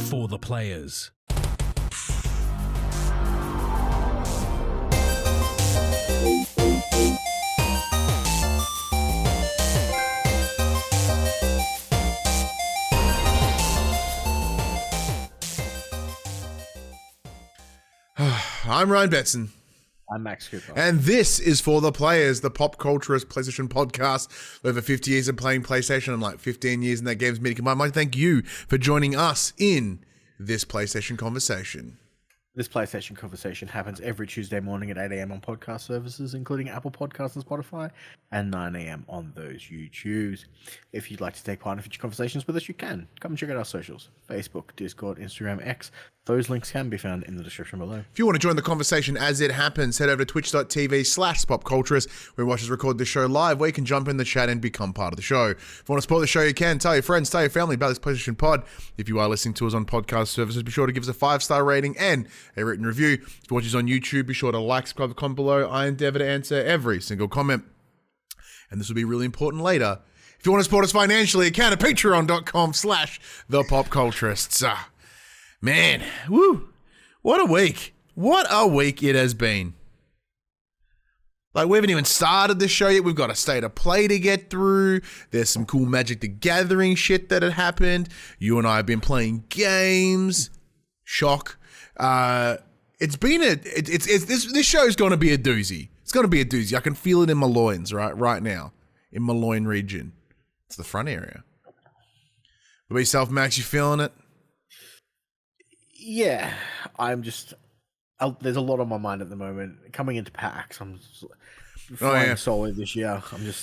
For the players. I'm Ryan Betson. I'm Max Cooper. And this is For the Players, the pop culturist PlayStation podcast. Over 50 years of playing PlayStation and like 15 years in that games media combined. I'd like to thank you for joining us in this PlayStation conversation. This PlayStation conversation happens every Tuesday morning at 8 a.m. on podcast services, including Apple Podcasts and Spotify, and 9 a.m. on those YouTubes. If you'd like to take part in future conversations with us, you can. Come and check out our socials. Facebook, Discord, Instagram, X. Those links can be found in the description below. If you want to join the conversation as it happens, head over to twitch.tv/popculturist, where we watch us record the show live, where you can jump in the chat and become part of the show. If you want to support the show, you can. Tell your friends, tell your family about this PlayStation pod. If you are listening to us on podcast services, be sure to give us a 5-star rating and a written review. If you watch us on YouTube, be sure to like, subscribe, comment below. I endeavor to answer every single comment. And this will be really important later. If you want to support us financially, you can at patreon.com/thepopculturists. Man, woo, what a week. What a week it has been. Like, we haven't even started the show yet. We've got a state of play to get through. There's some cool Magic the Gathering shit that had happened. You and I have been playing games. Shock. It's been this show is going to be a doozy. It's going to be a doozy. I can feel it in my loins right now, in my loin region. It's the front area. What about yourself, Max? You feeling it? Yeah, there's a lot on my mind at the moment. Coming into PAX, I'm flying solo this year. I'm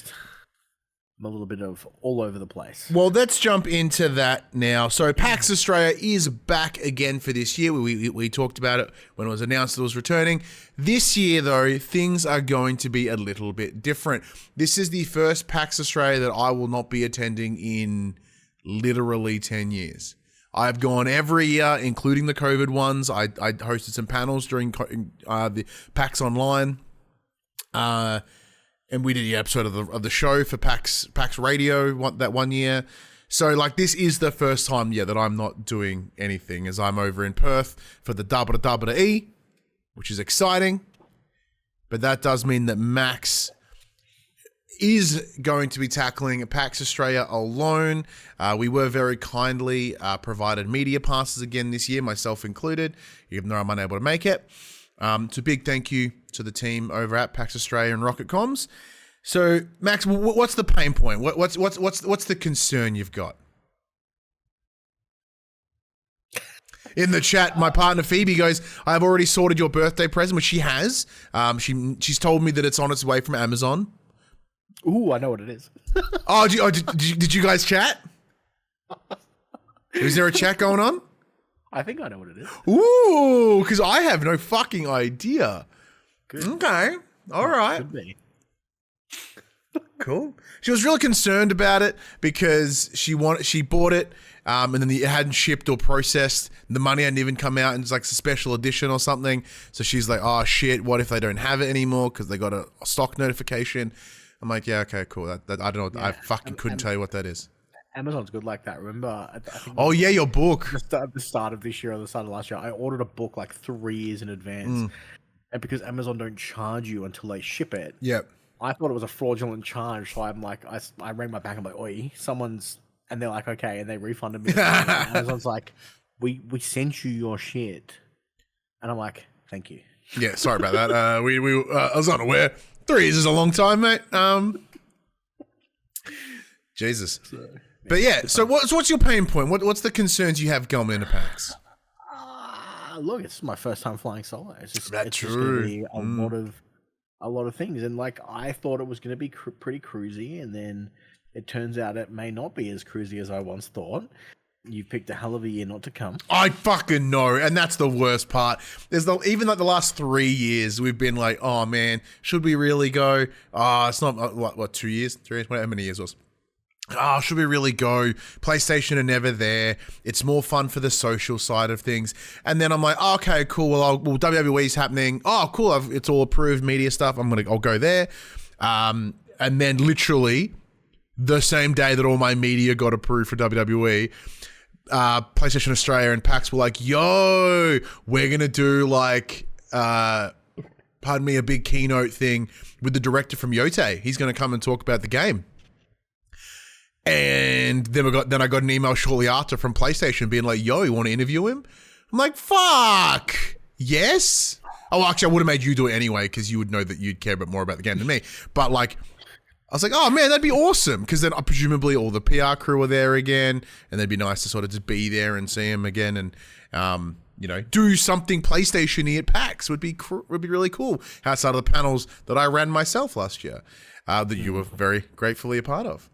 a little bit of all over the place. Well, let's jump into that now. So PAX Australia is back again for this year. We talked about it when it was announced it was returning. This year, though, things are going to be a little bit different. This is the first PAX Australia that I will not be attending in literally 10 years. I've gone every year, including the COVID ones. I hosted some panels during the PAX Online. And we did the episode of the show for PAX Radio that one year. So, like, this is the first time, that I'm not doing anything, as I'm over in Perth for the WWE, which is exciting. But that does mean that Max is going to be tackling PAX Australia alone. We were very kindly provided media passes again this year, myself included, even though I'm unable to make it. So big thank you to the team over at PAX Australia and Rocket Comms. So, Max, what's the pain point? What's the concern you've got? In the chat, my partner Phoebe goes, "I've already sorted your birthday present," which she has. She's told me that it's on its way from Amazon. Ooh, I know what it is. Did you guys chat? Is there a chat going on? I think I know what it is. Ooh, because I have no fucking idea. Good. Okay. All right. Could be. Cool. She was really concerned about it because she bought it, and then it hadn't shipped or processed. The money hadn't even come out, and it's like a special edition or something. So she's like, "Oh shit! What if they don't have it anymore because they got a stock notification?" I'm like, "Yeah, okay, cool. That I don't know. Yeah. I fucking couldn't tell you what that is." Amazon's good like that. Remember? I think your book. At the start of this year or the start of last year, I ordered a book like 3 years in advance. And because Amazon don't charge you until they ship it, yep. I thought it was a fraudulent charge. So I'm like, I rang my bank. I'm like, "Oi, and they're like, "Okay," and they refunded me. Amazon's like, we sent you your shit, and I'm like, "Thank you." Yeah, sorry about that. I was unaware. 3 years is a long time, mate. Jesus. But yeah, so what's your pain point? What's the concerns you have going into PAX? Look, it's my first time flying solo. It's just going to be a lot of things, and like I thought it was going to be pretty cruisy, and then it turns out it may not be as cruisy as I once thought. You've picked a hell of a year not to come. I fucking know, and that's the worst part. Even like the last 3 years, we've been like, "Oh man, should we really go?" It's not what 2 years, 3 years, how many years was? Should we really go? PlayStation are never there. It's more fun for the social side of things. And then I'm like, okay, cool. Well, WWE's happening. Oh, cool. It's all approved media stuff. I'll go there. And then literally the same day that all my media got approved for WWE, PlayStation Australia and PAX were like, yo, we're going to do like, pardon me, a big keynote thing with the director from Yote. He's going to come and talk about the game. And then I got an email shortly after from PlayStation being like, yo, you want to interview him? I'm like, fuck, yes. Oh, actually, I would have made you do it anyway because you would know that you'd care a bit more about the game than me. But like, I was like, oh man, that'd be awesome. Because then presumably all the PR crew are there again, and it'd be nice to sort of just be there and see him again, and you know, do something PlayStation-y at PAX would be really cool. Outside of the panels that I ran myself last year, that you were very gratefully a part of.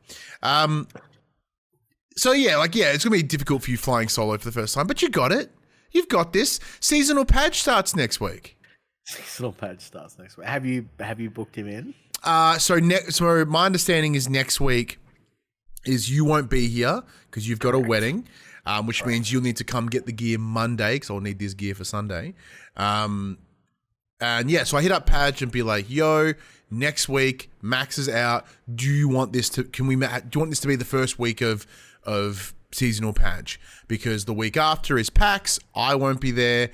So yeah, it's gonna be difficult for you flying solo for the first time, but you got it. You've got this. Seasonal patch starts next week. Seasonal patch starts next week. Have you booked him in? So my understanding is next week is you won't be here because you've got a wedding, which means you'll need to come get the gear Monday because I'll need this gear for Sunday. And yeah, so I hit up Padge and be like, yo, next week Max is out. Do you want this to be the first week of seasonal patch? Because the week after is PAX. I won't be there.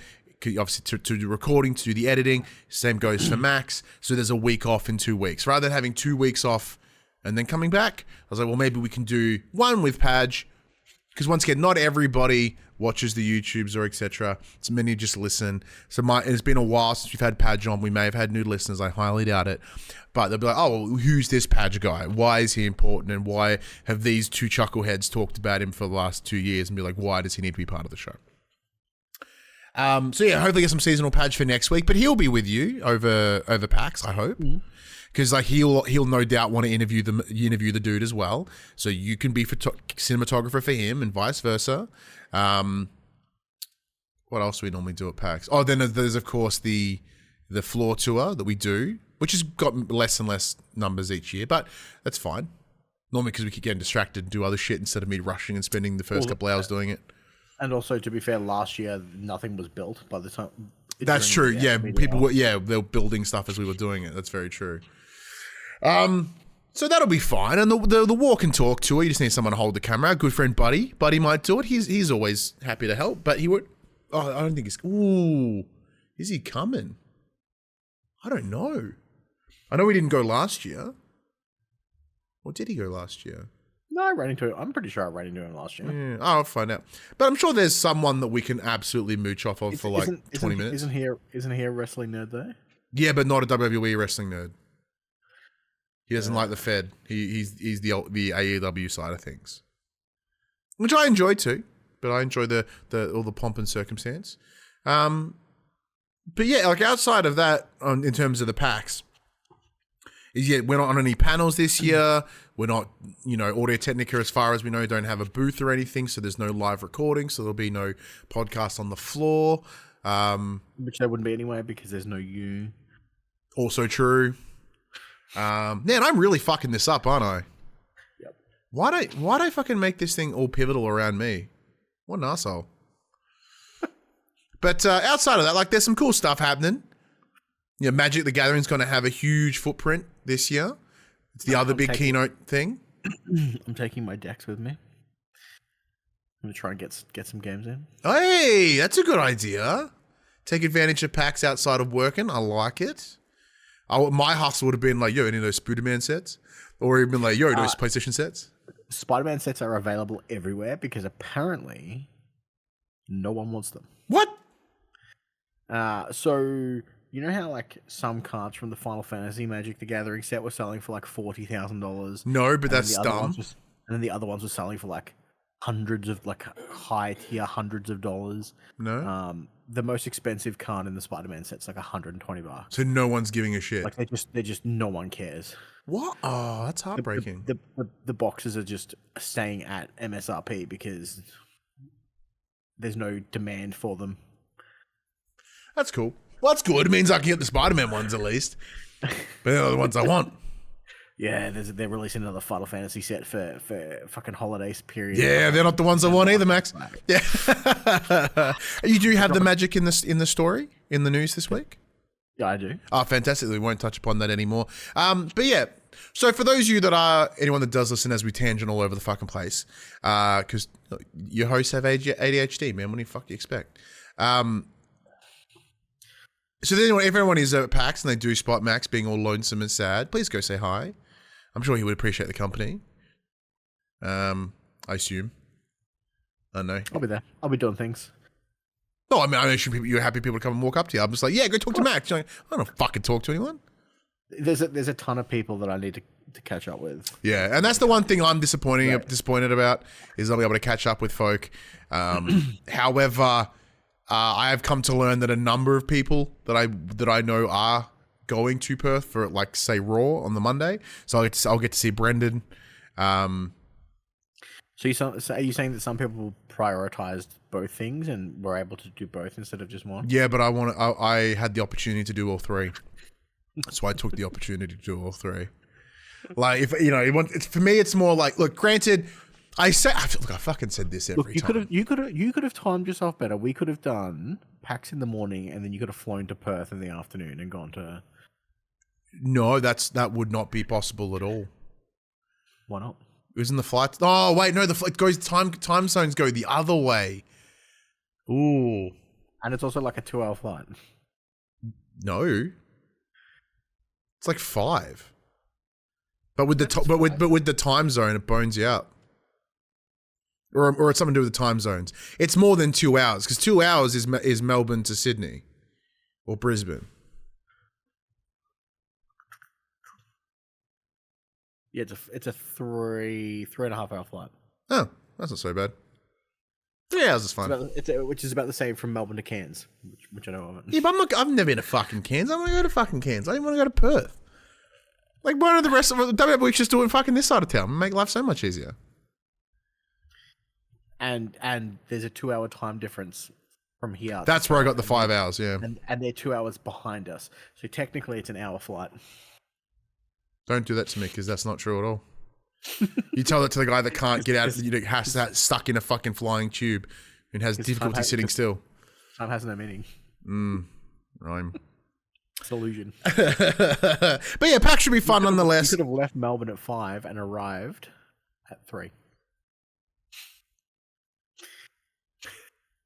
Obviously to do recording, to do the editing. Same goes for Max. So there's a week off in 2 weeks. Rather than having 2 weeks off and then coming back, I was like, well, maybe we can do one with Padge. Because once again, not everybody watches the YouTubes or etc. So many just listen. So it's been a while since we've had Padge on. We may have had new listeners. I highly doubt it. But they'll be like, oh, well, who's this Padge guy? Why is he important? And why have these two chuckleheads talked about him for the last 2 years? And be like, why does he need to be part of the show? So yeah, hopefully get some seasonal Padge for next week, but he'll be with you over PAX, I hope, because like he'll no doubt want to interview the dude as well, so you can be cinematographer for him and vice versa. What else do we normally do at PAX? Oh, then there's of course the floor tour that we do, which has got less and less numbers each year, but that's fine. Normally because we keep getting distracted and do other shit instead of me rushing and spending the first couple hours doing it. And also, to be fair, last year nothing was built by the time. That's true. Yeah, people were. Yeah, they were building stuff as we were doing it. That's very true. So that'll be fine. And the walk and talk tour, you just need someone to hold the camera. Our good friend Buddy might do it. He's always happy to help, but he would. Oh, I don't think he's. Ooh, is he coming? I don't know. I know he didn't go last year. Or did he go last year? No, I ran into him. I'm pretty sure I ran into him last year. Yeah, I'll find out. But I'm sure there's someone that we can absolutely mooch off of for like 20 minutes. Isn't he a wrestling nerd though? Yeah, but not a WWE wrestling nerd. He doesn't like the Fed. He's the AEW side of things, which I enjoy too. But I enjoy the all the pomp and circumstance. But yeah, like outside of that, in terms of the PAX, we're not on any panels this year. We're not, Audio Technica, as far as we know, don't have a booth or anything, so there's no live recording, so there'll be no podcast on the floor. Which there wouldn't be anyway, because there's no you. Also true. Man, I'm really fucking this up, aren't I? Yep. Why'd I fucking make this thing all pivotal around me? What an asshole. But outside of that, like, there's some cool stuff happening. Magic the Gathering's going to have a huge footprint this year. It's the other big keynote thing. I'm taking my decks with me. I'm going to try and get some games in. Hey, that's a good idea. Take advantage of PAX outside of working. I like it. My hustle would have been like, yo, any of those Spider-Man sets? Or even like, yo, those PlayStation sets? Spider-Man sets are available everywhere because apparently no one wants them. What? So... You know how like some cards from the Final Fantasy Magic the Gathering set were selling for like $40,000? No, but that's dumb. And then the other ones were selling for like hundreds of hundreds of dollars. No. The most expensive card in the Spider-Man set's like $120. So no one's giving a shit. Like they just no one cares. What? Oh, that's heartbreaking. The boxes are just staying at MSRP because there's no demand for them. That's cool. Well, that's good. It means I can get the Spider-Man ones at least. But they're not the ones I want. Yeah, they're releasing another Final Fantasy set for fucking holidays period. Yeah, they're not the ones I want either, Max. Yeah. You do have the Magic in the story, in the news this week? Yeah, I do. Oh, fantastic. We won't touch upon that anymore. But yeah, So for those of you that are, anyone that does listen as we tangent all over the fucking place, because your hosts have ADHD, man. What do you fuck you expect? So then if everyone is at PAX and they do spot Max being all lonesome and sad, please go say hi. I'm sure he would appreciate the company. I assume. I don't know. I'll be there. I'll be doing things. No, I mean, I assume you're happy people to come and walk up to you. I'm just like, yeah, go talk to Max. You're like, I don't fucking talk to anyone. There's a ton of people that I need to catch up with. Yeah, and that's the one thing I'm disappointed about is not being able to catch up with folk. However, I have come to learn that a number of people that I know are going to Perth for, like, say, Raw on the Monday. So I'll get to see Brendan. So are you saying that some people prioritized both things and were able to do both instead of just one? Yeah, but I had the opportunity to do all three. So I took the opportunity to do all three. Like, if you know, it's for me, it's more like, look, granted, I fucking said this every time. You could have timed yourself better. We could have done PAX in the morning, and then you could have flown to Perth in the afternoon and gone to. No, that would not be possible at all. Why not? It was in the flight. Oh wait, no, the flight goes time zones go the other way. Ooh, and it's also like a 2-hour flight. No. It's like 5, but with the time zone, it bones you out, or it's something to do with the time zones. It's more than 2 hours because 2 hours is Melbourne to Sydney, or Brisbane. Yeah, it's a 3.5 hour flight. Oh, that's not so bad. 3 hours is fine. Which is about the same from Melbourne to Cairns, which I know of. Yeah, but I've never been to fucking Cairns. I want to go to fucking Cairns. I don't want to go to Perth. Like, why don't the rest of WWE just do it fucking this side of town? Make life so much easier. And there's a 2 hour time difference from here. That's where I got the 5 hours, yeah. And they're 2 hours behind us. So technically it's an hour flight. Don't do that to me because that's not true at all. You tell that to the guy that can't get out, has that stuck in a fucking flying tube and has difficulty sitting still. Time has no meaning. Rhyme. It's an illusion. But yeah, PAX should be fun nonetheless. You could have left Melbourne at 5 and arrived at 3.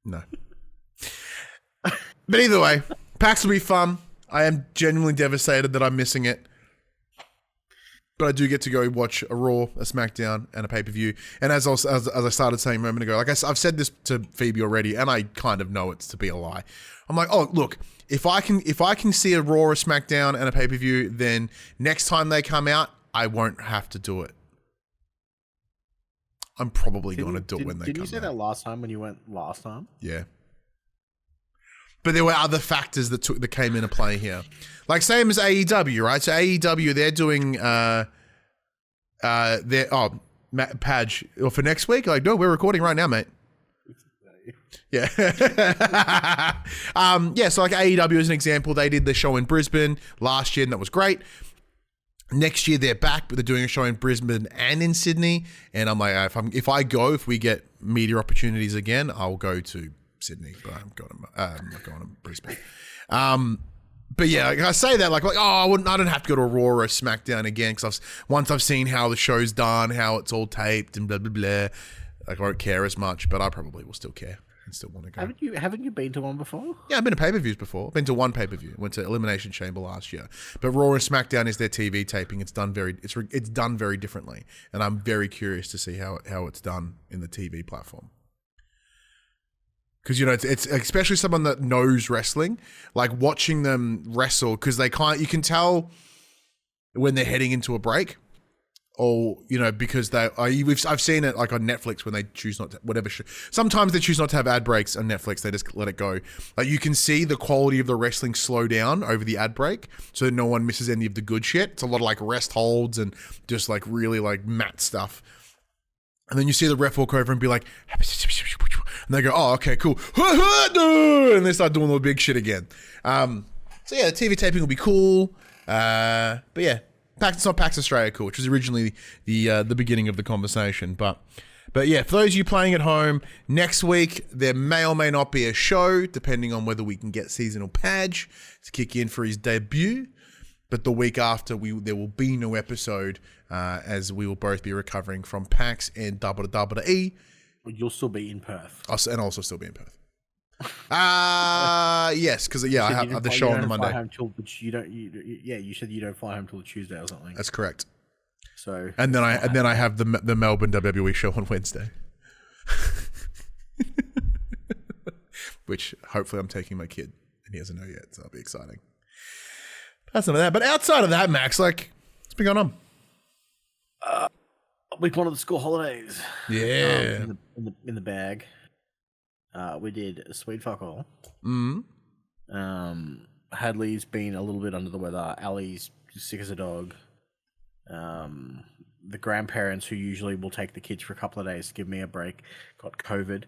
No. But either way, PAX will be fun. I am genuinely devastated that I'm missing it. But I do get to go watch a Raw, a SmackDown, and a pay-per-view. And as I started saying a moment ago, like I've said this to Phoebe already, and I kind of know it's to be a lie. I'm like, oh, look, if I can see a Raw or a SmackDown and a pay-per-view, then next time they come out, I won't have to do it. I'm probably going to do it when they come out. Did you say that last time when you went last time? Yeah. But there were other factors that came into play here. Like same as AEW, right? So AEW, they're doing Padge, or for next week? Like, no, we're recording right now, mate. Yeah. Yeah, so like AEW as an example, they did the show in Brisbane last year and that was great. Next year they're back, but they're doing a show in Brisbane and in Sydney. And I'm like, if we get media opportunities again, I'll go to Sydney, but I'm not going to Brisbane. But yeah, like I say that like I don't have to go to a Raw or a SmackDown again because once I've seen how the show's done, how it's all taped and blah blah blah, like I won't care as much, but I probably will still care and still want to go. Haven't you been to one before? Yeah, I've been to pay-per-views before. I've been to one pay-per-view. Went to Elimination Chamber last year. But Raw and SmackDown is their TV taping. It's done very differently, and I'm very curious to see how it's done in the TV platform. Because, you know, it's especially someone that knows wrestling, like watching them wrestle, because you can tell when they're heading into a break, or, you know, because I've seen it like on Netflix when they choose not to, sometimes they choose not to have ad breaks on Netflix, they just let it go. Like you can see the quality of the wrestling slow down over the ad break so that no one misses any of the good shit. It's a lot of like rest holds and just like really like mat stuff. And then you see the ref walk over and be like, and they go, oh, okay, cool. And they start doing all the big shit again. So yeah, the TV taping will be cool. But yeah, it's not PAX Australia cool, which was originally the beginning of the conversation. But yeah, for those of you playing at home, next week there may or may not be a show, depending on whether we can get Seasonal Padge to kick in for his debut. But the week after, there will be no episode as we will both be recovering from PAX and WWE. You'll still be in Perth. And also still be in Perth. Yes, because I have the show on the Monday. You said you don't fly home till the Tuesday or something. That's correct. So and then I have the Melbourne WWE show on Wednesday. Which hopefully I'm taking my kid and he doesn't know yet, so that'll be exciting. That's none of that. But outside of that, Max, like, what's been going on? Week one of the school holidays. Yeah. In the bag. We did sweet fuck all. Hadley's been a little bit under the weather. Ali's sick as a dog. The grandparents who usually will take the kids for a couple of days to give me a break got COVID.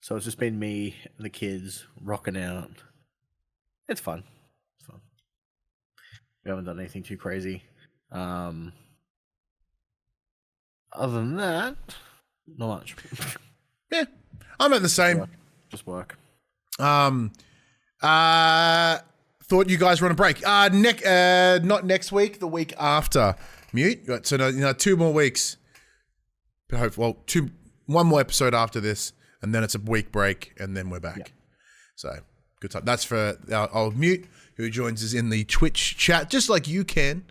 So it's just been me and the kids rocking out. It's fun. We haven't done anything too crazy. Other than that, not much. Yeah, I'm at the same. Just work. Thought you guys were on a break. Not next week, the week after. Mute. So 2 more weeks. One more episode after this, and then it's a week break, and then we're back. Yeah. So good time. That's for our old Mute, who joins us in the Twitch chat, just like you can.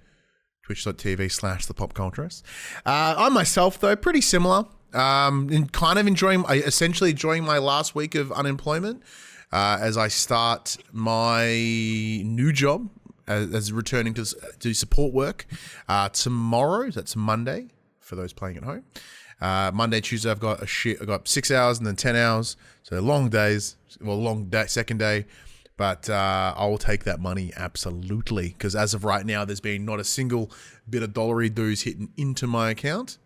Twitch.tv/thepopculturist. I myself, though, pretty similar. Essentially enjoying my last week of unemployment as I start my new job as returning to support work tomorrow. That's Monday for those playing at home. Monday, Tuesday, I've got 6 hours and then 10 hours. So long days. Well, long day, second day. But I'll take that money absolutely, because as of right now, there's been not a single bit of dollary dues hitting into my account,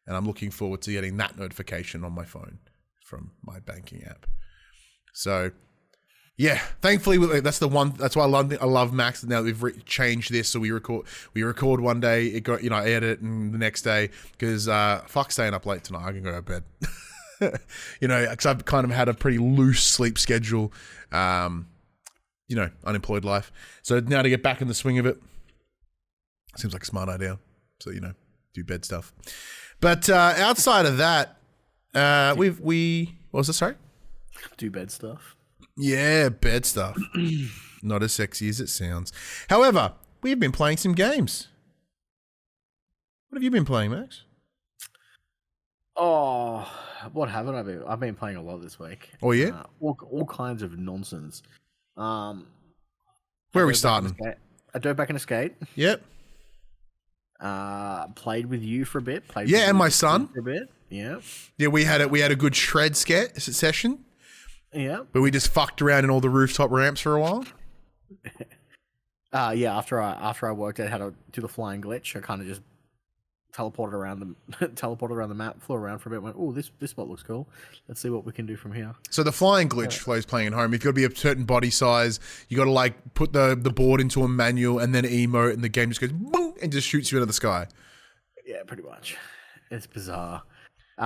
and I'm looking forward to getting that notification on my phone from my banking app. So, yeah, thankfully that's the one. That's why I love Max. Now we've changed this, so we record one day. It got I edit and the next day, because fuck staying up late tonight. I can go to bed. Because I've kind of had a pretty loose sleep schedule. Unemployed life. So now to get back in the swing of it, seems like a smart idea. So, do bed stuff. But outside of that, what was this, sorry? Do bed stuff. Yeah, bed stuff. Not as sexy as it sounds. However, we've been playing some games. What have you been playing, Max? Oh, what haven't I been? I've been playing a lot this week. Oh, yeah? All kinds of nonsense. Where are we starting? I dove back in a skate. Yep. Played with you for a bit. And my son for a bit. Yeah. Yeah, we had a good shred session. Yeah. But we just fucked around in all the rooftop ramps for a while. After I worked out how to do the flying glitch, I kind of just teleported around the map, flew around for a bit, went, oh, this spot looks cool. Let's see what we can do from here. So the flying glitch flows playing at home. If you've got to be a certain body size, you got to put the board into a manual and then emote, and the game just goes boom and just shoots you out of the sky. Yeah, pretty much. It's bizarre.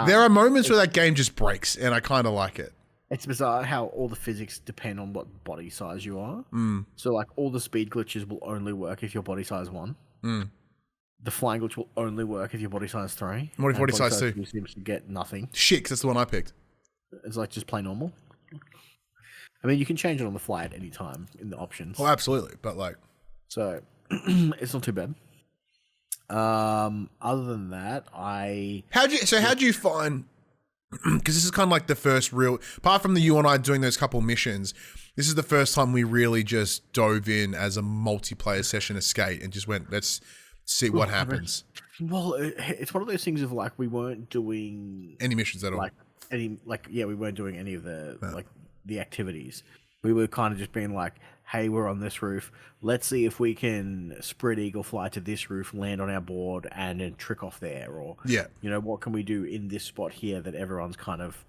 There are moments where that game just breaks, and I kind of like it. It's bizarre how all the physics depend on what body size you are. So all the speed glitches will only work if you're body size 1. The flying glitch will only work if you're body size 3. What if body size 2? Seems to get nothing. Shit, 'cause that's the one I picked. It's just play normal. I mean, you can change it on the fly at any time in the options. Oh, absolutely. But so it's not too bad. Other than that, how'd you find? Because this is kind of like the first real, apart from you and I doing those couple missions, this is the first time we really just dove in as a multiplayer session of Skate and just went, let's see what happens. Well, it's one of those things of we weren't doing any missions at all. We weren't doing any of the the activities. We were kind of just being hey, we're on this roof. Let's see if we can spread eagle fly to this roof, land on our board, and then trick off there. Or what can we do in this spot here that everyone's kind of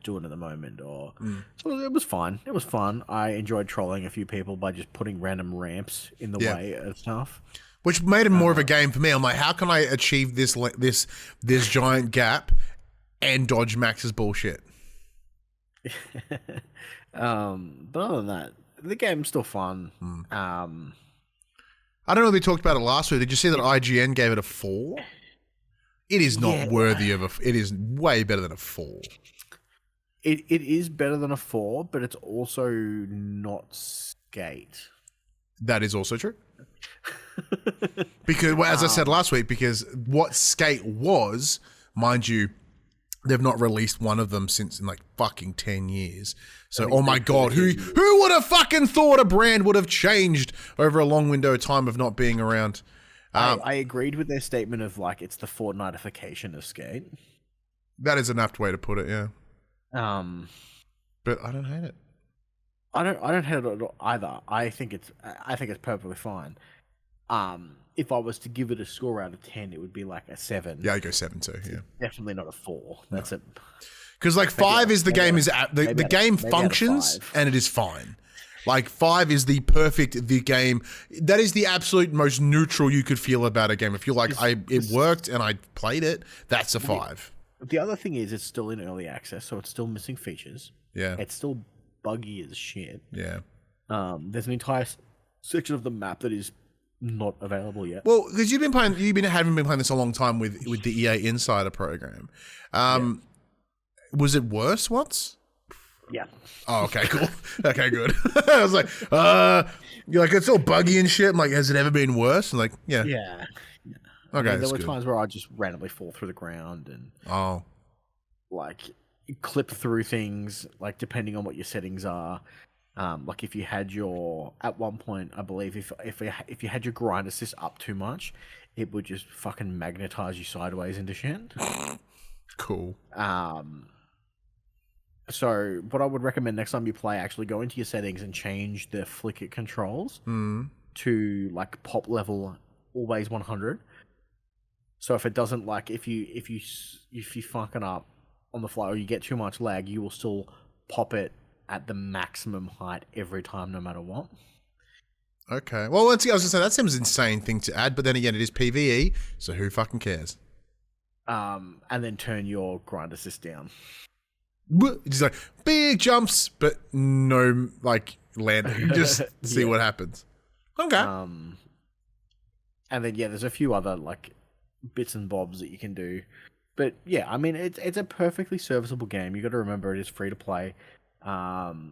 doing at the moment? So it was fun. It was fun. I enjoyed trolling a few people by just putting random ramps in the way of stuff, which made it more of a game for me. I'm like, how can I achieve this giant gap and dodge Max's bullshit? But other than that, the game's still fun. I don't know if we talked about it last week. Did you see that IGN gave it a 4? It is not worthy of it is way better than a 4. It is better than a 4, but it's also not Skate. That is also true. Because, well, as I said last week, because what Skate was, mind you, they've not released one of them since in like fucking 10 years. So, oh my God, who would have fucking thought a brand would have changed over a long window of time of not being around? I agreed with their statement of like, it's the Fortnite-ification of Skate. That is an apt way to put it, yeah. But I don't hate it. I don't hate it either. I think it's perfectly fine. If I was to give it a score out of 10, it would be like a 7. Yeah, I'd go 7 too. Yeah, definitely not a 4. That's it. Because like 5 is the game is the game functions and it is fine. Like 5 is the game that is the absolute most neutral you could feel about a game. If you're like it worked and I played it, that's a 5. The other thing is it's still in early access, so it's still missing features. Yeah, it's still buggy as shit. Yeah. There's an entire section of the map that is not available yet. Well, because having been playing this a long time with the EA Insider program. Was it worse once? Yeah. Oh, okay, cool. Okay, good. I was like, you're like, it's all buggy and shit. I'm like, has it ever been worse? I'm like, yeah. Yeah. Okay, there were times where I just randomly fall through the ground and like clip through things, like depending on what your settings are. Like if you had at one point, I believe if you had your grind assist up too much, it would just fucking magnetize you sideways into shit. Cool. So what I would recommend next time you play, actually go into your settings and change the flicker controls to like pop level always 100. So if it doesn't, like if you fucking up on the fly or you get too much lag, you will still pop it at the maximum height every time, no matter what. Okay. Well, once again, I was gonna say that seems an insane thing to add, but then again, it is PvE, so who fucking cares? And then turn your grind assist down. Just like big jumps, but no like landing. Just see what happens. Okay. And then there's a few other like bits and bobs that you can do, but yeah, I mean it's a perfectly serviceable game. You got to remember it is free to play. The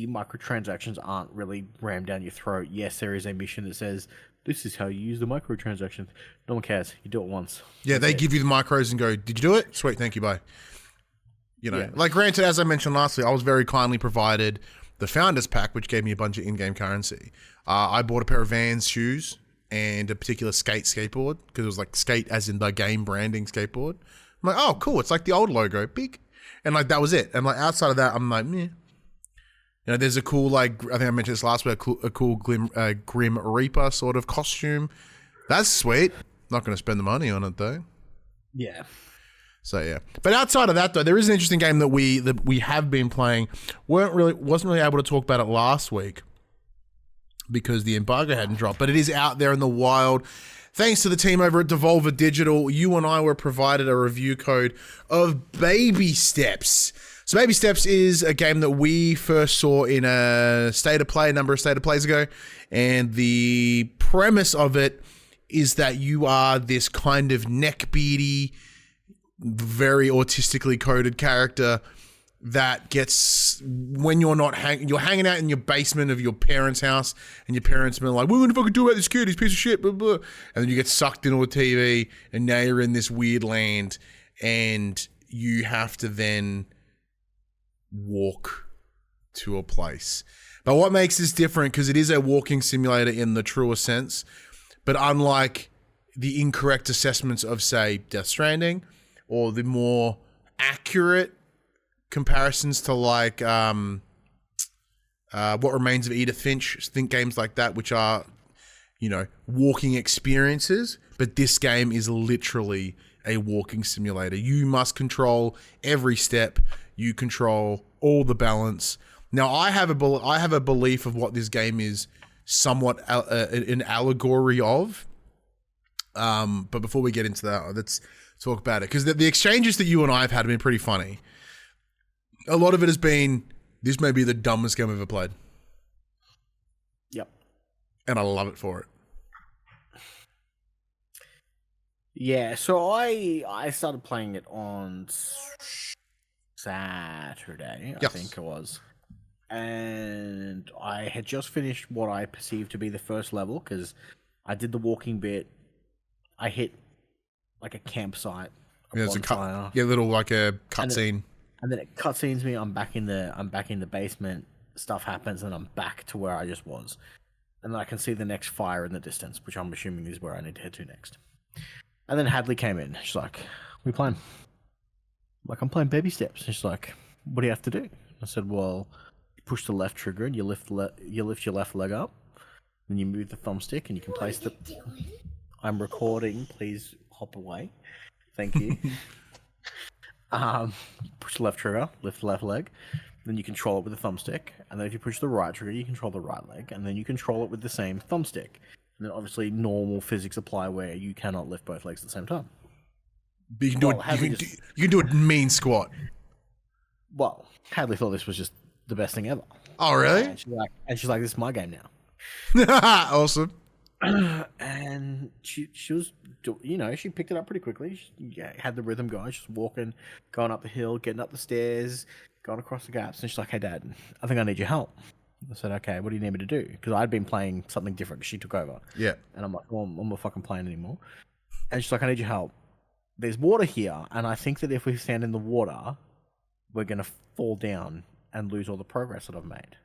microtransactions aren't really rammed down your throat. Yes, there is a mission that says this is how you use the microtransactions. No one cares. You do it once. Yeah, they give you the micros and go, "Did you do it? Sweet, thank you, bye." You know, like granted, as I mentioned last week, I was very kindly provided the Founders Pack, which gave me a bunch of in-game currency. I bought a pair of Vans shoes and a particular skateboard because it was like Skate as in the game branding skateboard. I'm like, oh, cool. It's like the old logo, big. And like, that was it. And like, outside of that, I'm like, meh. You know, there's a cool, like, I think I mentioned this last week, a cool Grim Reaper sort of costume. That's sweet. Not going to spend the money on it though. Yeah. So yeah, but outside of that though, there is an interesting game that we have been playing. Wasn't really able to talk about it last week because the embargo hadn't dropped, but it is out there in the wild. Thanks to the team over at Devolver Digital, you and I were provided a review code of Baby Steps. So Baby Steps is a game that we first saw in a number of state of plays ago, and the premise of it is that you are this kind of neckbeardy, very autistically coded character that gets, when you're not you're hanging out in your basement of your parents' house, and your parents are like, "What are we gonna fucking do about this kid? He's a piece of shit." Blah, blah. And then you get sucked into a TV, and now you're in this weird land, and you have to then walk to a place. But what makes this different, because it is a walking simulator in the truest sense, but unlike the incorrect assessments of, say, Death Stranding, or the more accurate comparisons to like What Remains of Edith Finch, think games like that, which are, you know, walking experiences, but this game is literally a walking simulator. You must control every step. You control all the balance. Now, I have a belief of what this game is somewhat an allegory of. But before we get into that, let's talk about it, because the exchanges that you and I have had been pretty funny. A lot of it has been This may be the dumbest game I've ever played. Yep. And I love it for it. Yeah, so I started playing it on Saturday, I think it was. And I had just finished what I perceived to be the first level, because I did the walking bit. I hit like a campsite. It's a little like a cutscene. And then it cutscenes me. I'm back in the basement. Stuff happens, and I'm back to where I just was. And then I can see the next fire in the distance, which I'm assuming is where I need to head to next. And then Hadley came in. She's like, "What are you playing?" I'm like, "I'm playing Baby Steps." And she's like, "What do you have to do?" I said, "Well, you push the left trigger and you lift your left leg up. Then you move the thumbstick and you can place the." I'm recording. Please hop away. Thank you. Push the left trigger, lift the left leg. Then you control it with the thumbstick. And then if you push the right trigger, you control the right leg. And then you control it with the same thumbstick. And then obviously normal physics apply where you cannot lift both legs at the same time. But you can do it. You can do a mean squat. Well, Hadley thought this was just the best thing ever. Oh, really? And she's like, "This is my game now." Awesome. And she was, she picked it up pretty quickly. She had the rhythm going. She's walking, going up the hill, getting up the stairs, going across the gaps. And she's like, "Hey, Dad, I think I need your help." I said, "Okay, what do you need me to do?" Because I'd been playing something different because she took over. Yeah. And I'm like, "Well, I'm not fucking playing anymore." And she's like, "I need your help. There's water here, and I think that if we stand in the water, we're going to fall down and lose all the progress that I've made."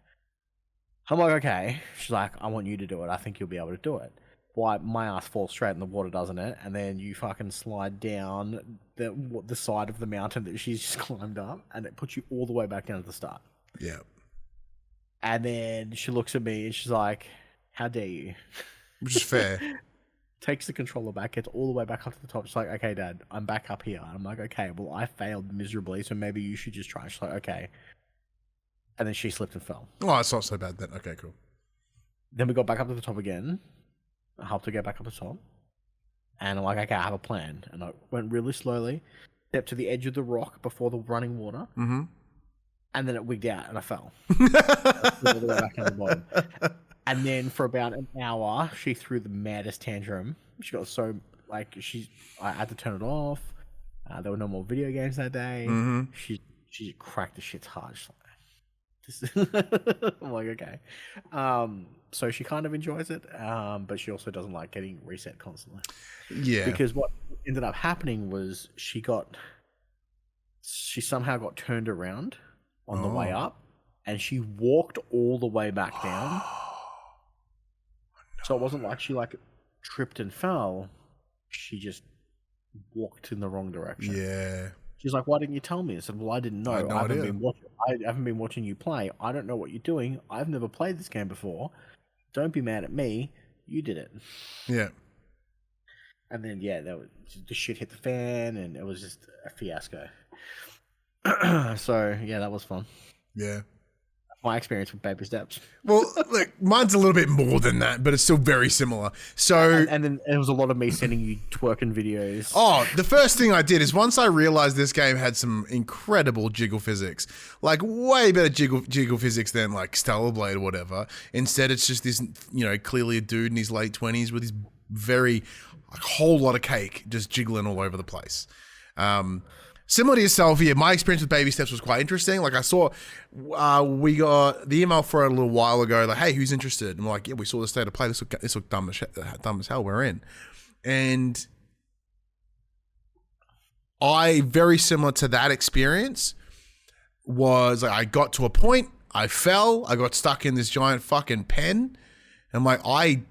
I'm like, "Okay." She's like, "I want you to do it. I think you'll be able to do it." Why, my ass falls straight in the water, doesn't it? And then you fucking slide down the side of the mountain that she's just climbed up, and it puts you all the way back down to the start. Yeah. And then she looks at me and she's like, "How dare you?" Which is fair. Takes the controller back, gets all the way back up to the top. She's like, "Okay, Dad, I'm back up here." I'm like, "Okay, well, I failed miserably, so maybe you should just try." She's like, "Okay." And then she slipped and fell. Oh, it's not so bad then. Okay, cool. Then we got back up to the top again. I helped her get back up to the top. And I'm like, "Okay, I have a plan." And I went really slowly, stepped to the edge of the rock before the running water. Mm-hmm. And then it wigged out and I fell. All the way back down the bottom. And then for about an hour, she threw the maddest tantrum. She got so, I had to turn it off. There were no more video games that day. Mm-hmm. She cracked the shit's hard. I'm like, okay. So she kind of enjoys it, but she also doesn't like getting reset constantly. Yeah. Because what ended up happening was she somehow got turned around on the way up, and she walked all the way back down. So it wasn't like she tripped and fell. She just walked in the wrong direction. Yeah. She's like, "Why didn't you tell me?" I said, "Well, I didn't know. I haven't been watching you play. I don't know what you're doing. I've never played this game before. Don't be mad at me. You did it." Yeah. And then the shit hit the fan, and it was just a fiasco. So yeah, that was fun. Yeah. My experience with Baby Steps. Well, look, mine's a little bit more than that, but it's still very similar. So, and then there was a lot of me sending you twerking videos. Oh, the first thing I did is once I realized this game had some incredible jiggle physics, like way better jiggle physics than like Stellar Blade or whatever. Instead, it's just this, clearly a dude in his late 20s with his very whole lot of cake just jiggling all over the place. Similar to yourself, yeah, my experience with Baby Steps was quite interesting. Like I saw, we got the email for it a little while ago, like, "Hey, who's interested?" And I'm like, "Yeah, we saw the state of play. This looked dumb as hell. We're in." And very similar to that experience, was I got to a point, I fell, I got stuck in this giant fucking pen. And I'm like, I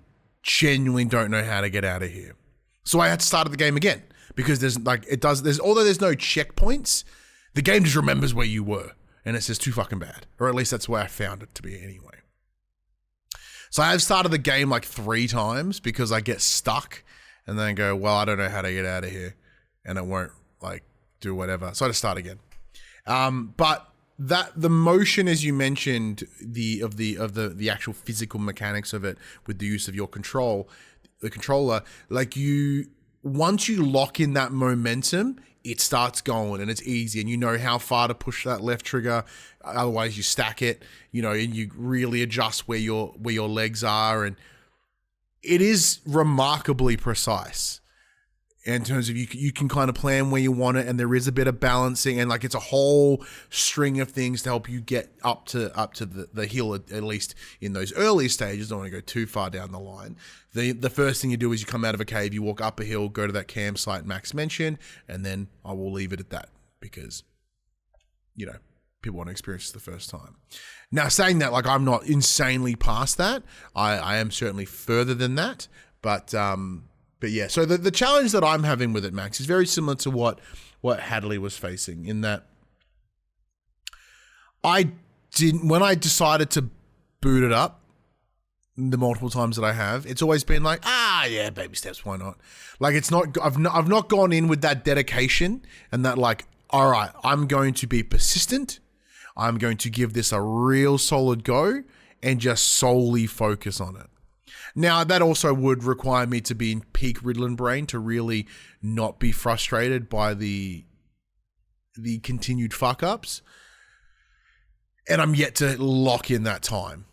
genuinely don't know how to get out of here. So I had to start the game again. Because although there's no checkpoints, the game just remembers where you were. And it's just too fucking bad. Or at least that's the way I found it to be anyway. So I have started the game like 3 times because I get stuck and then go, well, I don't know how to get out of here. And it won't do whatever. So I just start again. But the motion, as you mentioned, the actual physical mechanics of it with the use of your controller, once you lock in that momentum, it starts going and it's easy and you know how far to push that left trigger. Otherwise you stack it, you know, and you really adjust where your legs are. And it is remarkably precise in terms of you can kind of plan where you want it, and there is a bit of balancing, and like it's a whole string of things to help you get up to the hill, at least in those early stages. Don't want to go too far down the line. The first thing you do is you come out of a cave, you walk up a hill, go to that campsite Max mentioned, and then I will leave it at that because, you know, people want to experience this the first time. Now, saying that, like, I'm not insanely past that. I am certainly further than that, but yeah. So the challenge that I'm having with it, Max, is very similar to what Hadley was facing, in that when I decided to boot it up, the multiple times that I have, it's always been like, yeah, baby steps, why not? Like, it's not, I've not gone in with that dedication and that, like, all right, I'm going to be persistent. I'm going to give this a real solid go and just solely focus on it. Now, that also would require me to be in peak Ritalin brain to really not be frustrated by the continued fuck-ups. And I'm yet to lock in that time.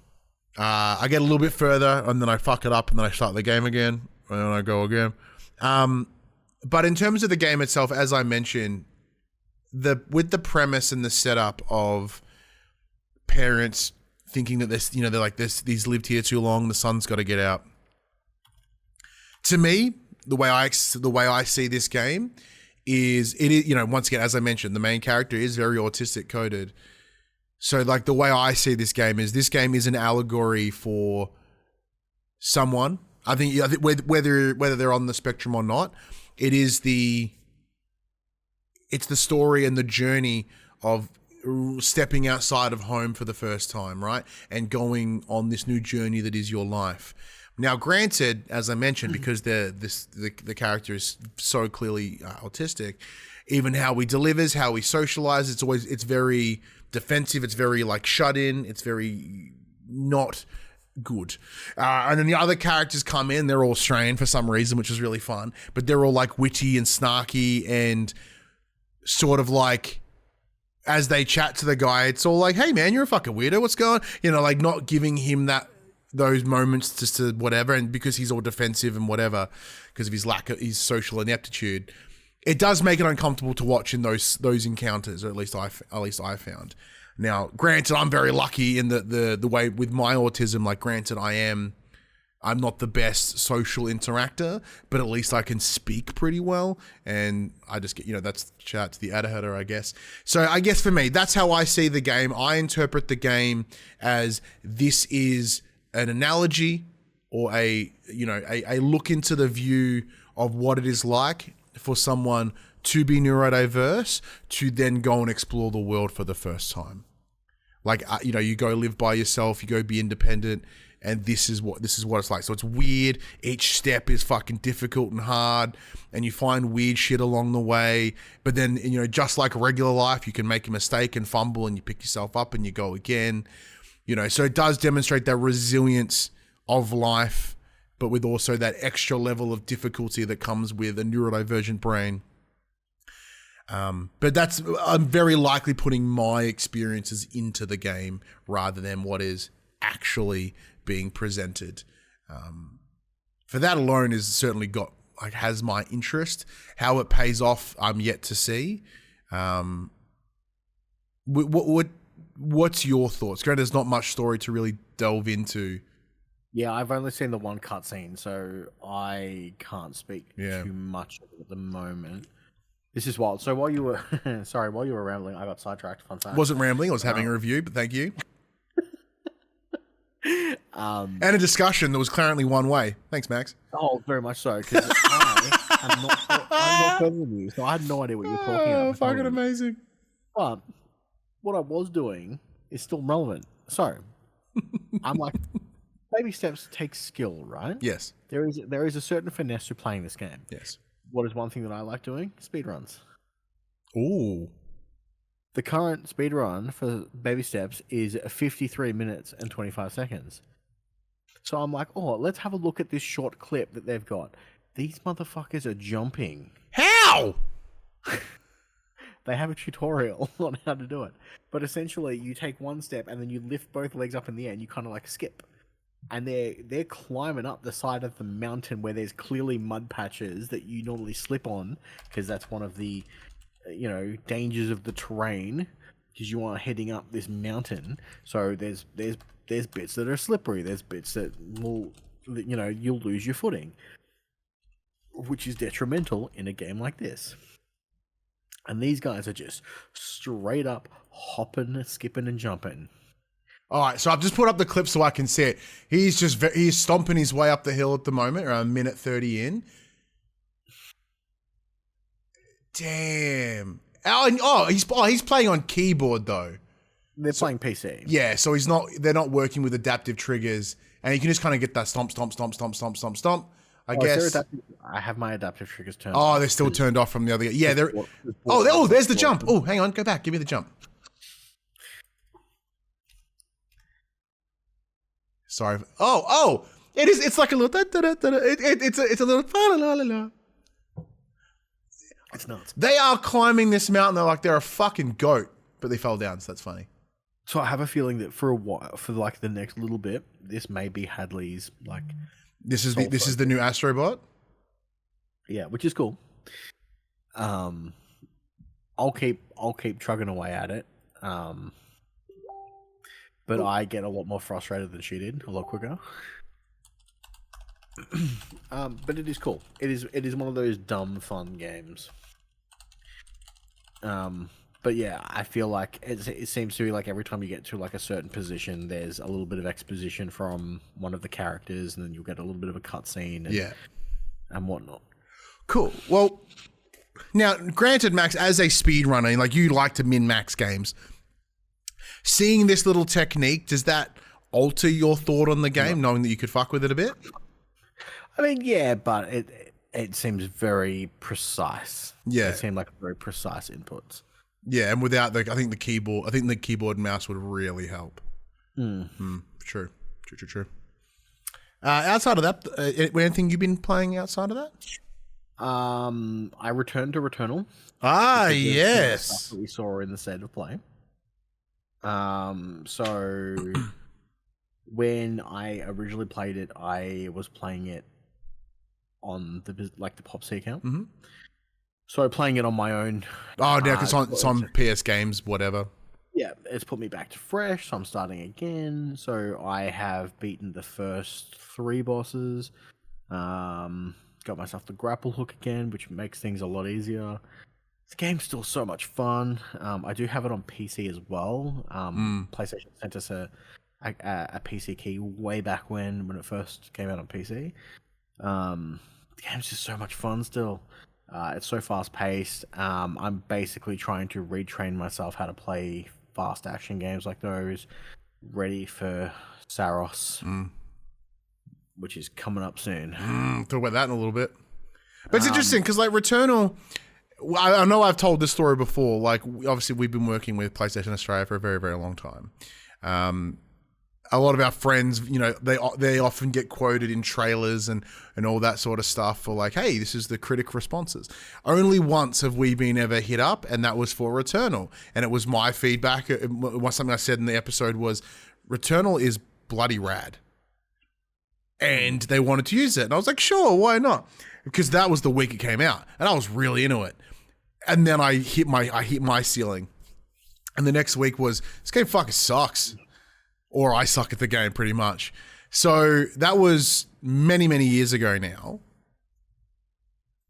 I get a little bit further, and then I fuck it up, and then I start the game again, and then I go again. But in terms of the game itself, as I mentioned, with the premise and the setup of parents thinking that this, you know, they're like these lived here too long, the son's got to get out. To me, the way I see this game is, you know, once again, as I mentioned, the main character is very autistic coded. So, like, the way I see this game is an allegory for someone. I think whether they're on the spectrum or not, it's the story and the journey of stepping outside of home for the first time, right? And going on this new journey that is your life. Now, granted, as I mentioned, because the character is so clearly autistic, even how he delivers, how he socializes, it's very defensive. It's very, like, shut in. It's very not good. And then the other characters come in. They're all strained for some reason, which is really fun. But they're all, like, witty and snarky and sort of like, as they chat to the guy, it's all like, hey man, you're a fucking weirdo, what's going on? You know, like, not giving him those moments just to whatever, and because he's all defensive and whatever, because of his social ineptitude, it does make it uncomfortable to watch in those encounters, or at least I found. Now, granted, I'm very lucky in the way with my autism, like, granted, I'm not the best social interactor, but at least I can speak pretty well. And I just get, you know, that's shout out to the editor, I guess. So I guess for me, that's how I see the game. I interpret the game as this is an analogy or a look into the view of what it is like for someone to be neurodiverse, to then go and explore the world for the first time. Like, you know, you go live by yourself, you go be independent, and this is what it's like. So it's weird. Each step is fucking difficult and hard, and you find weird shit along the way. But then, you know, just like regular life, you can make a mistake and fumble, and you pick yourself up and you go again. You know, so it does demonstrate that resilience of life, but with also that extra level of difficulty that comes with a neurodivergent brain. But I'm very likely putting my experiences into the game rather than what is actually being presented. For that alone is certainly has my interest. How it pays off, I'm yet to see. What's your thoughts? Granted, there's not much story to really delve into. Yeah, I've only seen the one cutscene, so I can't speak too much at the moment. This is wild. So while you were while you were rambling, I got sidetracked. Fun fact. Wasn't rambling. I was having a review, but thank you. And a discussion that was currently one way. Thanks, Max. Oh, very much so. Because I'm not further than you, so I had no idea what you were talking about. Oh, fucking amazing. But what I was doing is still relevant. So I'm like, baby steps take skill, right? Yes. There is a certain finesse to playing this game. Yes. What is one thing that I like doing? Speedruns. Ooh. The current speedrun for baby steps is 53 minutes and 25 seconds. So I'm like, oh, let's have a look at this short clip that they've got. These motherfuckers are jumping. How? They have a tutorial on how to do it. But essentially, you take one step and then you lift both legs up in the air and you kind of like skip. And they're climbing up the side of the mountain where there's clearly mud patches that you normally slip on, because that's one of the, dangers of the terrain, because you are heading up this mountain. So there's bits that are slippery. There's bits that will, you'll lose your footing, which is detrimental in a game like this. And these guys are just straight up hopping, skipping, and jumping. All right, so I've just put up the clip so I can see it. He's stomping his way up the hill at the moment, around minute 30 in. Damn. He's playing on keyboard though. They're playing PC. Yeah, so they're not working with adaptive triggers, and you can just kind of get that stomp, stomp, stomp, stomp, stomp, stomp, stomp. I guess. I have my adaptive triggers turned. Oh, they're still turned off from the other. Yeah, they're. There's the jump. Oh, hang on, go back. Give me the jump. Sorry. Oh! It is. It's like a little. It's a little. La, la, la. It's nuts. They are climbing this mountain. They're a fucking goat, but they fell down. So that's funny. So I have a feeling that for a while, for like the next little bit, this may be Hadley's like. This is the new Astrobot. Yeah, which is cool. I'll keep trugging away at it. But I get a lot more frustrated than she did, a lot quicker. But it is cool. It is one of those dumb fun games. But yeah, I feel like it seems to be like every time you get to like a certain position, there's a little bit of exposition from one of the characters, and then you'll get a little bit of a cutscene and whatnot. Cool. Well, now, granted, Max, as a speedrunner, like you like to min-max games, seeing this little technique, does that alter your thought on the game, knowing that you could fuck with it a bit? I mean, yeah, but it seems very precise. Yeah. It seemed like very precise inputs. Yeah, and without I think the keyboard and mouse would really help. True. Outside of that, anything you've been playing outside of that? I returned to Returnal. Yes. Stuff that we saw in the state of play. So when I originally played it, I was playing it on the PopC account. Mm-hmm. So playing it on my own. Oh, yeah, because it's on PS Games, whatever. Yeah, it's put me back to fresh, so I'm starting again. So I have beaten the first 3 bosses. Got myself the grapple hook again, which makes things a lot easier. The game's still so much fun. I do have it on PC as well. PlayStation sent us a PC key way back when it first came out on PC. The game's just so much fun still. It's so fast paced. I'm basically trying to retrain myself how to play fast action games like those, ready for Saros, which is coming up soon. Talk about that in a little bit. But it's interesting because like Returnal, I know I've told this story before. Like obviously we've been working with PlayStation Australia for a very, very long time. A lot of our friends, they often get quoted in trailers and all that sort of stuff for like, hey, this is the critic responses. Only once have we been ever hit up, and that was for Returnal. And it was my feedback. Something I said in the episode was, Returnal is bloody rad. And they wanted to use it. And I was like, sure, why not? Because that was the week it came out. And I was really into it. And then I hit my ceiling. And the next week was, this game fucking sucks. Or I suck at the game, pretty much. So that was many, many years ago now.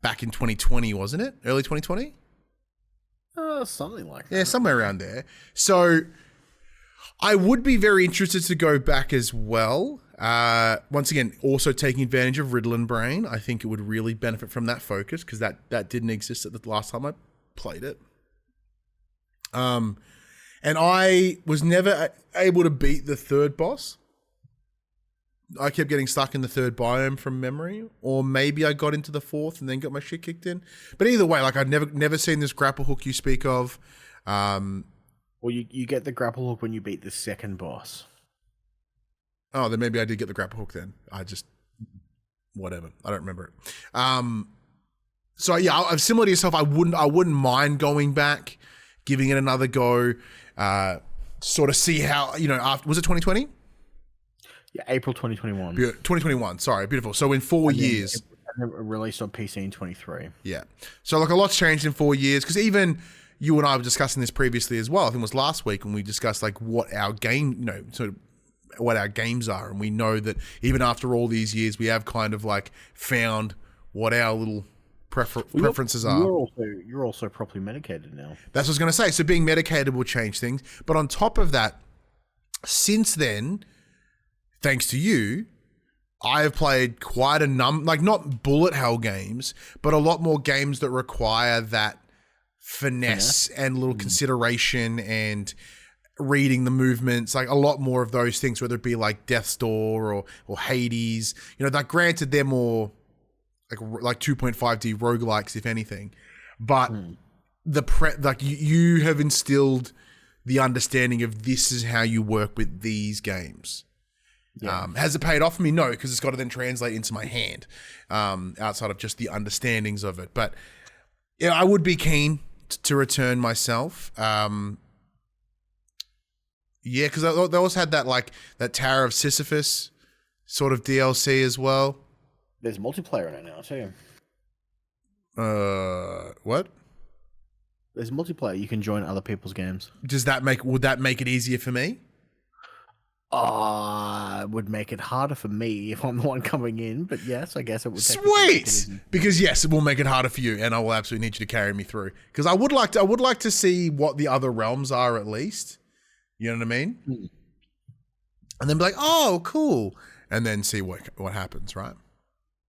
Back in 2020, wasn't it? Early 2020? Something like that. Yeah, somewhere around there. So I would be very interested to go back as well. Once again, also taking advantage of Riddle Brain. I think it would really benefit from that focus because that didn't exist at the last time I played it. And I was never able to beat the third boss. I kept getting stuck in the third biome from memory, or maybe I got into the fourth and then got my shit kicked in. But either way, like I'd never seen this grapple hook you speak of. Well, you get the grapple hook when you beat the second boss. Oh, then maybe I did get the grapple hook then. Whatever. I don't remember it. So yeah, I'm similar to yourself. I wouldn't mind going back, giving it another go, sort of see how, after, was it 2020? Yeah, April 2021. 2021, sorry, beautiful. So in 4 years. And then released on PC in 23. Yeah. So like a lot's changed in 4 years, because even you and I were discussing this previously as well. I think it was last week when we discussed like what our game, sort of what our games are. And we know that even after all these years, we have kind of like found what our little preferences are. You're also properly medicated now. That's what I was going to say. So being medicated will change things. But on top of that, since then, thanks to you, I have played quite a number, like not bullet hell games, but a lot more games that require that finesse and little consideration and reading the movements, like a lot more of those things, whether it be like Death's Door or Hades. That granted they're more like 2.5D roguelikes, if anything. But you have instilled the understanding of this is how you work with these games. Yeah. Has it paid off for me? No, because it's got to then translate into my hand, outside of just the understandings of it. But yeah, I would be keen to return myself. Yeah, because they also had that Tower of Sisyphus sort of DLC as well. There's multiplayer in it now too. What? There's multiplayer. You can join other people's games. Would that make it easier for me? It would make it harder for me if I'm the one coming in, but yes, I guess it would. Sweet, because yes, it will make it harder for you, and I will absolutely need you to carry me through. Because I would like to see what the other realms are at least. You know what I mean? Mm. And then be like, oh, cool, and then see what happens, right?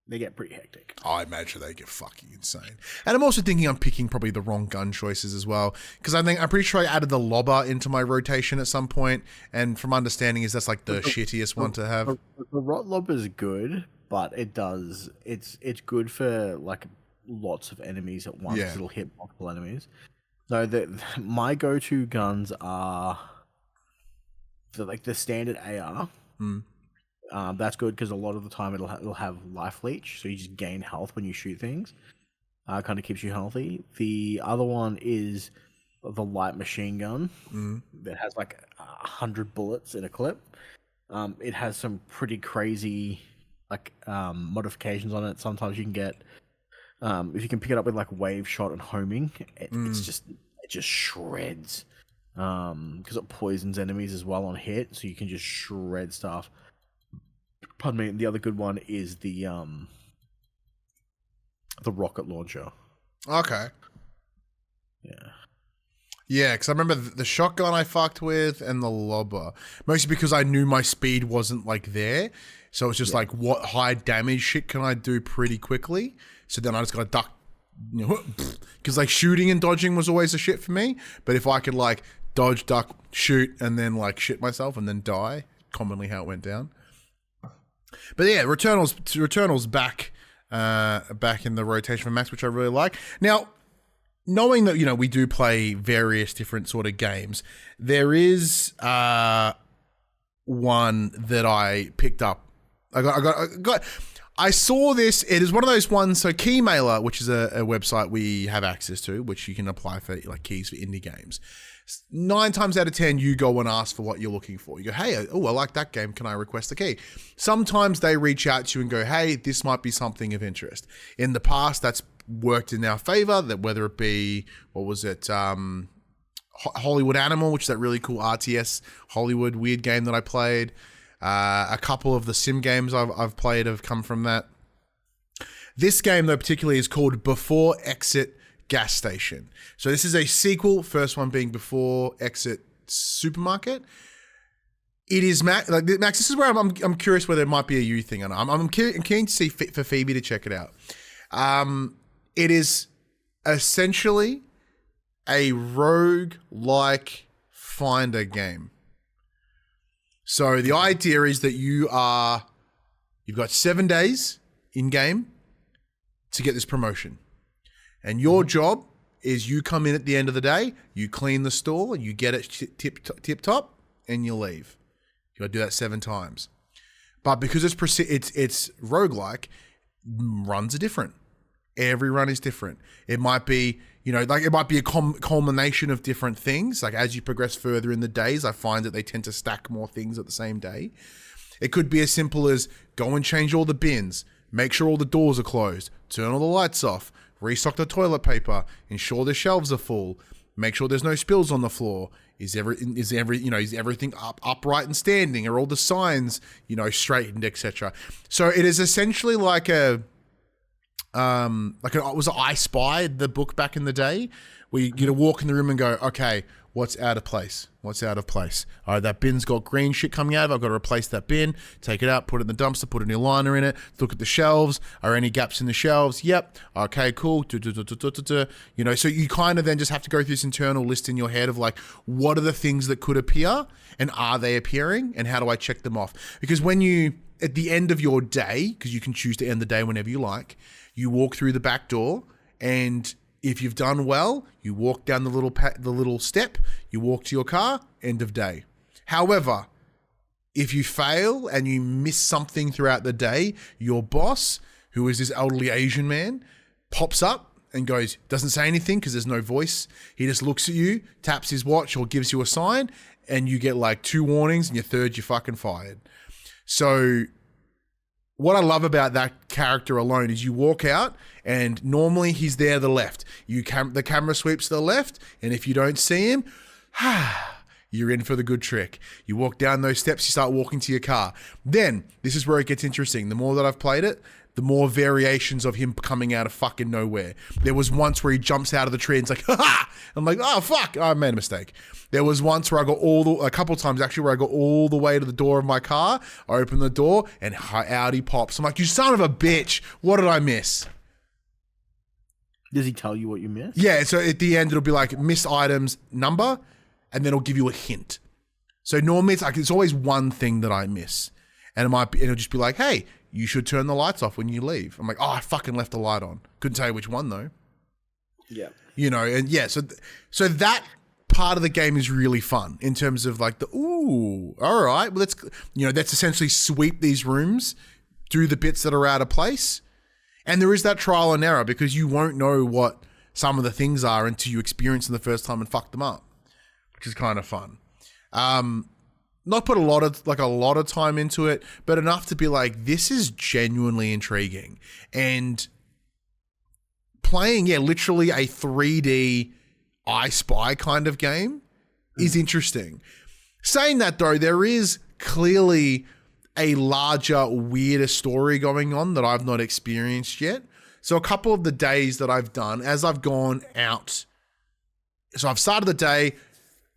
They get pretty hectic. I imagine they get fucking insane. And I'm also thinking I'm picking probably the wrong gun choices as well. Because I'm pretty sure I added the lobber into my rotation at some point. And from understanding is that's like the shittiest one to have. The rot lobber is good, but it's good for like lots of enemies at once. Yeah. It'll hit multiple enemies. So my go-to guns are the standard AR. Mm. That's good because a lot of the time it'll have life leech, so you just gain health when you shoot things. Kind of keeps you healthy. The other one is the light machine gun that has like 100 bullets in a clip. It has some pretty crazy modifications on it. Sometimes you can get if you can pick it up with like wave shot and homing, it just shreds because it poisons enemies as well on hit, so you can just shred stuff. Pardon me. The other good one is the rocket launcher. Okay. Yeah. Yeah, because I remember the shotgun I fucked with and the lobber. Mostly because I knew my speed wasn't like there. So it's just like, what high damage shit can I do pretty quickly? So then I just got to duck. Because like shooting and dodging was always a shit for me. But if I could like dodge, duck, shoot, and then like shit myself and then die, commonly how it went down. But yeah, Returnal's back in the rotation for Max, which I really like. Now, knowing that we do play various different sort of games, there is one that I picked up. I saw this. It is one of those ones. So Keymailer, which is a website we have access to, which you can apply for like keys for indie games. 9 times out of 10, you go and ask for what you're looking for. You go, hey, I like that game. Can I request a key? Sometimes they reach out to you and go, hey, this might be something of interest. In the past, that's worked in our favor, that whether it be, Hollywood Animal, which is that really cool RTS Hollywood weird game that I played. A couple of the sim games I've played have come from that. This game, though, particularly is called Before Exit Gas Station. So this is a sequel, first one being Before Exit Supermarket. It is Max. This is where I'm curious whether it might be a you thing, and I'm keen to see for Phoebe to check it out. It is essentially a rogue-like finder game. So the idea is that you've got 7 days in game to get this promotion. And your job is you come in at the end of the day, you clean the store, you get it tip top, and you leave. You got to do that 7 times. But because it's roguelike, runs are different. Every run is different. It might be, it might be a culmination of different things. Like as you progress further in the days, I find that they tend to stack more things at the same day. It could be as simple as go and change all the bins, make sure all the doors are closed, turn all the lights off, restock the toilet paper, ensure the shelves are full, make sure there's no spills on the floor. Is everything upright and standing? Are all the signs, straightened, etc. So it is essentially like it was I Spy, the book back in the day, where you walk in the room and go, okay, what's out of place? What's out of place? All right, that bin's got green shit coming out of it. I've got to replace that bin, take it out, put it in the dumpster, put a new liner in it, look at the shelves. Are any gaps in the shelves? Yep. Okay, cool. So you kind of then just have to go through this internal list in your head of like, what are the things that could appear and are they appearing and how do I check them off? Because when you, at the end of your day, because you can choose to end the day whenever you like, you walk through the back door, and if you've done well, you walk down the little step, you walk to your car, end of day. However, if you fail and you miss something throughout the day, your boss, who is this elderly Asian man, pops up and goes, doesn't say anything because there's no voice. He just looks at you, taps his watch or gives you a sign, and you get like 2 warnings, and your third, you're fucking fired. So what I love about that character alone is you walk out and normally he's there to the left. The camera sweeps to the left, and if you don't see him, you're in for the good trick. You walk down those steps, you start walking to your car. Then, this is where it gets interesting. The more that I've played it, the more variations of him coming out of fucking nowhere. There was once where he jumps out of the tree and it's like, ha! I'm like, oh, fuck, I made a mistake. There was once where I got a couple times actually, where I got all the way to the door of my car, I open the door, and out he pops. I'm like, you son of a bitch, what did I miss? Does he tell you what you missed? Yeah, so at the end, it'll be like, missed items number, and then it'll give you a hint. So normally it's always one thing that I miss. And it'll just be like, hey, you should turn the lights off when you leave. I'm like, oh, I fucking left the light on. Couldn't tell you which one though. Yeah. And yeah, so that part of the game is really fun in terms of like all right, well, let's essentially sweep these rooms, do the bits that are out of place. And there is that trial and error because you won't know what some of the things are until you experience them the first time and fuck them up, which is kind of fun. Not put a lot of time into it, but enough to be like, this is genuinely intriguing. And playing, literally a 3D I Spy kind of game is interesting. Saying that though, there is clearly a larger, weirder story going on that I've not experienced yet. So a couple of the days that I've done, as I've gone out, so I've started the day,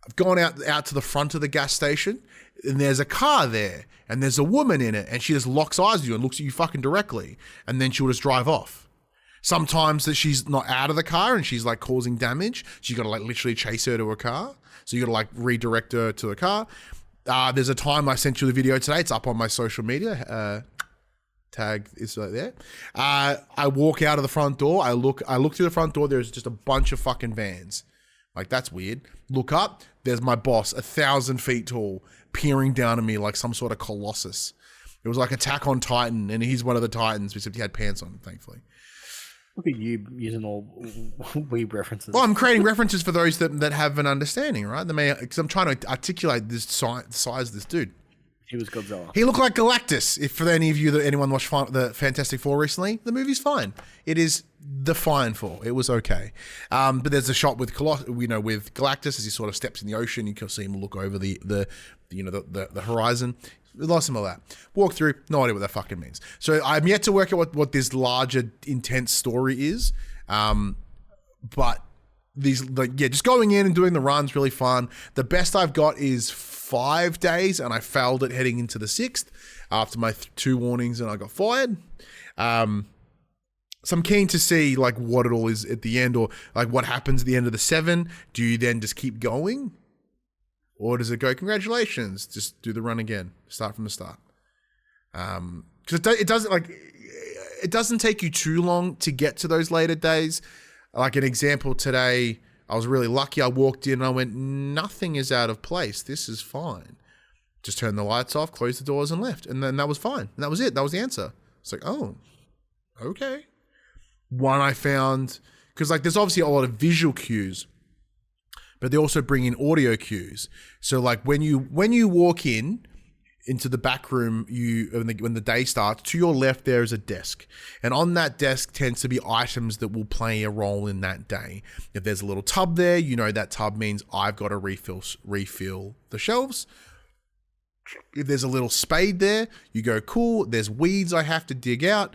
I've gone out to the front of the gas station, and there's a car there, and there's a woman in it, and she just locks eyes with you and looks at you fucking directly, and then she'll just drive off. Sometimes that she's not out of the car and she's like causing damage, so you got to like literally chase her to a car. So you got to like redirect her to a car. There's a time I sent you the video today. It's up on my social media. Tag is right there. I walk out of the front door. I look through the front door. There's just a bunch of fucking vans. Like, that's weird. Look up. There's my boss, 1,000 feet tall, peering down at me like some sort of colossus. It was like Attack on Titan, and he's one of the Titans, except he had pants on, thankfully. Look at you using all weeb references. Well, I'm creating references for those that have an understanding, right? Because I'm trying to articulate this size of this dude. He was Godzilla. He looked like Galactus. If for any of you anyone watched the Fantastic Four recently, the movie's fine. It is the fine Four. It was okay. But there's a shot with with Galactus as he sort of steps in the ocean. You can see him look over the horizon. We lost some of that. Walk through, no idea what that fucking means. So I'm yet to work out what this larger, intense story is. But just going in and doing the run's really fun. The best I've got is 5 days, and I failed it heading into the 6th after my 2 warnings, and I got fired. So I'm keen to see like what it all is at the end, or like what happens at the end of the 7. Do you then just keep going? Or does it go, congratulations, just do the run again, start from the start? Because it doesn't take you too long to get to those later days. Like an example today, I was really lucky. I walked in and I went, nothing is out of place. This is fine. Just turned the lights off, closed the doors and left. And then that was fine. And that was it. That was the answer. It's like, oh, okay. One I found, because like there's obviously a lot of visual cues, but they also bring in audio cues. So like when you walk into the back room, when the day starts, to your left there is a desk, and on that desk tends to be items that will play a role in that day. If there's a little tub there, you know that tub means I've got to refill the shelves. If there's a little spade there, you go, cool, there's weeds I have to dig out.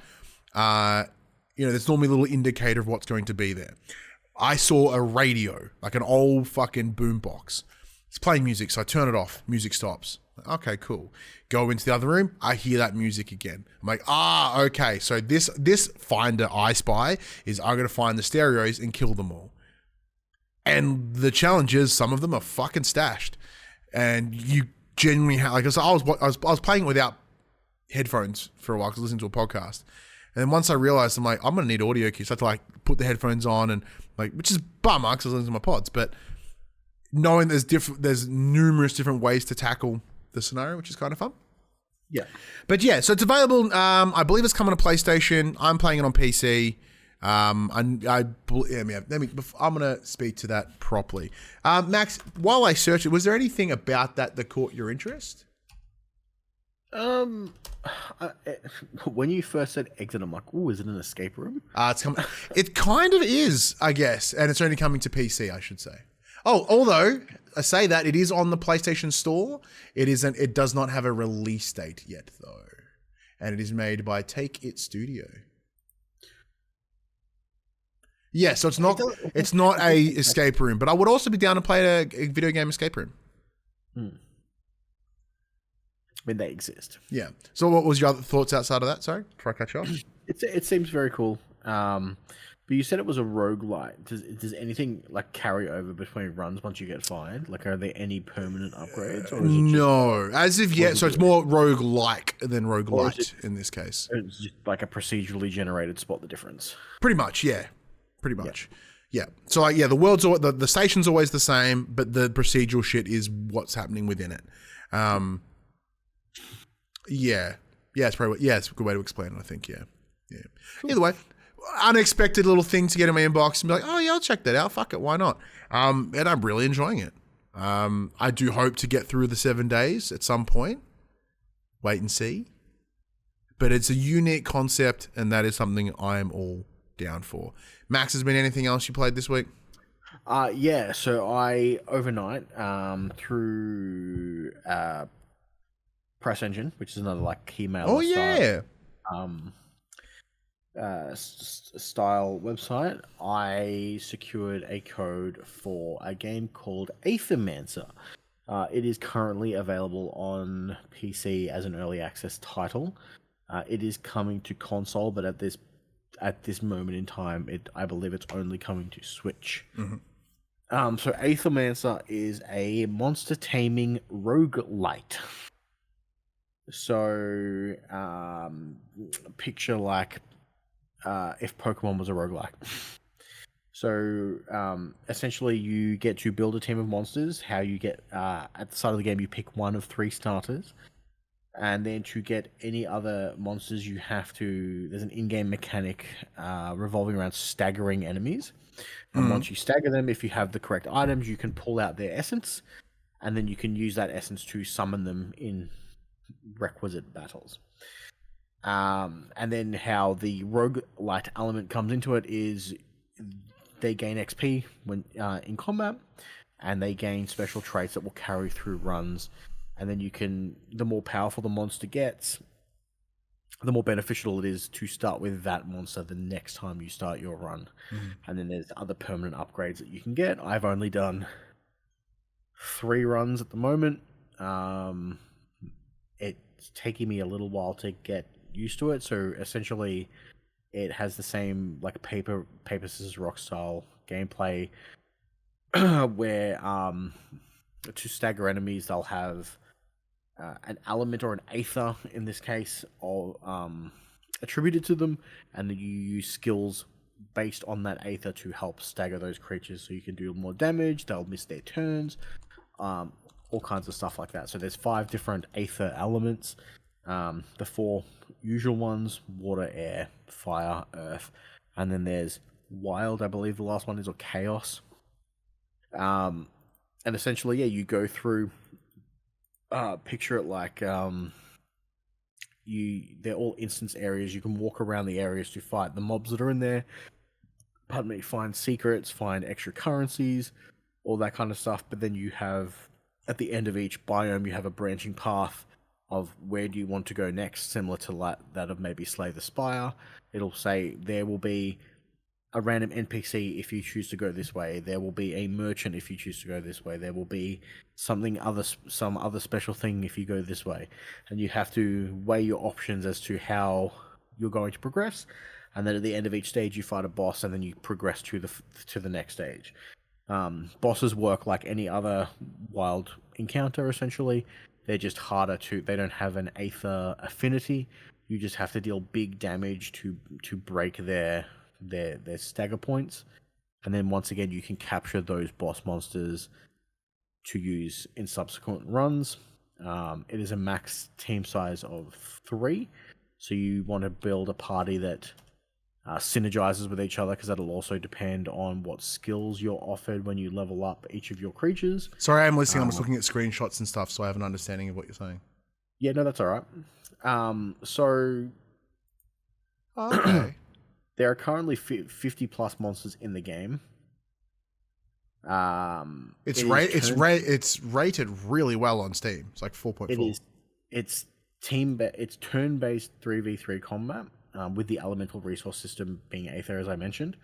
There's normally a little indicator of what's going to be there. I saw a radio, like an old fucking boombox. It's playing music, so I turn it off. Music stops. Okay, cool. Go into the other room. I hear that music again. I'm like, okay. So this finder I spy is I'm going to find the stereos and kill them all. And the challenge is some of them are fucking stashed. And you genuinely have, like, I was playing it without headphones for a while because I was listening to a podcast. And then once I realized, I'm like, I'm going to need audio cues. So I had to like put the headphones on and like, which is bummer because I was listening to my pods, but knowing there's numerous different ways to tackle the scenario, which is kind of fun. Yeah. But yeah, so it's available. I believe it's coming to PlayStation. I'm playing it on PC. I'm going to speak to that properly. Max, while I search it, was there anything about that caught your interest? When you first said exit, I'm like, "Oh, is it an escape room?" It kind of is, I guess, and it's only coming to PC, I should say. Oh, although I say that it is on the PlayStation Store, it does not have a release date yet, though, and it is made by Take It Studio. Yeah, so it's not a escape room, but I would also be down to play a video game escape room. I mean, they exist. Yeah. So what was your other thoughts outside of that? Sorry, before I cut you off. It seems very cool. But you said it was a roguelite. Does anything like carry over between runs once you get fired? Like, are there any permanent upgrades? Or is it no, as of yet. So it's more roguelike than roguelite in this case. It's just like a procedurally generated spot the difference. Pretty much, yeah. Pretty much. Yeah. So like, yeah, the station's always the same, but the procedural shit is what's happening within it. Yeah, it's probably it's a good way to explain it, I think. Yeah. Cool. Either way, unexpected little thing to get in my inbox and be like, oh yeah, I'll check that out. Fuck it, why not? And I'm really enjoying it. I do hope to get through the 7 days at some point. Wait and see. But it's a unique concept, and that is something I am all down for. Max, has been anything else you played this week? Yeah. So I overnight through Press Engine, which is another like Keymailer. Oh yeah. Style website, I secured a code for a game called Aethermancer. It is currently available on PC as an early access title. It is coming to console, but at this moment in time, I believe it's only coming to Switch. Mm-hmm. So Aethermancer is a monster taming roguelite. So picture like if Pokemon was a roguelike. So essentially you get to build a team of monsters. How you get at the start of the game, you pick one of 3 starters. And then to get any other monsters, you have to... There's an in-game mechanic revolving around staggering enemies. And once you stagger them, if you have the correct items, you can pull out their essence. And then you can use that essence to summon them in requisite battles. And then how the roguelite element comes into it is they gain XP when in combat. And they gain special traits that will carry through runs. And then you can, the more powerful the monster gets, the more beneficial it is to start with that monster the next time you start your run. Mm-hmm. And then there's other permanent upgrades that you can get. I've only done 3 runs at the moment. It's taking me a little while to get used to it. So essentially, it has the same like paper scissors rock style gameplay, where to stagger enemies, they'll have an element or an aether in this case, or attributed to them, and then you use skills based on that aether to help stagger those creatures, so you can do more damage. They'll miss their turns, all kinds of stuff like that. So there's 5 different aether elements. The 4 usual ones: water, air, fire, earth, and then there's Wild, I believe the last one is, or Chaos. And essentially, yeah, you go through. Picture it like they're all instance areas. You can walk around the areas to fight the mobs that are in there. Pardon me, find secrets, find extra currencies, all that kind of stuff. But then you have, at the end of each biome, you have a branching path of where do you want to go next, similar to that of maybe Slay the Spire. It'll say there will be a random NPC if you choose to go this way. There will be a merchant if you choose to go this way. There will be some other special thing if you go this way. And you have to weigh your options as to how you're going to progress. And then at the end of each stage, you fight a boss, and then you progress to the next stage. Bosses work like any other Wild encounter, essentially. They're just harder they don't have an Aether affinity. You just have to deal big damage to break their stagger points, and then once again you can capture those boss monsters to use in subsequent runs. It is a max team size of 3, so you want to build a party that synergizes with each other, because that'll also depend on what skills you're offered when you level up each of your creatures. Sorry, I'm listening. I'm just looking at screenshots and stuff, so I have an understanding of what you're saying. Yeah, no, that's all right. So okay. There are currently 50 plus monsters in the game. It's rated really well on Steam. It's like 4.4. It's turn-based 3v3 combat, with the elemental resource system being Aether, as I mentioned.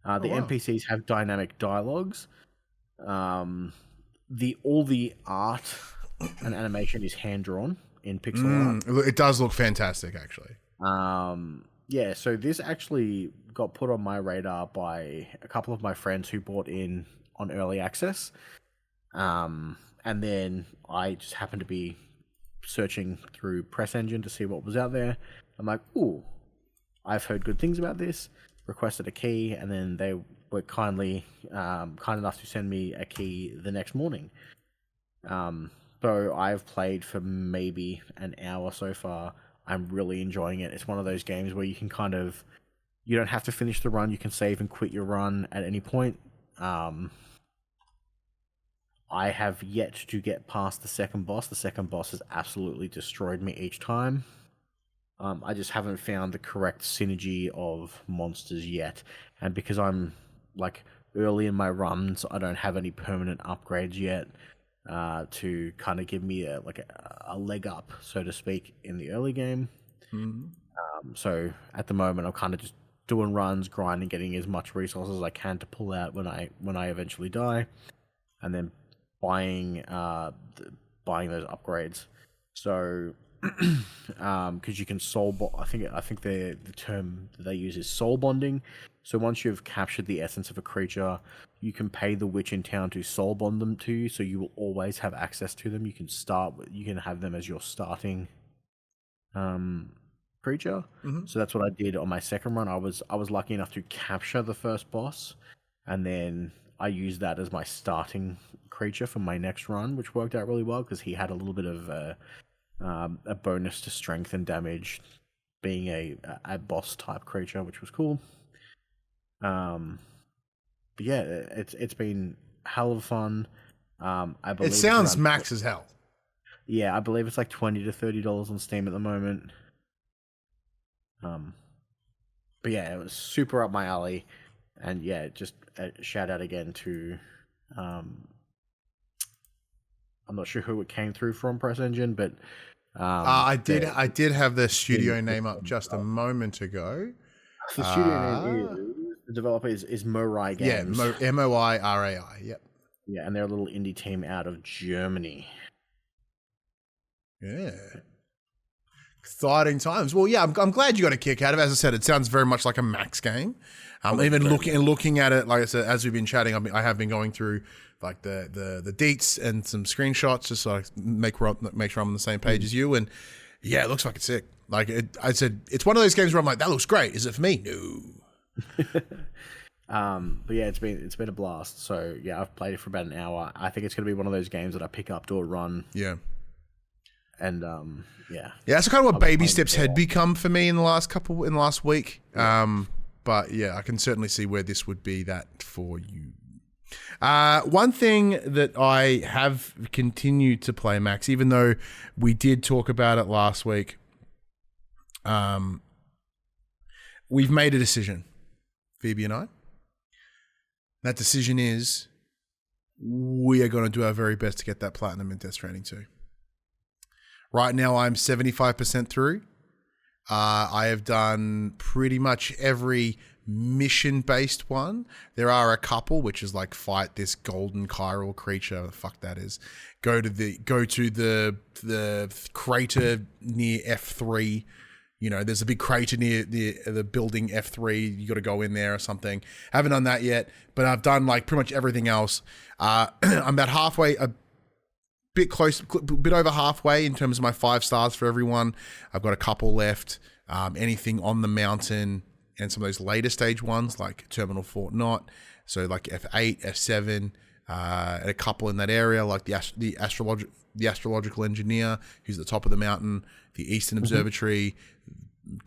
The NPCs have dynamic dialogues. All the art and animation is hand drawn in pixel art. It does look fantastic, actually. Yeah, so this actually got put on my radar by a couple of my friends who bought in on early access. And then I just happened to be searching through Press Engine to see what was out there. I'm like, ooh, I've heard good things about this. Requested a key, and then they were kind enough to send me a key the next morning. So I've played for maybe an hour so far. I'm really enjoying it. It's one of those games where you can you don't have to finish the run. You can save and quit your run at any point. I have yet to get past the second boss. The second boss has absolutely destroyed me each time. I just haven't found the correct synergy of monsters yet. And because I'm early in my runs, I don't have any permanent upgrades yet. To kind of give me a leg up, so to speak, in the early game. Mm-hmm. So at the moment, I'm kind of just doing runs, grinding, getting as much resources as I can to pull out when I eventually die, and then buying those upgrades. So because you can I think the term that they use is soul bonding. So once you've captured the essence of a creature, you can pay the witch in town to soul bond them to you, so you will always have access to them. You can have them as your starting creature. Mm-hmm. So that's what I did on my second run. I was lucky enough to capture the first boss, and then I used that as my starting creature for my next run, which worked out really well because he had a little bit of a bonus to strength and damage, being a boss type creature, which was cool. But yeah, it's been hell of fun. I believe it sounds max as hell. Yeah, I believe it's like $20 to $30 on Steam at the moment. But yeah, it was super up my alley, and yeah, just a shout out again to I'm not sure who it came through from Press Engine, but I did have the studio name up just a moment ago. The studio name the developer is Morai Games. Yeah, Moirai. Yep. Yeah, and they're a little indie team out of Germany. Yeah. Exciting times. Well, yeah, I'm glad you got a kick out of it. As I said, it sounds very much like a Max game. Even looking at it, like I said, as we've been chatting, I have been going through like the deets and some screenshots just so I make sure I'm on the same page as you. And yeah, it looks like it's sick. Like I said, it's one of those games where I'm like, that looks great. Is it for me? No. But yeah, it's been a blast. So yeah, I've played it for about an hour. I think it's going to be one of those games that I pick up, do a run. Yeah. And yeah, that's kind of what baby steps had become for me in the last week. But but yeah, I can certainly see where this would be that for you. One thing that I have continued to play, Max, even though we did talk about it last week, we've made a decision, Phoebe and I. That decision is we are going to do our very best to get that platinum in Death Stranding 2. Right now, I'm 75% through. I have done pretty much every mission-based one. There are a couple, which is like fight this golden chiral creature. The fuck that is. Go to the crater near F3. You know, there's a big crater near the building F3. You got to go in there or something. Haven't done that yet, but I've done like pretty much everything else. I'm about halfway, a bit close, a bit over halfway in terms of my 5 stars for everyone. I've got a couple left. Anything on the mountain and some of those later stage ones like Terminal Fort Knot. So like F8, F7, and a couple in that area like the astrological engineer who's at the top of the mountain, the Eastern Observatory,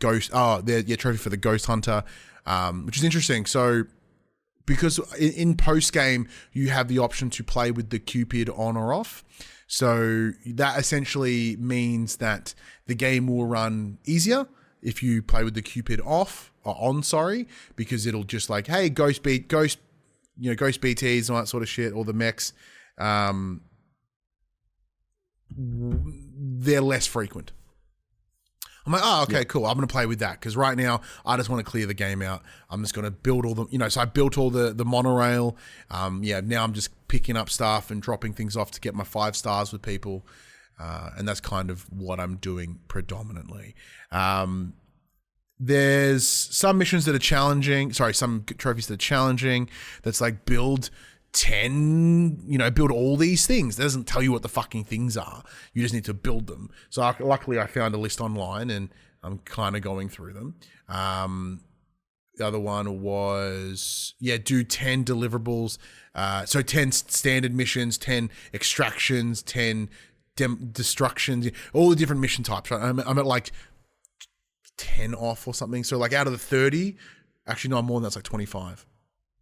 trophy for the Ghost Hunter, which is interesting. So because in post game you have the option to play with the Cupid on or off. So that essentially means that the game will run easier if you play with the Cupid off or on, because it'll just like, hey, ghost BTs and all that sort of shit, or the mechs, they're less frequent. I'm like, oh, okay, cool. I'm going to play with that because right now I just want to clear the game out. I'm just going to build all the, so I built all the monorail. Now I'm just picking up stuff and dropping things off to get my 5 stars with people. And that's kind of what I'm doing predominantly. There's some missions that are challenging. Some trophies that are challenging. That's like build 10, build all these things. It doesn't tell you what the fucking things are. You just need to build them. So luckily I found a list online and I'm kind of going through them. The other one was, do 10 deliverables. So 10 standard missions, 10 extractions, 10 destructions, all the different mission types. Right? I'm at like 10 off or something. So like out of the 30, actually no, more than that's like 25.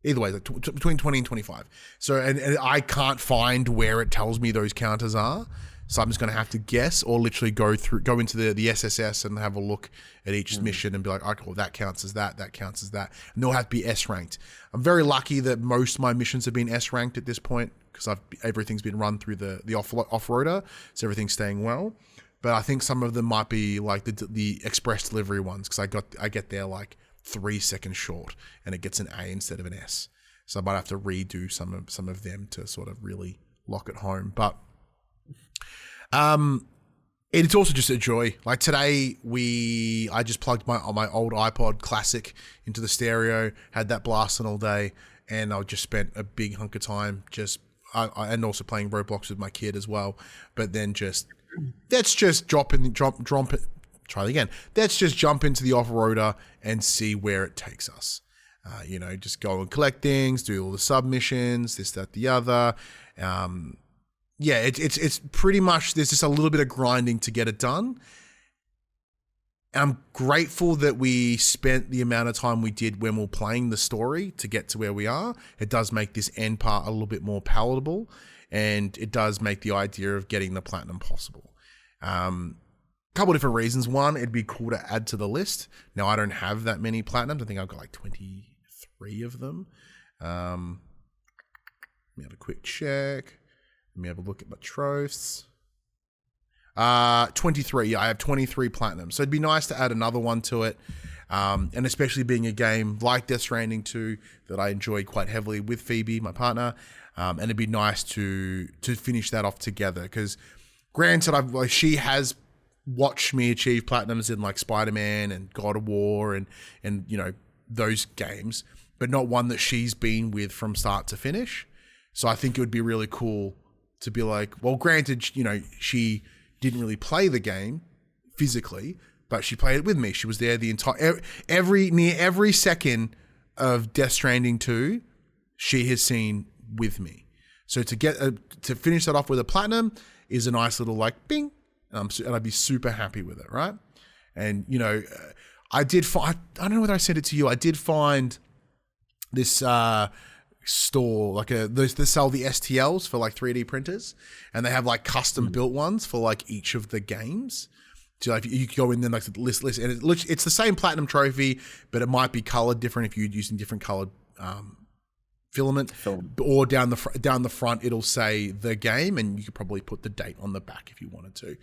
Either way, like between 20 and 25. So, and I can't find where it tells me those counters are. So I'm just going to have to guess or literally go into the SSS and have a look at each mission and be like, okay, well, that counts as that counts as that. And they'll have to be S ranked. I'm very lucky that most of my missions have been S ranked at this point because everything's been run through the off-roader. So everything's staying well. But I think some of them might be like the express delivery ones because I get there like 3 seconds short and it gets an A instead of an S. So I might have to redo some of them to sort of really lock it home. But it's also just a joy. Like today I just plugged my old iPod Classic into the stereo, had that blasting all day, and I just spent a big hunk of time and also playing Roblox with my kid as well. But then let's just jump into the off-roader and see where it takes us. Just go and collect things, do all the submissions, this, that, the other. It's pretty much, there's just a little bit of grinding to get it done. I'm grateful that we spent the amount of time we did when we were playing the story to get to where we are. It does make this end part a little bit more palatable, and it does make the idea of getting the platinum possible. Couple different reasons. One, it'd be cool to add to the list. Now, I don't have that many platinums. I think I've got like 23 of them. Let me have a quick check. Let me have a look at my trophies. 23. Yeah, I have 23 platinums. So it'd be nice to add another one to it. And especially being a game like Death Stranding 2 that I enjoy quite heavily with Phoebe, my partner. And it'd be nice to finish that off together. Because granted, she has watched me achieve platinums in like Spider-Man and God of War and those games, but not one that she's been with from start to finish. So I think it would be really cool to be like, well, granted, she didn't really play the game physically, but she played it with me. She was there the entire every second of Death Stranding 2, she has seen with me. So to finish that off with a platinum is a nice little like bing. And I'd be super happy with it, right? And, I did find, I don't know whether I sent it to you. I did find this store, like they sell the STLs for like 3D printers, and they have like custom built ones for like each of the games. So like you go in there like list, and it's the same platinum trophy, but it might be colored different if you're using different colored filament. Or down the front it'll say the game, and you could probably put the date on the back if you wanted to.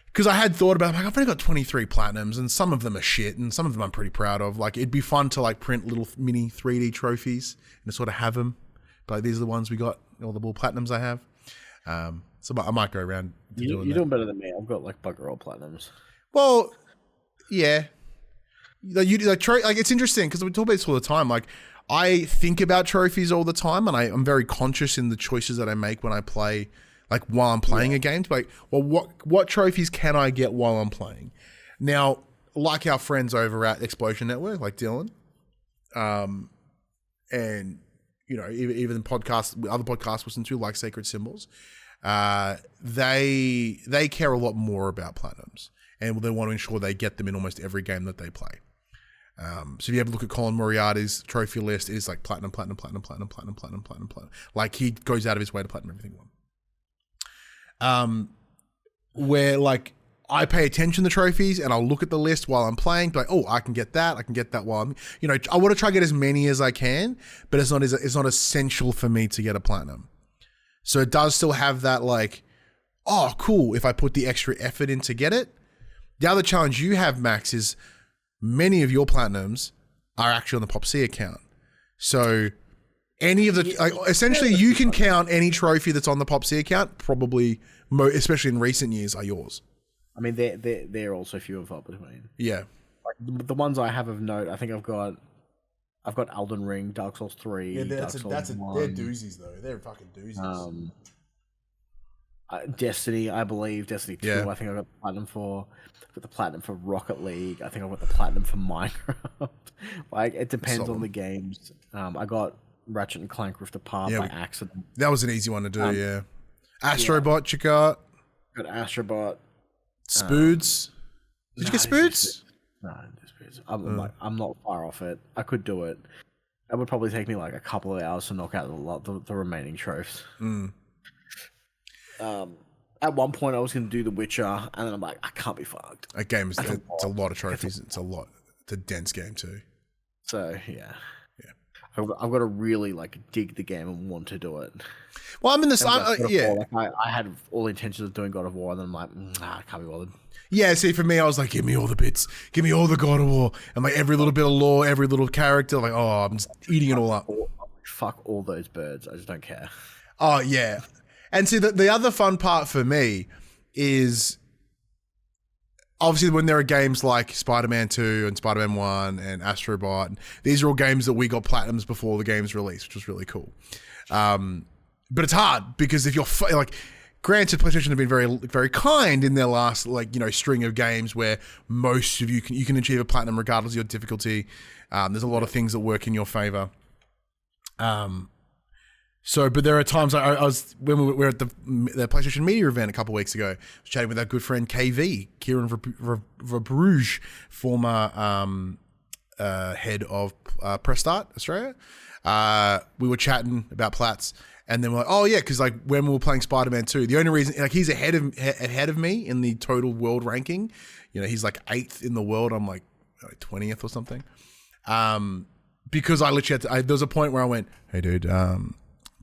Because I had thought about, like, I've only got 23 platinums, and some of them are shit, and some of them I'm pretty proud of. Like, it'd be fun to like print little mini 3D trophies and to sort of have them. But like, these are the ones we got, all the little platinums I have. So I might go around. You're doing better than me. I've got like bugger all platinums. Well, yeah. Like it's interesting because we talk about this all the time. Like, I think about trophies all the time, and I'm very conscious in the choices that I make when I play. Like while I'm playing a game, like, well, what trophies can I get while I'm playing? Now, like our friends over at Explosion Network, like Dylan, and you know, even podcasts, other podcasts listen to, like Sacred Symbols, they care a lot more about platinums, and they want to ensure they get them in almost every game that they play. So if you ever look at Colin Moriarty's trophy list, it is like platinum. Like he goes out of his way to platinum everything one. Where like I pay attention to trophies and I'll look at the list while I'm playing, like, oh, I can get that while I'm, you know, I want to try to get as many as I can, but it's not essential for me to get a platinum. So it does still have that like, oh, cool, if I put the extra effort in to get it. The other challenge you have, Max, is many of your platinums are actually on the PopC account. So any of the, like, essentially you can count any trophy that's on the PopC account, probably, especially in recent years, are yours. I mean, they're also few and far between. Yeah. Like the ones I have of note, I think I've got Elden Ring, Dark Souls 3. Yeah, they're doozies though. They're fucking doozies. Destiny, I believe. Destiny 2, yeah. I think I got the platinum for. I've got the platinum for Rocket League. I think I've got the platinum for Minecraft. Like, it depends on the games. I got Ratchet and Clank Rift Apart by accident. That was an easy one to do, yeah. Astrobot, you got? Got Astrobot. Spoods. Did you get Spoods? No, I didn't do Spoods. I'm not far off it. I could do it. It would probably take me like a couple of hours to knock out the remaining trophies. At one point, I was going to do The Witcher, and then I'm like, I can't be fucked. That game is it's a lot of trophies. It's a lot. It's a dense game too. So yeah. I've got to really like dig the game and want to do it. Well, I'm in this. Like, I had all intentions of doing God of War, and then I'm like, I can't be bothered. Yeah, see, for me, I was like, give me all the bits, give me all the God of War, and like every little bit of lore, every little character. Like, oh, I'm just eating it all up. Fuck all those birds. I just don't care. Oh yeah, and see, the other fun part for me is, obviously, when there are games like Spider-Man 2 and Spider-Man 1 and Astrobot, these are all games that we got platinums before the game's release, which was really cool. But it's hard because if you're like, granted, PlayStation have been very, very kind in their last string of games where most of you can achieve a platinum regardless of your difficulty. There's a lot of things that work in your favor. But there are times I was, when we were at the PlayStation Media event a couple of weeks ago, I was chatting with our good friend KV, Kieran Verbruge, former head of Press Start Australia. We were chatting about Platts, and then we're like, oh yeah, because like when we were playing Spider-Man 2, the only reason, like, he's ahead of me in the total world ranking. You know, he's like 8th in the world. I'm like 20th or something. Because I literally there was a point where I went, hey dude,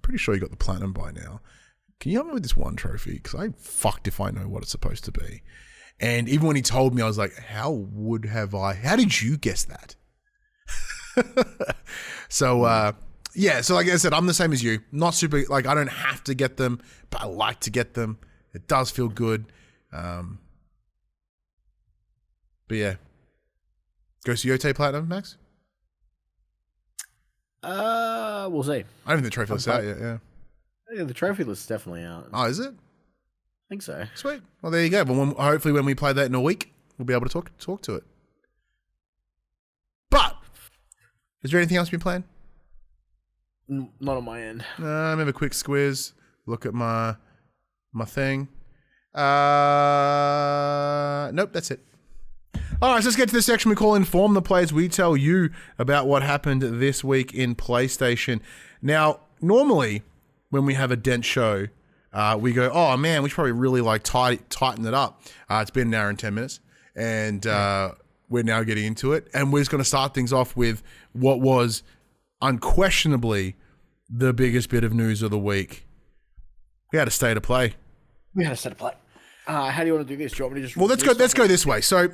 pretty sure you got the platinum by now. Can you help me with this one trophy? Because I fucked if I know what it's supposed to be. And even when he told me, I was like, how did you guess that? So, so like I said, I'm the same as you. Not super, like, I don't have to get them, but I like to get them. It does feel good. But yeah. Ghost Yote platinum, Max? We'll see. I don't think the trophy list's out yet, yeah. Yeah, the trophy list's definitely out. Oh, is it? I think so. Sweet. Well, there you go. But hopefully when we play that in a week, we'll be able to talk to it. But, is there anything else you've been playing? Not on my end. Let me have a quick squiz. Look at my thing. Nope, that's it. All right, so let's get to the section we call Inform the Players. We tell you about what happened this week in PlayStation. Now, normally, when we have a dense show, we go, oh man, we should probably really like tighten it up. It's been an hour and 10 minutes, and we're now getting into it. And we're just going to start things off with what was unquestionably the biggest bit of news of the week. We had a state of play. How do you want to do this? Do you want me to just... Well, let's go this way. So,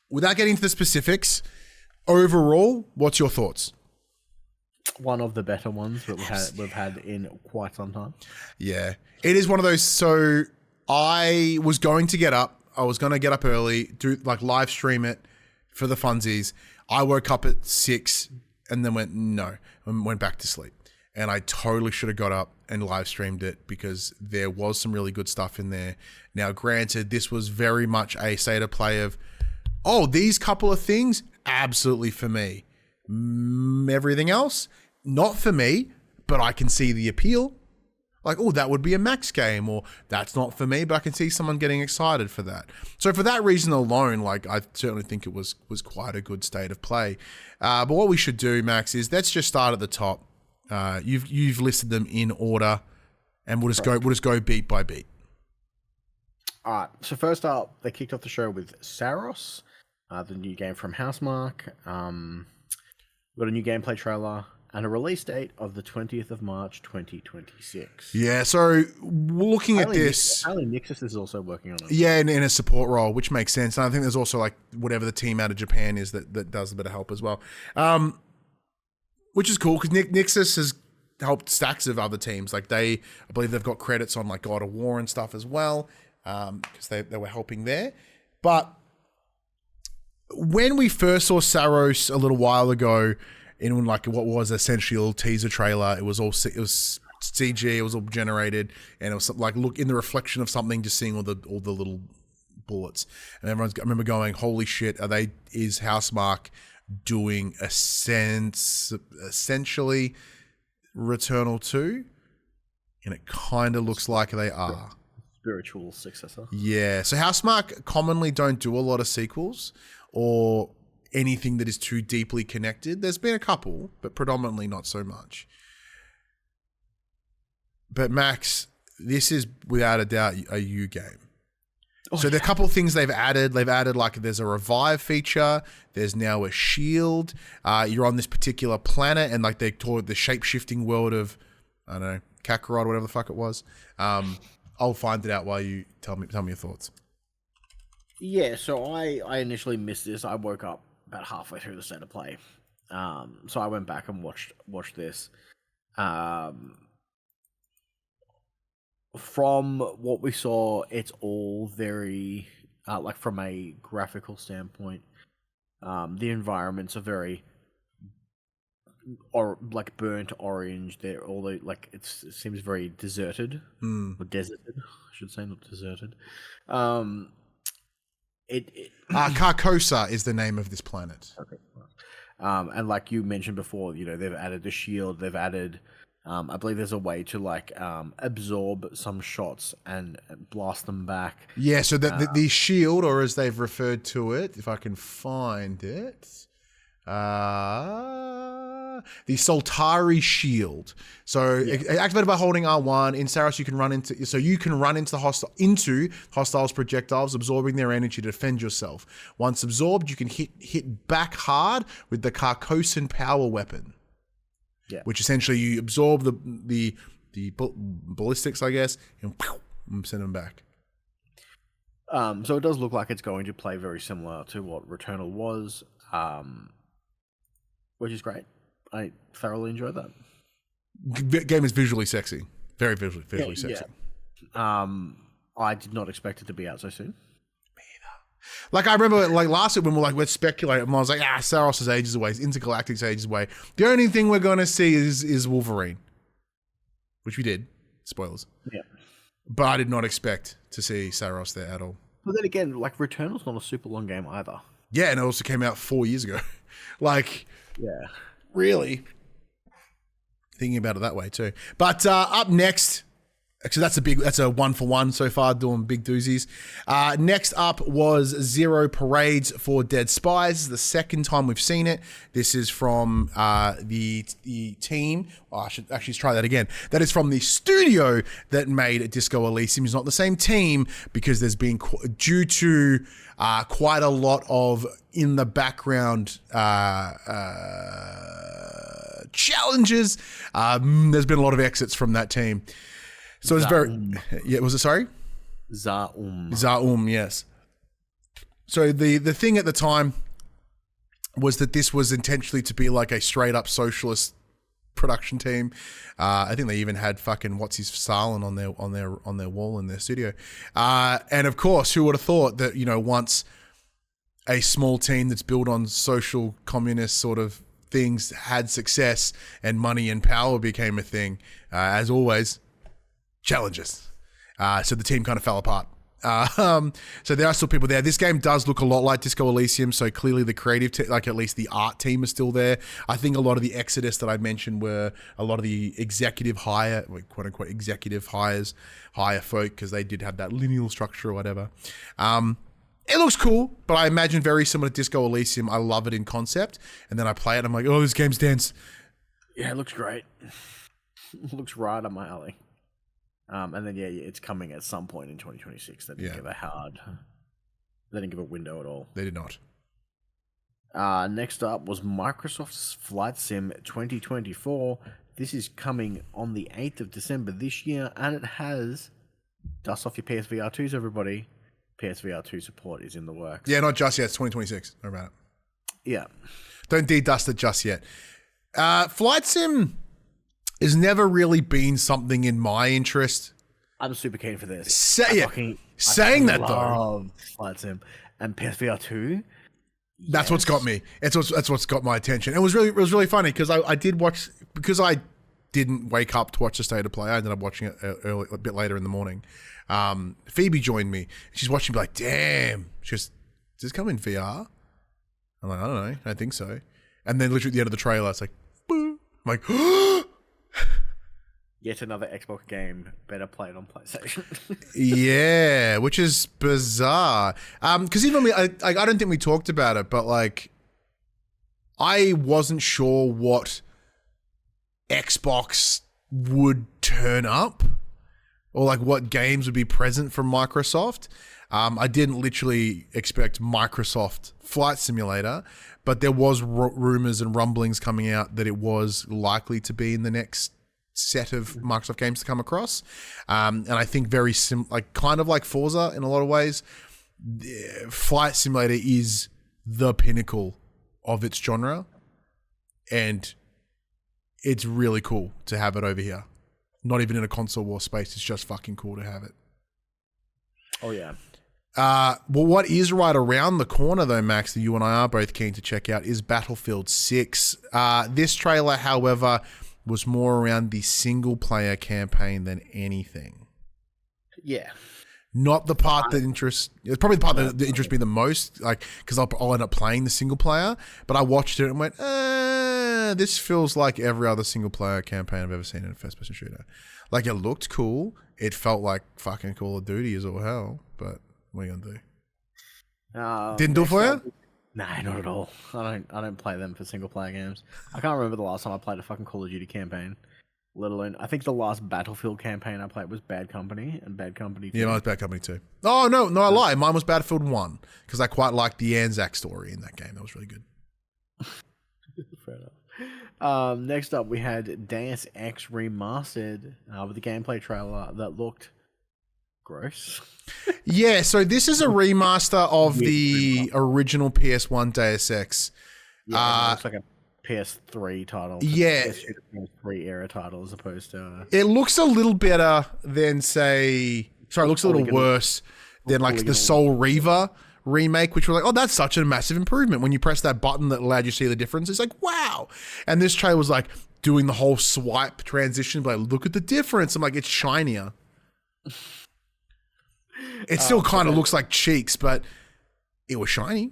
without getting into the specifics, overall, what's your thoughts? One of the better ones that we've had in quite some time. Yeah. It is one of those. So, I was going to get up. I was going to get up early, do like live stream it for the funsies. I woke up at 6 and then went back to sleep. And I totally should have got up and live streamed it because there was some really good stuff in there. Now, granted, this was very much a state of play of, these couple of things, absolutely for me. Everything else, not for me, but I can see the appeal. Like, that would be a Max game, or that's not for me, but I can see someone getting excited for that. So for that reason alone, like, I certainly think it was quite a good state of play. But what we should do, Max, is let's just start at the top. You've listed them in order, and we'll just go beat by beat. All right. So first up, they kicked off the show with Saros, the new game from Housemarque. Got a new gameplay trailer and a release date of the 20th of March, 2026. Yeah. So looking at this, Apparently Nixus is also working on it. Yeah, in a support role, which makes sense. And I think there's also like whatever the team out of Japan is that does a bit of help as well. Which is cool because Nixus has helped stacks of other teams. Like I believe they've got credits on like God of War and stuff as well, because they were helping there. But when we first saw Saros a little while ago in like what was essentially a little teaser trailer, it was CG, it was all generated, and it was like look in the reflection of something, just seeing all the little bullets, and I remember going, "Holy shit! Is Housemarque doing essentially Returnal 2?" And it kind of looks like they are. Spiritual successor. Yeah. So Housemarque commonly don't do a lot of sequels or anything that is too deeply connected. There's been a couple, but predominantly not so much. But Max, this is without a doubt a you game. So there are a couple of things they've added. They've added like there's a revive feature. There's now a shield. You're on this particular planet, and like they call it the shape-shifting world of, I don't know, Kakarot, whatever the fuck it was. I'll find it out while you tell me your thoughts. Yeah, so I initially missed this. I woke up about halfway through the state of play. So I went back and watched this. From what we saw, it's all very, like from a graphical standpoint, the environments are very, like burnt orange. They're all like, it seems very deserted, or deserted, I should say, not deserted. Carcosa is the name of this planet. Okay. And like you mentioned before, they've added the shield. They've added, I believe there's a way to like absorb some shots and blast them back. Yeah, so the shield, or as they've referred to it, if I can find it, the Soltari shield. So activated by holding R1 in Saros, you can run into hostiles projectiles, absorbing their energy to defend yourself. Once absorbed, you can hit back hard with the Carcosan power weapon. Yeah. Which essentially you absorb the ballistics, I guess, and send them back. So it does look like it's going to play very similar to what Returnal was, which is great. I thoroughly enjoyed that. Game is visually sexy, very visually sexy. Yeah. I did not expect it to be out so soon. Like I remember, like last week when we were like, let's speculate, and I was like, Saros is ages away, Intergalactic's ages away. The only thing we're going to see is Wolverine, which we did. Spoilers. Yeah. But I did not expect to see Saros there at all. But then again, like Returnal's not a super long game either. Yeah, and it also came out 4 years ago. Like, yeah, really thinking about it that way too. But up next, Actually, that's a 1-for-1 so far, doing big doozies. Next up was Zero Parades for Dead Spies. This is the second time we've seen it. This is from the team. Oh, I should actually try that again. That is from the studio that made Disco Elysium. It's not the same team because there's been, due to quite a lot of in the background challenges, there's been a lot of exits from that team. So it's very, yeah, was it, sorry? Zaum, yes. So the thing at the time was that this was intentionally to be like a straight up socialist production team. I think they even had fucking what's his Stalin on their wall in their studio. And of course, who would have thought that, you know, once a small team that's built on social communist sort of things had success and money and power became a thing, as always, challenges. So the team kind of fell apart. So there are still people there. This game does look a lot like Disco Elysium, so clearly the creative, like at least the art team is still there. I think a lot of the exodus that I mentioned were a lot of the executive hire, quote unquote executive hire folk, because they did have that lineal structure or whatever. It looks cool, but I imagine very similar to Disco Elysium. I love it in concept, and then I play it and I'm like, oh, this game's dense. Yeah, it looks great. It looks right up my alley. And then, yeah, it's coming at some point in 2026. They didn't give they didn't give a window at all. They did not. Next up was Microsoft's Flight Sim 2024. This is coming on the 8th of December this year, and it has, dust off your PSVR 2s, everybody. PSVR 2 support is in the works. Yeah, not just yet. It's 2026. Know about it. Yeah. Don't de-dust it just yet. Flight Sim has never really been something in my interest. I'm super keen for this. Saying that though, Flight Sim and PSVR 2. That's what's got me. That's what's got my attention. It was really funny because I did watch, because I didn't wake up to watch the State of Play. I ended up watching it a bit later in the morning. Phoebe joined me. She's watching, me like, damn. She goes, does this come in VR? I'm like, I don't know. I think so. And then literally at the end of the trailer, it's like, boo. I'm like, yet another Xbox game better played on PlayStation. Yeah, which is bizarre. Because even I don't think we talked about it, but like, I wasn't sure what Xbox would turn up, or like what games would be present from Microsoft. I didn't literally expect Microsoft Flight Simulator, but there was rumors and rumblings coming out that it was likely to be in the next set of Microsoft games to come across. And I think very kind of like Forza in a lot of ways, Flight Simulator is the pinnacle of its genre, and it's really cool to have it over here. Not even in a console war space, it's just fucking cool to have it. Oh yeah. Well, what is right around the corner though, Max, that you and I are both keen to check out is Battlefield 6. This trailer, however, was more around the single player campaign than anything. Yeah. Not the part that interests, it's probably the part that interests me the most, like, because I'll end up playing the single player, but I watched it and went, this feels like every other single player campaign I've ever seen in a first person shooter. Like, it looked cool. It felt like fucking Call of Duty as all hell, but what are you gonna do? Didn't do it for you? Nah, not at all. I don't play them for single player games. I can't remember the last time I played a fucking Call of Duty campaign. Let alone, I think the last Battlefield campaign I played was Bad Company and Bad Company 2. Yeah, mine was Bad Company 2. Oh, no, I lie. Mine was Battlefield 1 because I quite liked the Anzac story in that game. That was really good. Fair enough. Next up, we had Deus Ex Remastered with a gameplay trailer that looked gross. Yeah, so this is a remaster of the original PS1 Deus Ex. Yeah, it looks like a PS3 title. Yeah. PS3 era title as opposed to... It looks a little better than, say... Sorry, it looks a little worse than like the Soul Reaver remake, which was like, oh, that's such a massive improvement. When you press that button that allowed you to see the difference, it's like, wow. And this trailer was like doing the whole swipe transition, like, look at the difference. I'm like, it's shinier. It still kind of looks like cheeks, but it was shiny.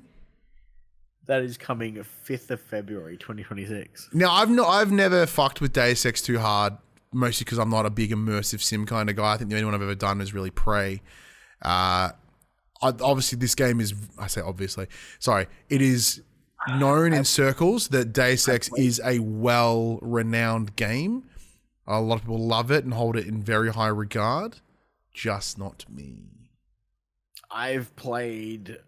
That is coming 5th of February, 2026. Now, I've never fucked with Deus Ex too hard mostly because I'm not a big immersive sim kind of guy. I think the only one I've ever done is really Prey. Obviously, this game is, I say obviously, sorry, it is known in circles that Deus Ex is a well-renowned game. A lot of people love it and hold it in very high regard. Just not me. I've played...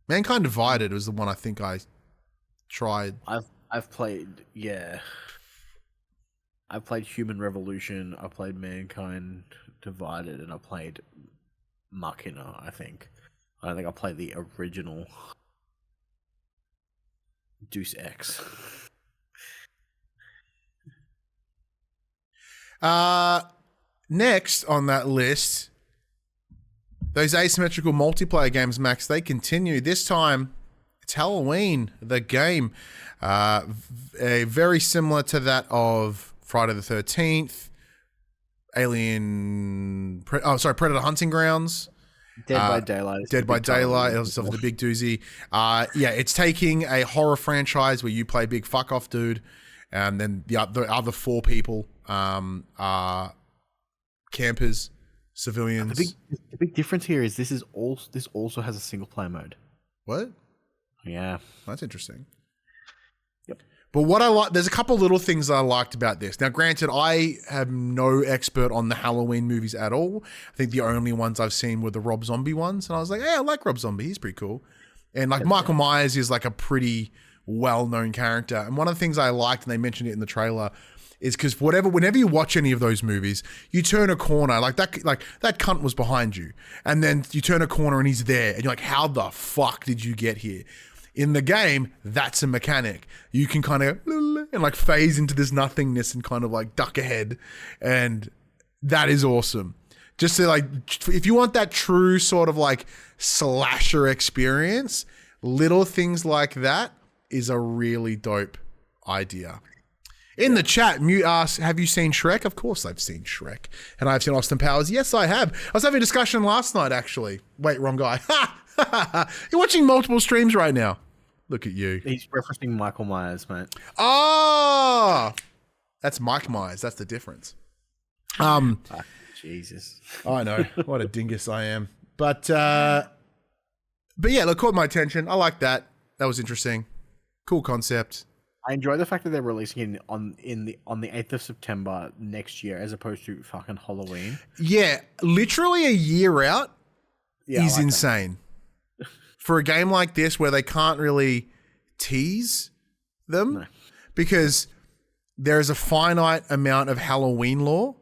Mankind Divided was the one I think I tried. I've played, yeah. I've played Human Revolution, I played Mankind Divided, and I played Machina, I think. I don't think I played the original Deus Ex. Next on that list, those asymmetrical multiplayer games, Max, they continue. This time, it's Halloween, the game. Very similar to that of Friday the 13th, Predator Hunting Grounds. Dead by Daylight. Dead by Daylight. It was the big doozy. Yeah, it's taking a horror franchise where you play big fuck off dude, and then the other four people are campers, civilians. The big difference here is this also has a single player mode. What? Yeah, that's interesting. Yep. But what I like, there's a couple little things I liked about this. Now, granted, I am no expert on the Halloween movies at all. I think the only ones I've seen were the Rob Zombie ones, and I was like, hey, I like Rob Zombie. He's pretty cool. And like Michael Myers is like a pretty well-known character. And one of the things I liked, and they mentioned it in the trailer, is because whenever you watch any of those movies, you turn a corner, like that cunt was behind you, and then you turn a corner and he's there, and you're like, how the fuck did you get here? In the game, that's a mechanic. You can kind of and like phase into this nothingness and kind of like duck ahead, and that is awesome. Just to like, if you want that true sort of like slasher experience, little things like that is a really dope idea. In the chat, Mute asks, have you seen Shrek? Of course I've seen Shrek. And I've seen Austin Powers. Yes, I have. I was having a discussion last night, actually. Wait, wrong guy. You're watching multiple streams right now. Look at you. He's referencing Michael Myers, mate. Oh! That's Mike Myers. That's the difference. Jesus. I know. What a dingus I am. But yeah, look, caught my attention. I like that. That was interesting. Cool concept. I enjoy the fact that they're releasing it on the 8th of September next year as opposed to fucking Halloween. Yeah, literally a year out is like insane. For a game like this where they can't really tease them because there's a finite amount of Halloween lore,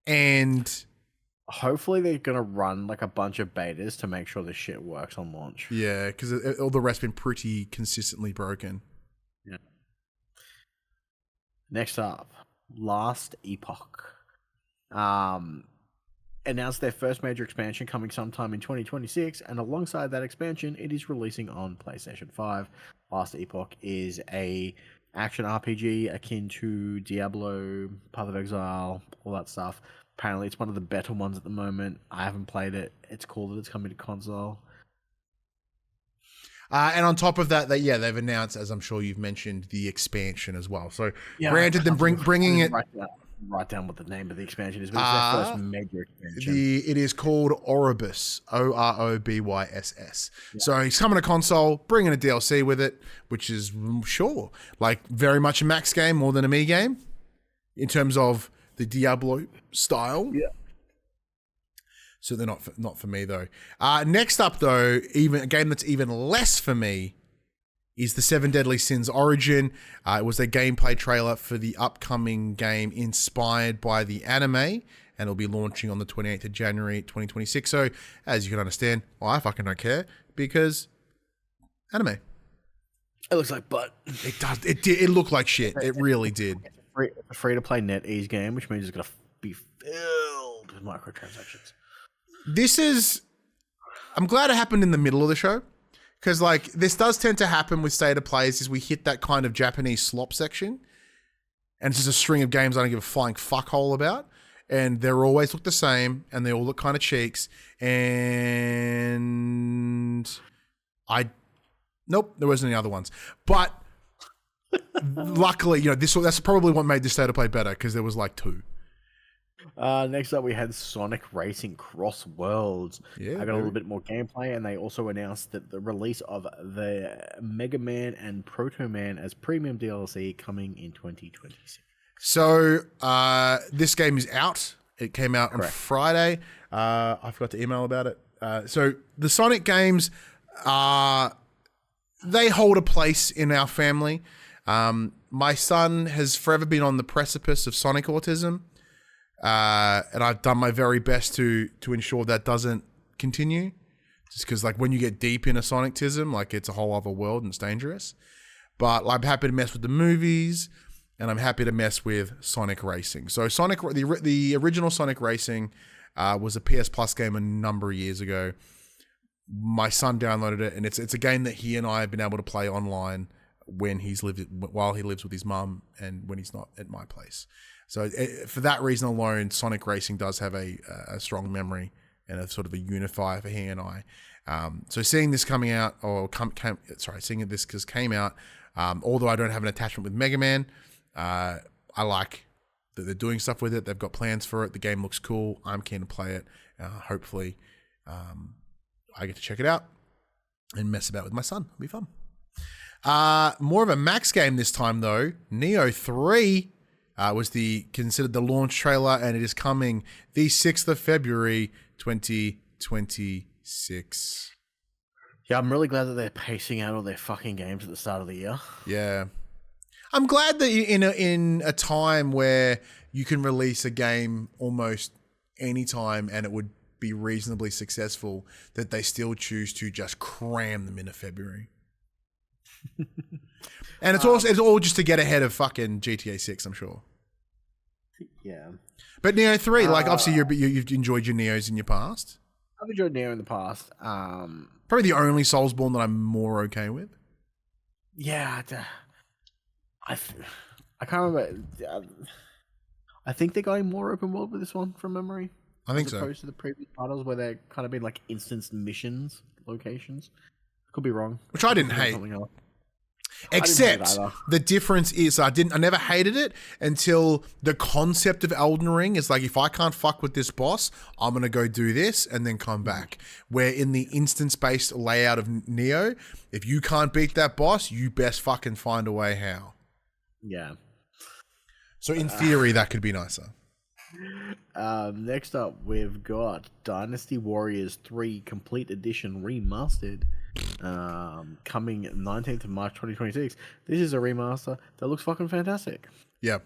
and hopefully they're going to run like a bunch of betas to make sure this shit works on launch. Yeah, because all the rest been pretty consistently broken. Yeah. Next up, Last Epoch. Announced their first major expansion coming sometime in 2026, and alongside that expansion, it is releasing on PlayStation 5. Last Epoch is a action RPG akin to Diablo, Path of Exile, all that stuff. Apparently, it's one of the better ones at the moment. I haven't played it. It's cool that it's coming to console. And on top of that, they've announced, as I'm sure you've mentioned, the expansion as well. So, yeah, granted, them bringing it. Write down what the name of the expansion is, but it's their first major expansion. It is called Orobus, Orobys. Yeah. So he's coming to console, bringing a DLC with it, which is sure, like very much a Max game more than a me game in terms of the Diablo style. Yeah. So they're not for me though. Next up though, even a game that's even less for me is the Seven Deadly Sins Origin. It was a gameplay trailer for the upcoming game inspired by the anime, and it'll be launching on the 28th of January 2026. So, as you can understand, I fucking don't care because anime. It looks like butt. It does. It looked like shit. It really did. It's a free-to-play NetEase game, which means it's going to be filled with microtransactions. I'm glad it happened in the middle of the show. Because, like, this does tend to happen with state of plays is we hit that kind of Japanese slop section. And it's just a string of games I don't give a flying fuckhole about. And they always look the same. And they all look kind of cheeks. And nope, there wasn't any other ones. But Luckily, that's probably what made this state of play better, because there was like 2. Next up, we had Sonic Racing Cross Worlds. Yeah, I got a little bit more gameplay, and they also announced that the release of the Mega Man and Proto Man as premium DLC coming in 2026. So this game is out. It came out Correct. on Friday. I forgot to email about it. So the Sonic games, they hold a place in our family. My son has forever been on the precipice of Sonic autism. And I've done my very best to ensure that doesn't continue. Just because, like, when you get deep into Sonictism, like, it's a whole other world and it's dangerous. But I'm happy to mess with the movies, and I'm happy to mess with Sonic Racing. So the original Sonic Racing was a PS Plus game a number of years ago. My son downloaded it, and it's a game that he and I have been able to play online while he lives with his mum and when he's not at my place. So for that reason alone, Sonic Racing does have a strong memory and a sort of a unifier for he and I. So seeing this coming out, seeing this because came out, although I don't have an attachment with Mega Man, I like that they're doing stuff with it. They've got plans for it. The game looks cool. I'm keen to play it. Hopefully, I get to check it out and mess about with my son. It'll be fun. More of a Max game this time though. Neo 3 was considered the launch trailer, and it is coming the 6th of February, 2026. Yeah, I'm really glad that they're pacing out all their fucking games at the start of the year. Yeah. I'm glad that in a time where you can release a game almost any time and it would be reasonably successful, that they still choose to just cram them into February. And it's all just to get ahead of fucking GTA 6, I'm sure. Yeah. But Neo 3, like, obviously you've enjoyed your Neos in your past. I've enjoyed Neo in the past. Probably the only Soulsborne that I'm more okay with. Yeah. I can't remember. I think they're going more open world with this one from memory. I think as so. opposed to the previous titles where they're kind of been like instance missions, locations. Could be wrong. Which I didn't hate. Except the difference is I never hated it until the concept of Elden Ring is like, if I can't fuck with this boss, I'm going to go do this and then come back. Where in the instance-based layout of Neo, if you can't beat that boss, you best fucking find a way how. Yeah. So in theory, that could be nicer. Next up, we've got Dynasty Warriors 3 Complete Edition Remastered. Coming 19th of March 2026. This is a remaster that looks fucking fantastic. Yeah.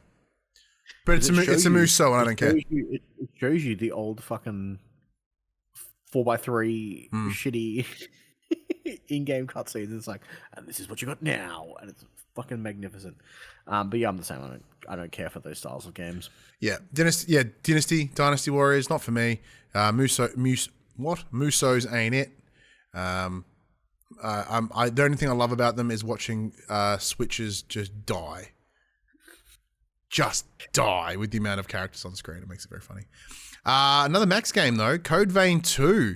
But it's a Muso and I don't care. It shows you the old fucking 4x3 shitty in-game cutscenes. It's like, and this is what you got now. And it's fucking magnificent. But yeah, I'm the same. I don't care for those styles of games. Yeah. Dynasty Warriors, not for me. Musos ain't it. The only thing I love about them is watching Switches just die. Just die with the amount of characters on screen. It makes it very funny. Another Max game, though. Code Vein 2.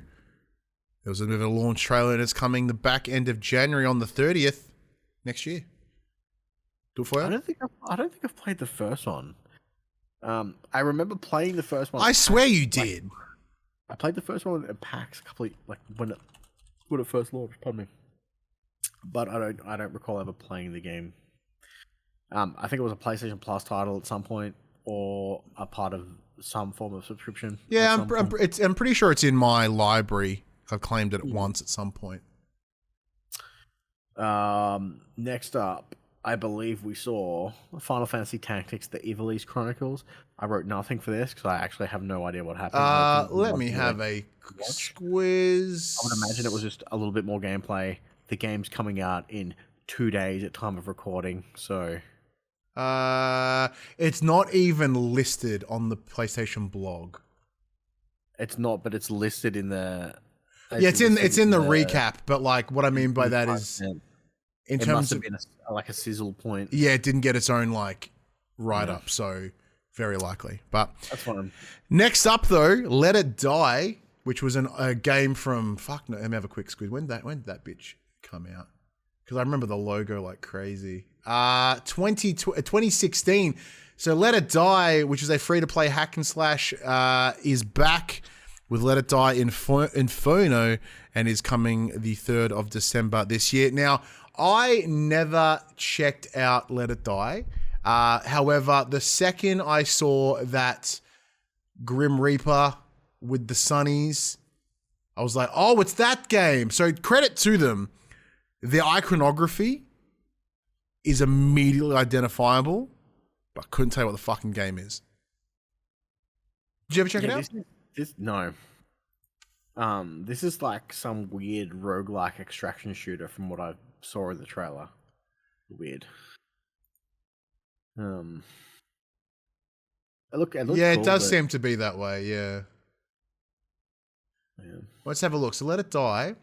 There was a bit of a launch trailer, and it's coming the back end of January on the 30th next year. Do it for you? I don't think I've played the first one. I remember playing the first one. I swear you did. I played the first one at PAX when it first launched, pardon me. But I don't recall ever playing the game. I think it was a PlayStation Plus title at some point, or a part of some form of subscription. Yeah, I'm pretty sure it's in my library. I've claimed it once at some point. Next up, I believe we saw Final Fantasy Tactics: The Ivalice Chronicles. I wrote nothing for this because I actually have no idea what happened. Let me have a squiz. I would imagine it was just a little bit more gameplay. The game's coming out in 2 days at time of recording, so... it's not even listed on the PlayStation blog. It's not, but it's listed in the... Yeah, it's in the recap, but like what I mean by that is... In terms must have of been a sizzle point. Yeah, it didn't get its own like write-up, so very likely. But that's fine. Next up, though, Let It Die, which was a game from... Fuck, no, let me have a quick squeeze. When did that bitch come out? because I remember the logo like crazy. 2016. So Let It Die, which is a free-to-play hack and slash, is back with Let It Die Inferno and is coming the 3rd of December this year. Now, I never checked out Let It Die. However, the second I saw that Grim Reaper with the Sunnies, I was like, oh, it's that game. So credit to them. Their iconography is immediately identifiable, but I couldn't tell you what the fucking game is. Did you ever check it out? No. This is like some weird roguelike extraction shooter from what I saw in the trailer. Weird. It looks yeah, cool, it does seem to be that way, yeah. Let's have a look. So Let It Die,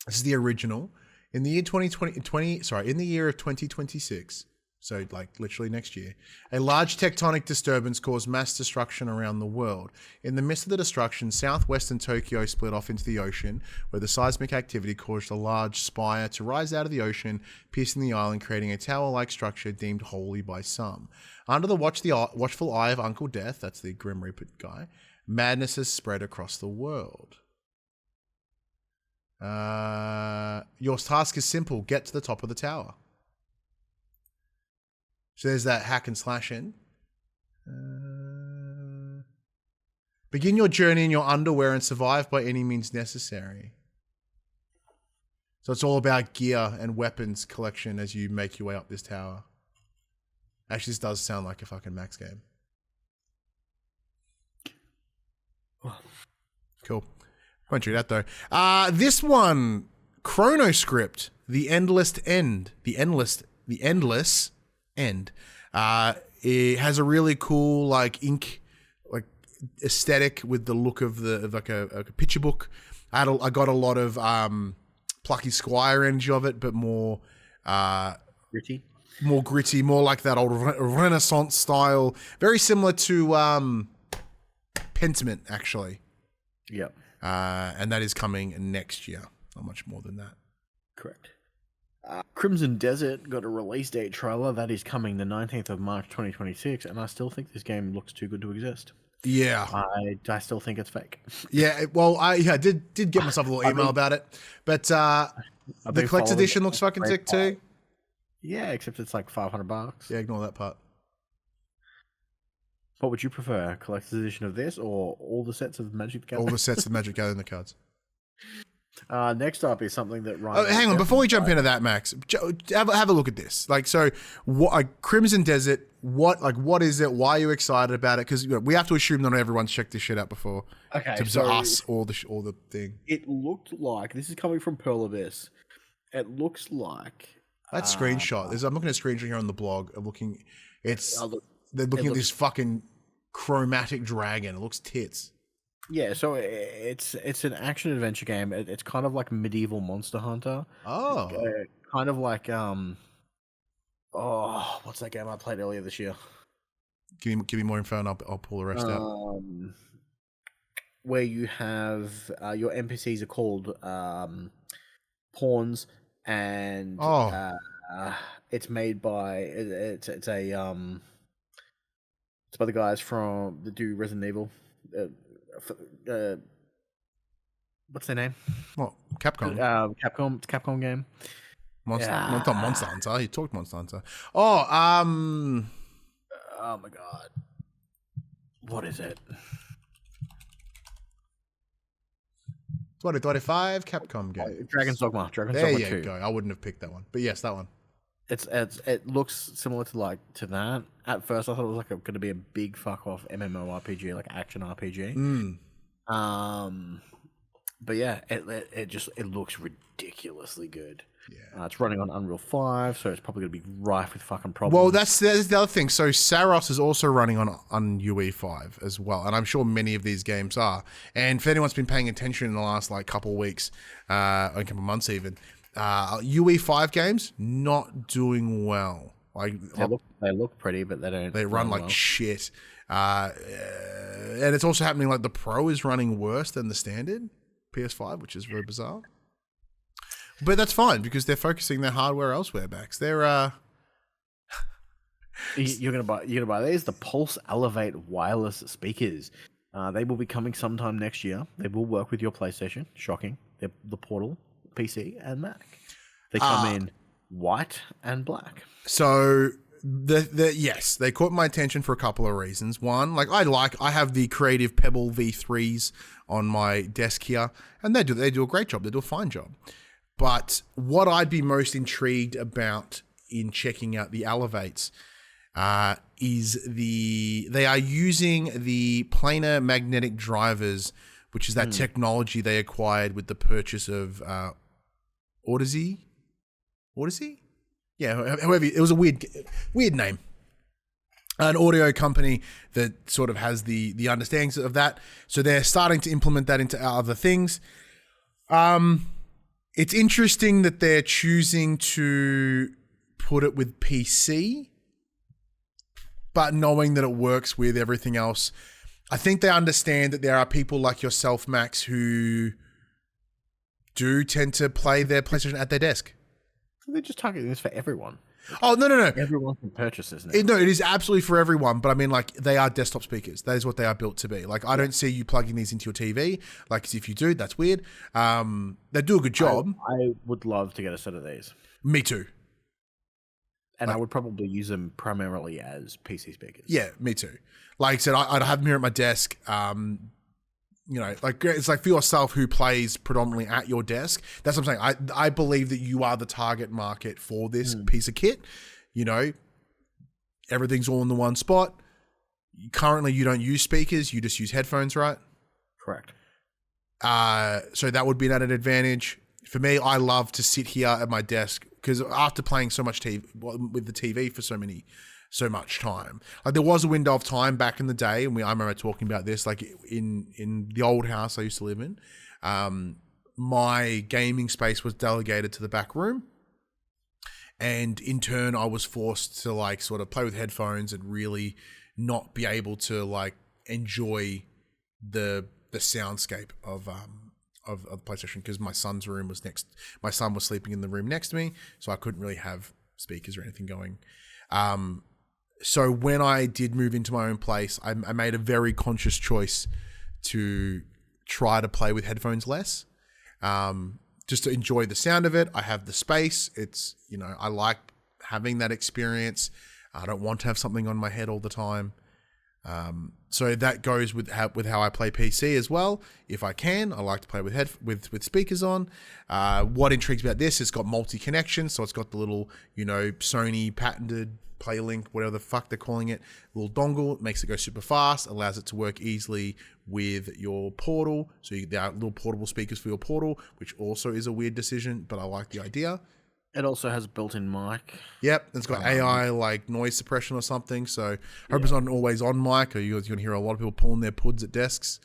this is the original. In the year 2026, so like literally next year, a large tectonic disturbance caused mass destruction around the world. In the midst of the destruction, southwestern Tokyo split off into the ocean, where the seismic activity caused a large spire to rise out of the ocean, piercing the island, creating a tower-like structure deemed holy by some. Under the watchful eye of Uncle Death, that's the Grim Reaper guy, madness has spread across the world. Your task is simple. Get to the top of the tower. So there's that hack and slash in. Begin your journey in your underwear and survive by any means necessary. So it's all about gear and weapons collection as you make your way up this tower. Actually, this does sound like a fucking Max game. Cool. Won't do that though. This one, Chronoscript, The Endless End. It has a really cool like ink, like aesthetic with the look of like a picture book. I got a lot of Plucky Squire energy of it, but more gritty, more like that old Renaissance style. Very similar to Pentiment, actually. Yep. And that is coming next year. Not much more than that. Correct. Crimson Desert got a release date trailer that is coming the 19th of March 2026, and I still think this game looks too good to exist. Yeah. I still think it's fake. Yeah, well, I did get myself a little email about it, but the collector's edition looks fucking sick too. Yeah, except it's like $500. Yeah, ignore that part. What would you prefer, a collector's edition of this or all the sets of Magic the Gathering? All the sets of Magic Gathering the cards. Next up is something that Ryan... Oh, hang on, before we jump into that, Max, have a look at this. Like, so, what, like, Crimson Desert, what is it? Why are you excited about it? Because we have to assume not everyone's checked this shit out before. Okay, so us or the thing. It looked like, this is coming from Pearl Abyss, it looks like... That screenshot, I'm looking at a screenshot here on the blog. They're looking at this fucking chromatic dragon. It looks tits. Yeah, so it's an action adventure game. It's kind of like medieval Monster Hunter. Oh, kind of like what's that game I played earlier this year? Give me more info and I'll pull the rest out. Where you have your NPCs are called pawns, and it's made by it's by the guys that do Resident Evil. What's their name? What? Capcom. Capcom. It's a Capcom game. Not Monster Hunter. You talked Monster Hunter. Oh my god. What is it? 2025 Capcom game. Dragon's Dogma. There you go. I wouldn't have picked that one, but yes, that one. It looks similar to that. At first, I thought it was going to be a big fuck off MMORPG, like action RPG. But yeah, it looks ridiculously good. Yeah, it's running on Unreal 5, so it's probably going to be rife with fucking problems. Well, that's the other thing. So Saros is also running on UE5 as well, and I'm sure many of these games are. And if anyone's been paying attention in the last couple of weeks, or a couple of months even. UE5 games not doing well. They look pretty, but they run like shit. And it's also happening like the Pro is running worse than the standard PS5, which is very bizarre. But that's fine because they're focusing their hardware elsewhere, Max. They're You're gonna buy these, the Pulse Elevate wireless speakers. They will be coming sometime next year. They will work with your PlayStation. Shocking. They're the Portal, PC, and Mac. They come in white and black. So yes, they caught my attention for a couple of reasons. One, I have the Creative Pebble V3s on my desk here, and they do a great job. They do a fine job. But what I'd be most intrigued about in checking out the Elevates is they are using the planar magnetic drivers, which is that technology they acquired with the purchase of Odyssey. Yeah, however, it was a weird name. An audio company that sort of has the understandings of that. So they're starting to implement that into other things. It's interesting that they're choosing to put it with PC, but knowing that it works with everything else. I think they understand that there are people like yourself, Max, who do tend to play their PlayStation at their desk. They're just targeting this for everyone. Oh, no. Everyone can purchase this now. It is absolutely for everyone, but I mean, they are desktop speakers. That is what they are built to be. I don't see you plugging these into your TV. As if you do, that's weird. They do a good job. I would love to get a set of these. Me too. And I would probably use them primarily as PC speakers. Yeah, me too. Like I said, I'd have them here at my desk. It's like for yourself who plays predominantly at your desk. That's what I'm saying. I believe that you are the target market for this piece of kit. Everything's all in the one spot. Currently, you don't use speakers. You just use headphones, right? Correct. So that would be an added advantage. For me, I love to sit here at my desk because after playing so much TV with the TV for so much time, there was a window of time back in the day, and I remember talking about this, in the old house I used to live in. My gaming space was delegated to the back room, and in turn, I was forced to sort of play with headphones and really not be able to enjoy the soundscape of PlayStation because my son's room was next. My son was sleeping in the room next to me, so I couldn't really have speakers or anything going. So when I did move into my own place, I made a very conscious choice to try to play with headphones less, just to enjoy the sound of it. I have the space. It's, I like having that experience. I don't want to have something on my head all the time. So that goes with how I play PC as well. If I can, I like to play with speakers on. What intrigues me about this, it's got multi-connection, so it's got the little, Sony patented PlayLink, whatever the fuck they're calling it, little dongle. It makes it go super fast, allows it to work easily with your Portal. So there are little portable speakers for your Portal, which also is a weird decision, but I like the idea. It also has a built-in mic. Yep, it's got AI noise suppression or something. So I hope it's not an always-on mic, or you're going to hear a lot of people pulling their puds at desks.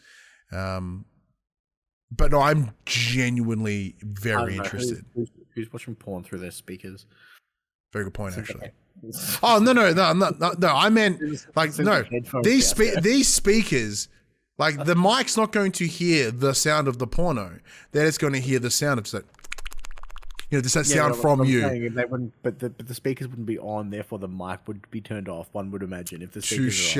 But no, I'm genuinely very interested. Who's watching porn through their speakers? Very good point, actually. Oh no! I'm not. No, I meant no. These speakers, the mic's not going to hear the sound of the porno. They're just going to hear the sound of it. Just that sound from you. But the speakers wouldn't be on, therefore the mic would be turned off. One would imagine if the speakers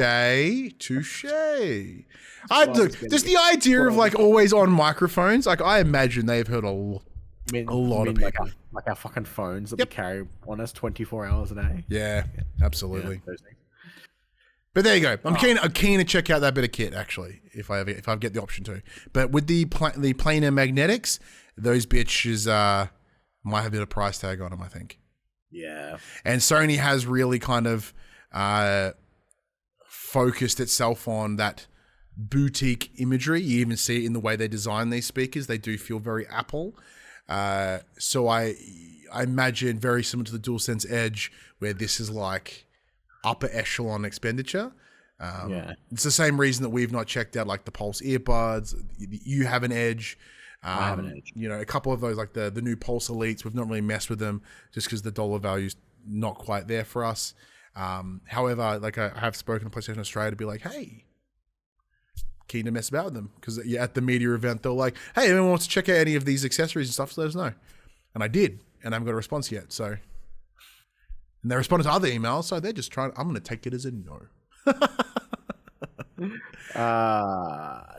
touche. Look, just the idea of always on microphones. I imagine they've heard a lot of people. Like our fucking phones that we carry on us 24 hours a day. Yeah, absolutely. Yeah, but there you go. I'm keen to check out that bit of kit actually, if I get the option to. But with the planar magnetics, those bitches might have a bit of price tag on them, I think. Yeah. And Sony has really kind of focused itself on that boutique imagery. You even see it in the way they design these speakers. They do feel very Apple. So I imagine very similar to the DualSense Edge, where this is upper echelon expenditure. It's the same reason that we've not checked out the Pulse earbuds. You have an Edge. I have an Edge. A couple of those, the new Pulse Elites, we've not really messed with them just because the dollar value's not quite there for us. However, I have spoken to PlayStation Australia to be hey, keen to mess about with them, because at the media event they're hey, anyone wants to check out any of these accessories and stuff, so let us know. And I did, and I haven't got a response yet. So, and they responded to other emails, so they're just trying. I'm going to take it as a no.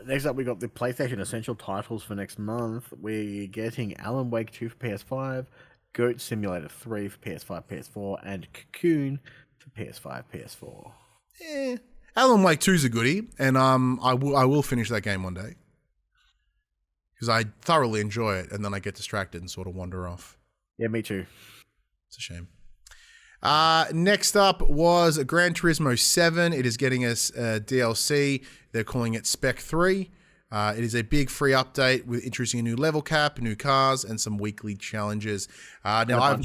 Next up, we got the PlayStation Essential titles for next month. We're getting Alan Wake 2 for PS5, Goat Simulator 3 for PS5, PS4, and Cocoon for PS5, PS4. Alan Wake 2's a goodie, and I will finish that game one day. Because I thoroughly enjoy it, and then I get distracted and sort of wander off. Yeah, me too. It's a shame. Next up was Gran Turismo 7. It is getting us DLC. They're calling it Spec 3. It is a big free update with introducing a new level cap, new cars, and some weekly challenges. And a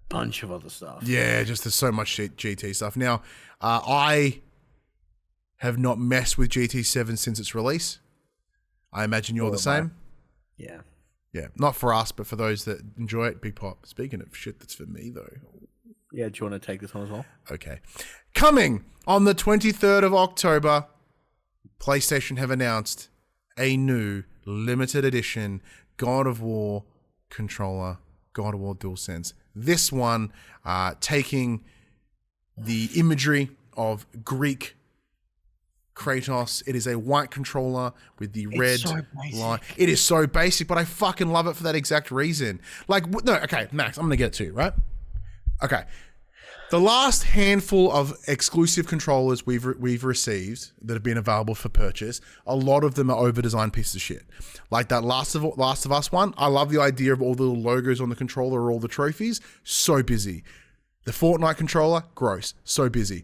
bunch of other stuff. Yeah, just there's so much GT stuff. Now, I have not messed with GT7 since its release. I imagine you're the same. Yeah. Yeah, not for us, but for those that enjoy it. Big Pop. Speaking of shit that's for me, though. Yeah, do you want to take this one as well? Okay. Coming on the 23rd of October, PlayStation have announced a new limited edition God of War controller, God of War DualSense. This one taking the imagery of Greek Kratos. It is a white controller with the red line. It is so basic, but I fucking love it for that exact reason. Like, no, okay, Max, I'm going to get it to you, right? Okay. The last handful of exclusive controllers we've received that have been available for purchase, a lot of them are over-designed pieces of shit. Like that Last of Us one, I love the idea of all the little logos on the controller or all the trophies. So busy. The Fortnite controller, gross. So busy.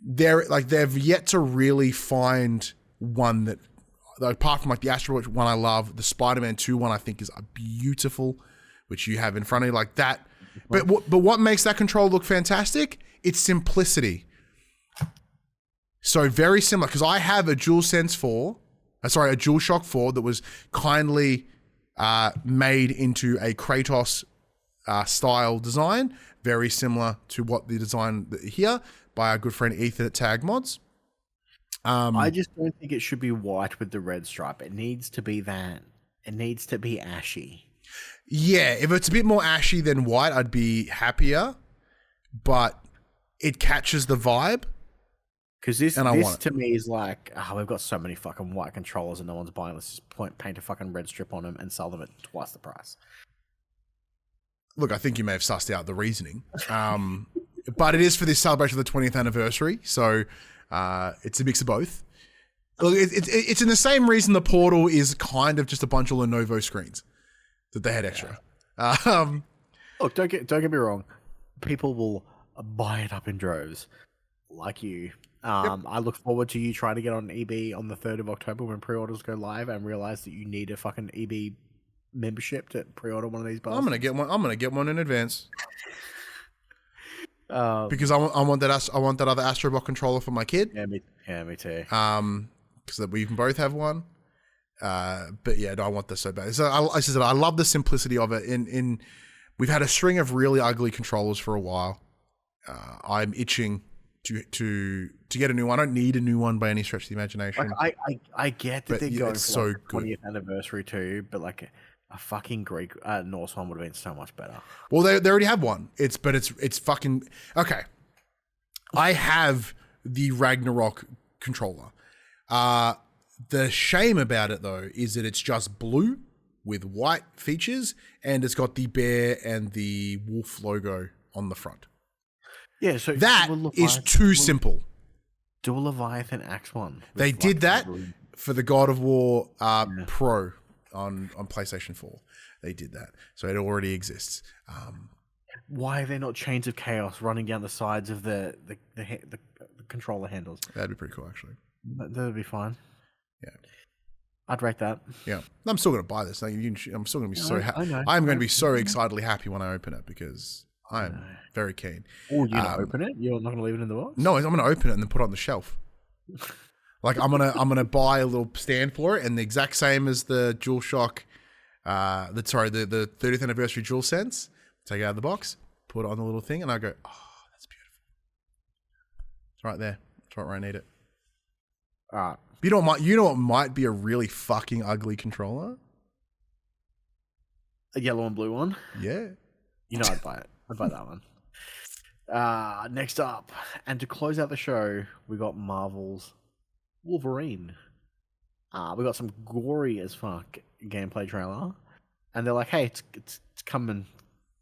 They've yet to really find one that, apart from like the Astro Watch one I love, the Spider-Man 2 one I think is beautiful, which you have in front of you like that. But what makes that controller look fantastic? It's simplicity. So very similar, because I have a DualShock 4 that was kindly made into a Kratos style design, very similar to what the design here by our good friend Ethan at Tag Mods. I just don't think it should be white with the red stripe. It needs to be that. It needs to be ashy. Yeah, if it's a bit more ashy than white, I'd be happier. But it catches the vibe. Because this to me is like, we've got so many fucking white controllers and no one's buying. Let's just paint a fucking red strip on them and sell them at twice the price. Look, I think you may have sussed out the reasoning. But it is for this celebration of the 20th anniversary, so it's a mix of both. Look, it's in the same reason the Portal is kind of just a bunch of Lenovo screens that they had extra. Yeah. Look, don't get me wrong. People will buy it up in droves, like you. Yep. I look forward to you trying to get on EB on the 3rd of October when pre-orders go live and realize that you need a fucking EB membership to pre-order one of these bastards. I'm gonna get one in advance. Because I want that other Astrobot controller for my kid. Yeah, me too. Because we can both have one. But yeah, no, I want this so bad. So I love the simplicity of it. We've had a string of really ugly controllers for a while. I'm itching to get a new one. I don't need a new one by any stretch of the imagination. Like, I get that they're going for so like the 20th anniversary too, but like a fucking Greek Norse one would have been so much better. Well, they already have one. It's fucking okay. I have the Ragnarok controller. The shame about it though is that it's just blue with white features and it's got the bear and the wolf logo on the front. Yeah, so that is too simple. Do a Leviathan Axe one. They did that for the God of War Pro on PlayStation 4. They did that. So it already exists. Why are there not chains of chaos running down the sides of the controller handles? That'd be pretty cool, actually. That'd be fine. Yeah. I'd rate that. Yeah. I'm still going to buy this. I'm still going to be so happy. I'm going to be so excitedly happy when I open it because I'm very keen. Oh, you're going to open it? You're not going to leave it in the box? No, I'm going to open it and then put it on the shelf. Like I'm gonna buy a little stand for it, and the exact same as the DualShock, the 30th anniversary DualSense. Take it out of the box, put it on the little thing, and I go, oh, that's beautiful. It's right there. It's right where I need it. All right. You know what might be a really fucking ugly controller? A yellow and blue one. Yeah. You know, I'd buy it. I'd buy that one. Next up, and to close out the show, we got Marvel's Wolverine. We got some gory as fuck gameplay trailer, and they're like, "Hey, it's coming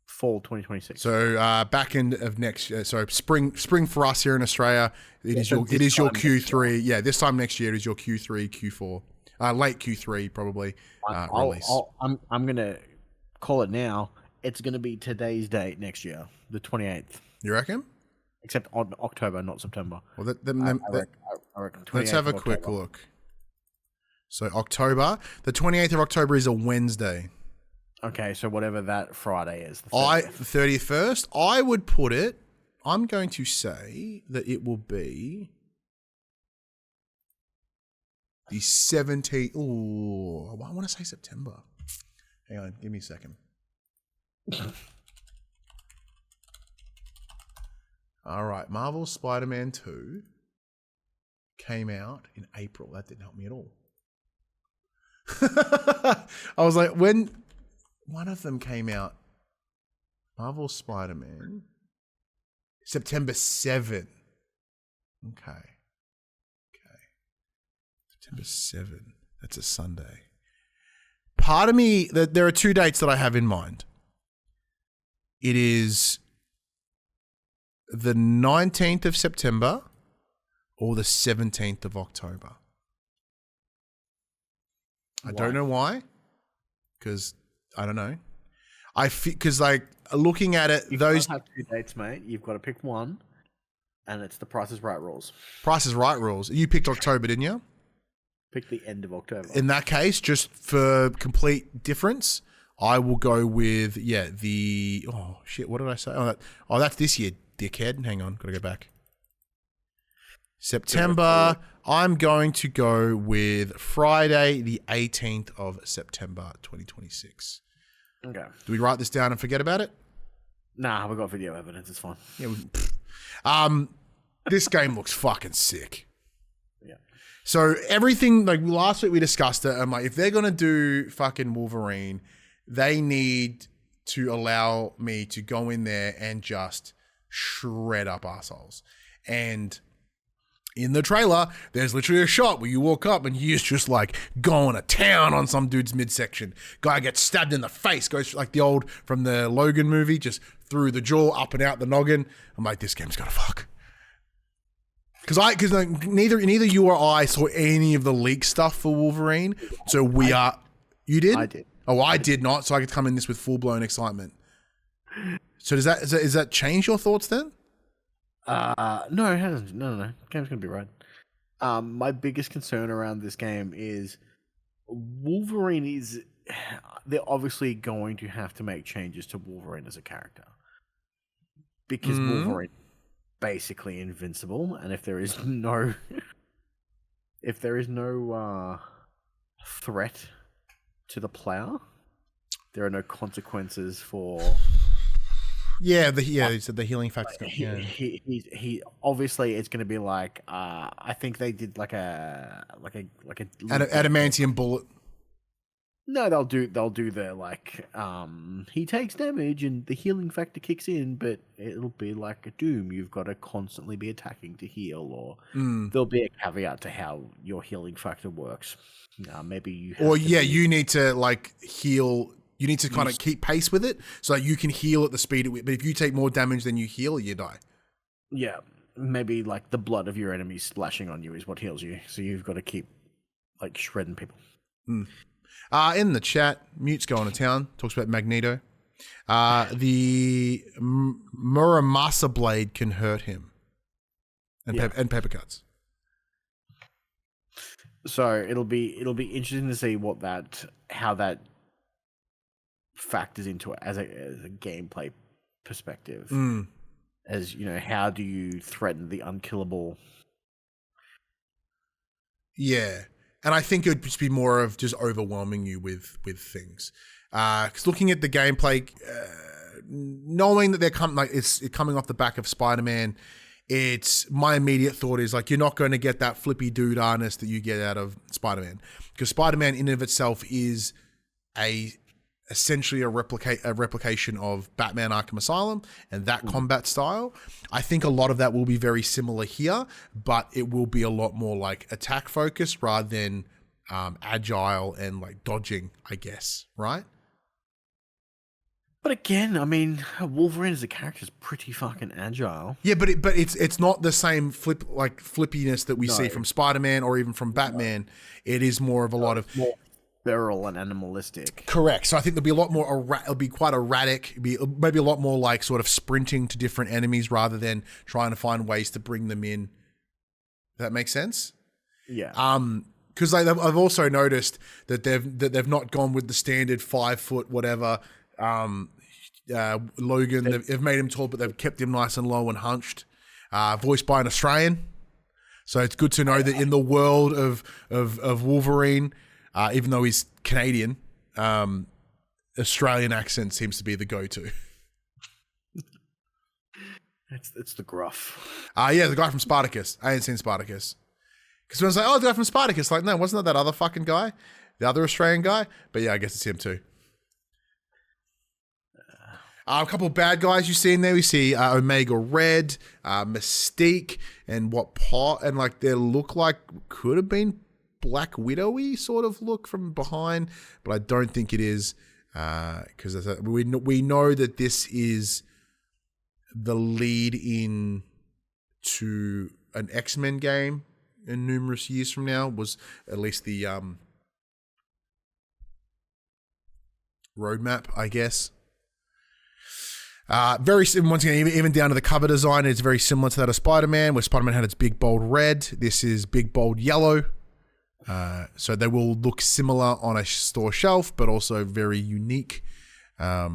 fall 2026." So back end of next, spring for us here in Australia. It is your Q3. Yeah, this time next year is your Q3, Q4, late Q3 probably release. I'm gonna call it now. It's gonna be today's date next year, the 28th. You reckon? Except on October, not September. Well, I reckon let's have a quick look. So October, the 28th of October is a Wednesday. Okay, so whatever that Friday is. The 31st, I would put it, I'm going to say that it will be the 17th. Oh, I want to say September. Hang on, give me a second. All right, Marvel Spider-Man 2 came out in April. That didn't help me at all. I was like, when one of them came out, Marvel Spider-Man, September 7. Okay. September 7. That's a Sunday. Part of me, there are two dates that I have in mind. It is the 19th of September or the 17th of October. I don't know why, because I don't know. Because like looking at it, you those have two dates, mate. You've got to pick one, and it's the Price is Right rules. Price is Right rules. You picked October, didn't you? Pick the end of October. In that case, just for complete difference, I will go with oh shit, what did I say? Oh, that's this year, dickhead. Hang on, gotta go back. September. I'm going to go with Friday, the 18th of September, 2026. Okay. Do we write this down and forget about it? Nah, we've got video evidence. It's fine. Yeah. This game looks fucking sick. Yeah. So everything, like last week we discussed it. I'm like, if they're going to do fucking Wolverine, they need to allow me to go in there and just shred up assholes. And in the trailer, there's literally a shot where you walk up and he's just like going to town on some dude's midsection. Guy gets stabbed in the face, goes like the old from the Logan movie, just through the jaw, up and out the noggin. I'm like, this game's gonna fuck. Because like, neither you or I saw any of the leak stuff for Wolverine, so you did? I did. Oh, I did not. So I could come in this with full blown excitement. So does that change your thoughts then? No, it hasn't. No. Game's gonna be right. My biggest concern around this game is Wolverine is. They're obviously going to have to make changes to Wolverine as a character because Wolverine is basically invincible, and if there is no threat to the player, there are no consequences for. Yeah, he said the healing factor. He obviously it's going to be like I think they did like a adamantium bullet. No, they'll do the like he takes damage and the healing factor kicks in, but it'll be like a Doom. You've got to constantly be attacking to heal, or there'll be a caveat to how your healing factor works. Maybe you have you need to like heal. You need to kind of keep pace with it so that you can heal at the speed at which. But if you take more damage than you heal, you die. Yeah, maybe like the blood of your enemies splashing on you is what heals you. So you've got to keep like shredding people. In the chat, Mute's going to town. Talks about Magneto. The Muramasa blade can hurt him, and pepper cuts. So it'll be interesting to see how that factors into it as a gameplay perspective. As you know, how do you threaten the unkillable? Yeah, and I think it would just be more of just overwhelming you with things. Because looking at the gameplay, knowing that it's coming off the back of Spider-Man, my immediate thought is like you're not going to get that flippy dude-arness that you get out of Spider-Man, because Spider-Man in and of itself is a essentially a replication of Batman Arkham Asylum and that combat style. I think a lot of that will be very similar here, but it will be a lot more like attack focused rather than agile and like dodging, I guess, right? But again, I mean, Wolverine as a character is pretty fucking agile. Yeah, but it's not the same flippiness that we see from Spider-Man or even from Batman. It is more of a lot of more feral and animalistic. Correct. So I think there'll be a lot more. It'll be quite erratic. It'll be maybe a lot more like sort of sprinting to different enemies rather than trying to find ways to bring them in. Does that make sense? Yeah. Because I've also noticed that they've not gone with the standard 5 foot whatever. Logan, they've made him tall, but they've kept him nice and low and hunched. Voiced by an Australian. So it's good to know that in the world of Wolverine, even though he's Canadian, Australian accent seems to be the go-to. It's the gruff. Yeah, the guy from Spartacus. I ain't seen Spartacus. Because when I was like, oh, the guy from Spartacus, like, no, wasn't that other fucking guy? The other Australian guy? But yeah, I guess it's him too. A couple of bad guys you see in there. We see Omega Red, Mystique, and like they look like could have been Black Widow-y sort of look from behind, but I don't think it is because we know that this is the lead in to an X-Men game in numerous years from now, was at least the roadmap, I guess. Very once again, even down to the cover design, it's very similar to that of Spider-Man, where Spider-Man had its big bold red. This is big bold yellow. So they will look similar on a store shelf, but also very unique. I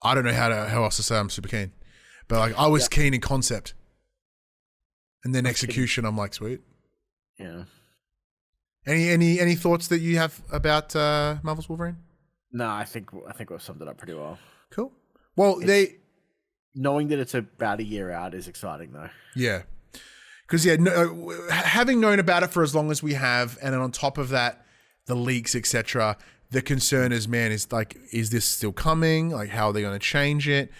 don't know how else to say I'm super keen, but like I was keen in concept, and then execution, I'm like, sweet. Yeah. Any thoughts that you have about Marvel's Wolverine? No, I think we've summed it up pretty well. Cool. Well, knowing that it's about a year out is exciting, though. Yeah. Because, having known about it for as long as we have, and then on top of that, the leaks, etc., the concern is, man, is like, is this still coming? Like, how are they going to change it?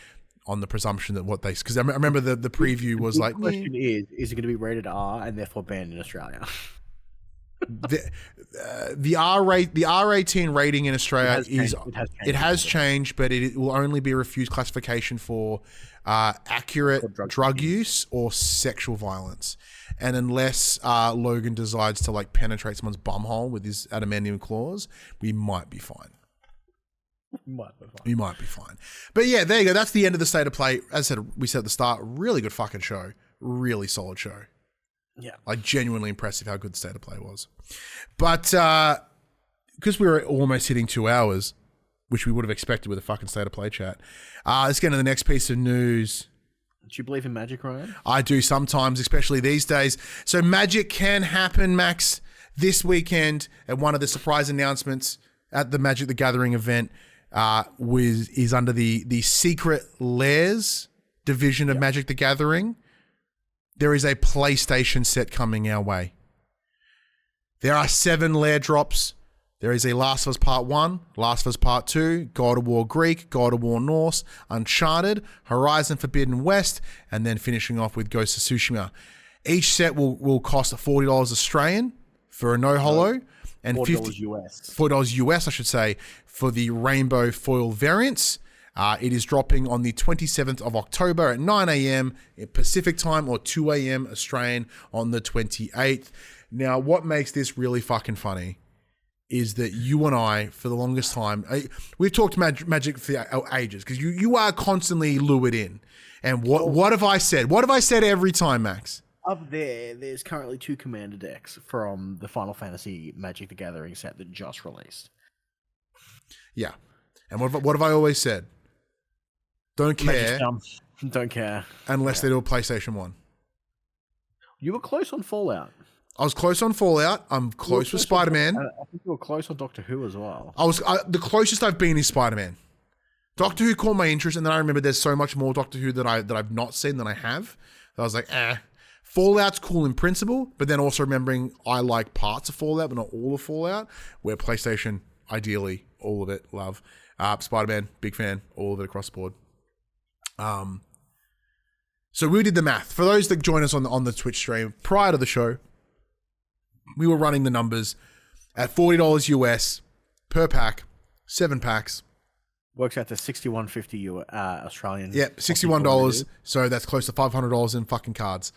On the presumption that because I remember the preview was like... The question is it going to be rated R and therefore banned in Australia? The R18 rating in Australia it has changed, but it will only be refused classification for accurate drug use or sexual violence, and unless Logan decides to like penetrate someone's bumhole with his adamantium claws, we might be fine. We might be fine. But yeah, there you go. That's the end of the state of play. As I said, we said at the start, really good fucking show, really solid show. Yeah. Like genuinely impressive how good the state of play was. But because we were almost hitting 2 hours, which we would have expected with a fucking state of play chat, let's get into the next piece of news. Do you believe in magic, Ryan? I do sometimes, especially these days. So magic can happen, Max. This weekend at one of the surprise announcements at the Magic the Gathering event is under the Secret Lairs division of Magic the Gathering. There is a PlayStation set coming our way. There are 7 lair drops. There is a Last of Us Part 1, Last of Us Part 2, God of War Greek, God of War Norse, Uncharted, Horizon Forbidden West, and then finishing off with Ghost of Tsushima. Each set will cost $40 Australian for a no holo, and $40 US. $40 US, I should say, for the rainbow foil variants. It is dropping on the 27th of October at 9 a.m. Pacific time or 2 a.m. Australian on the 28th. Now, what makes this really fucking funny is that you and I, for the longest time, we've talked Magic for ages because you are constantly lured in. And what have I said? What have I said every time, Max? Up there's currently 2 commander decks from the Final Fantasy Magic the Gathering set that just released. Yeah. And what have I always said? Don't care. Don't care. Unless they do a PlayStation 1. You were close on Fallout. I was close on Fallout. I'm close with Spider-Man. I think you were close on Doctor Who as well. The closest I've been is Spider-Man. Doctor Who caught my interest, and then I remember there's so much more Doctor Who that I've not seen than I have. I was like, Fallout's cool in principle, but then also remembering I like parts of Fallout, but not all of Fallout, where PlayStation, ideally, all of it, love. Spider-Man, big fan, all of it across the board. So we did the math. For those that join us on the Twitch stream, prior to the show, we were running the numbers at $40 US per pack, 7 packs. Works out to $61.50 Australian. Yep, $61. So that's close to $500 in fucking cards